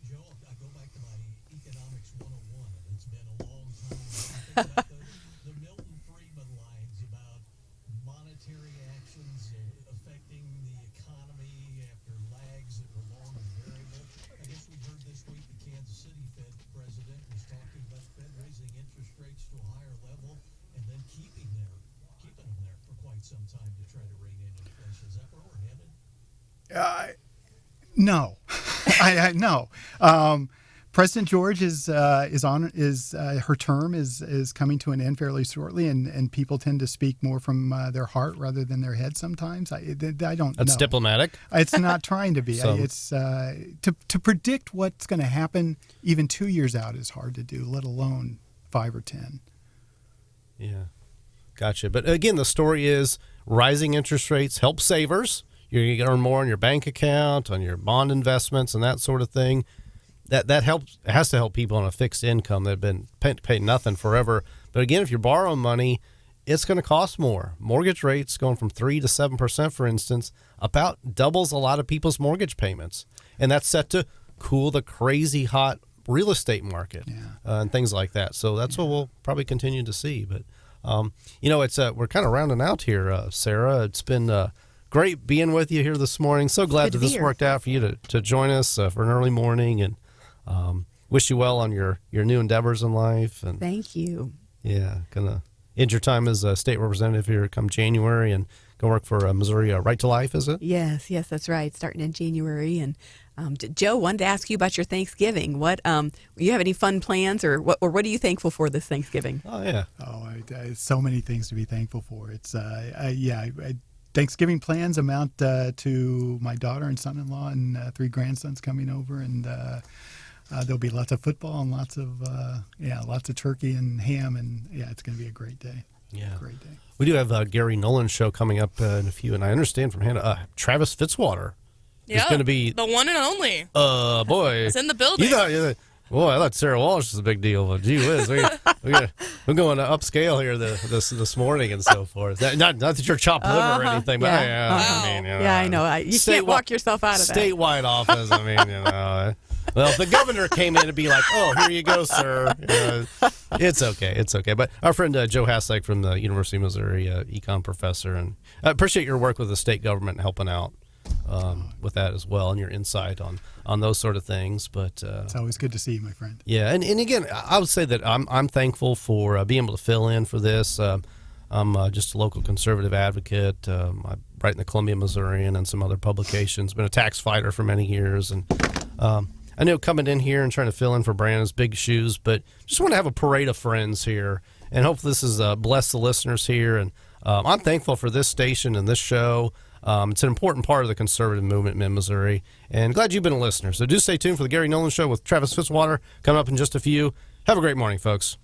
Joe, I go back to my economics 101, and it's been a long time. The Milton Friedman lines about monetary actions affecting the economy after lags that were long and variable. I guess we heard this week the Kansas City Fed president was talking about the Fed raising interest rates to a higher level and then keeping them there for quite some time to try to rein in inflation. Is that where we're headed? No, no. President George is her term is coming to an end fairly shortly, and people tend to speak more from their heart rather than their head sometimes. I don't. That's know. Diplomatic. It's not trying to be. It's to predict what's going to happen even 2 years out is hard to do, let alone 5 or 10. Yeah, gotcha. But again, the story is rising interest rates help savers. You're going to earn more on your bank account, on your bond investments, and that sort of thing. That helps. It has to help people on a fixed income that have been paid nothing forever. But again, if you're borrowing money, it's going to cost more. Mortgage rates going from 3% to 7%, for instance, about doubles a lot of people's mortgage payments, and that's set to cool the crazy hot real estate market and things like that. So that's what we'll probably continue to see. But it's we're kind of rounding out here, Sarah. It's been great being with you here this morning. So glad that this worked out for you to join us for an early morning, and wish you well on your new endeavors in life. And thank you. Yeah, gonna end your time as a state representative here come January and go work for Missouri Right to Life, is it? Yes, that's right. Starting in January. And Joe, wanted to ask you about your Thanksgiving. What you have any fun plans, or what are you thankful for this Thanksgiving? Oh yeah. So many things to be thankful for. It's Thanksgiving plans amount to my daughter and son-in-law and 3 grandsons coming over, and there'll be lots of football and lots of turkey and ham, and it's going to be a great day. Yeah, great day. We do have Gary Nolan's show coming up in a few, and I understand from Hannah, Travis Fitzwater is going to be the one and only. Boy, it's in the building. Boy, I thought Sarah Walsh was a big deal, but gee whiz, we're going to upscale here this morning and so forth. Not that you're chopped liver or anything, but I know. You can't walk yourself out of that. Statewide office, well, if the governor came in and be like, "Oh, here you go, sir," it's okay. But our friend Joe Haslag from the University of Missouri, econ professor, and I appreciate your work with the state government and helping out with that as well, and your insight on those sort of things. But it's always good to see you, my friend. Yeah, and again, I would say that I'm thankful for being able to fill in for this. I'm just a local conservative advocate. I write in the Columbia Missourian and some other publications. Been a tax fighter for many years, and I know coming in here and trying to fill in for Brandon's big shoes, but just want to have a parade of friends here, and hopefully this is bless the listeners here. And I'm thankful for this station and this show. It's an important part of the conservative movement in Missouri, and glad you've been a listener. So do stay tuned for the Gary Nolan Show with Travis Fitzwater coming up in just a few. Have a great morning, folks.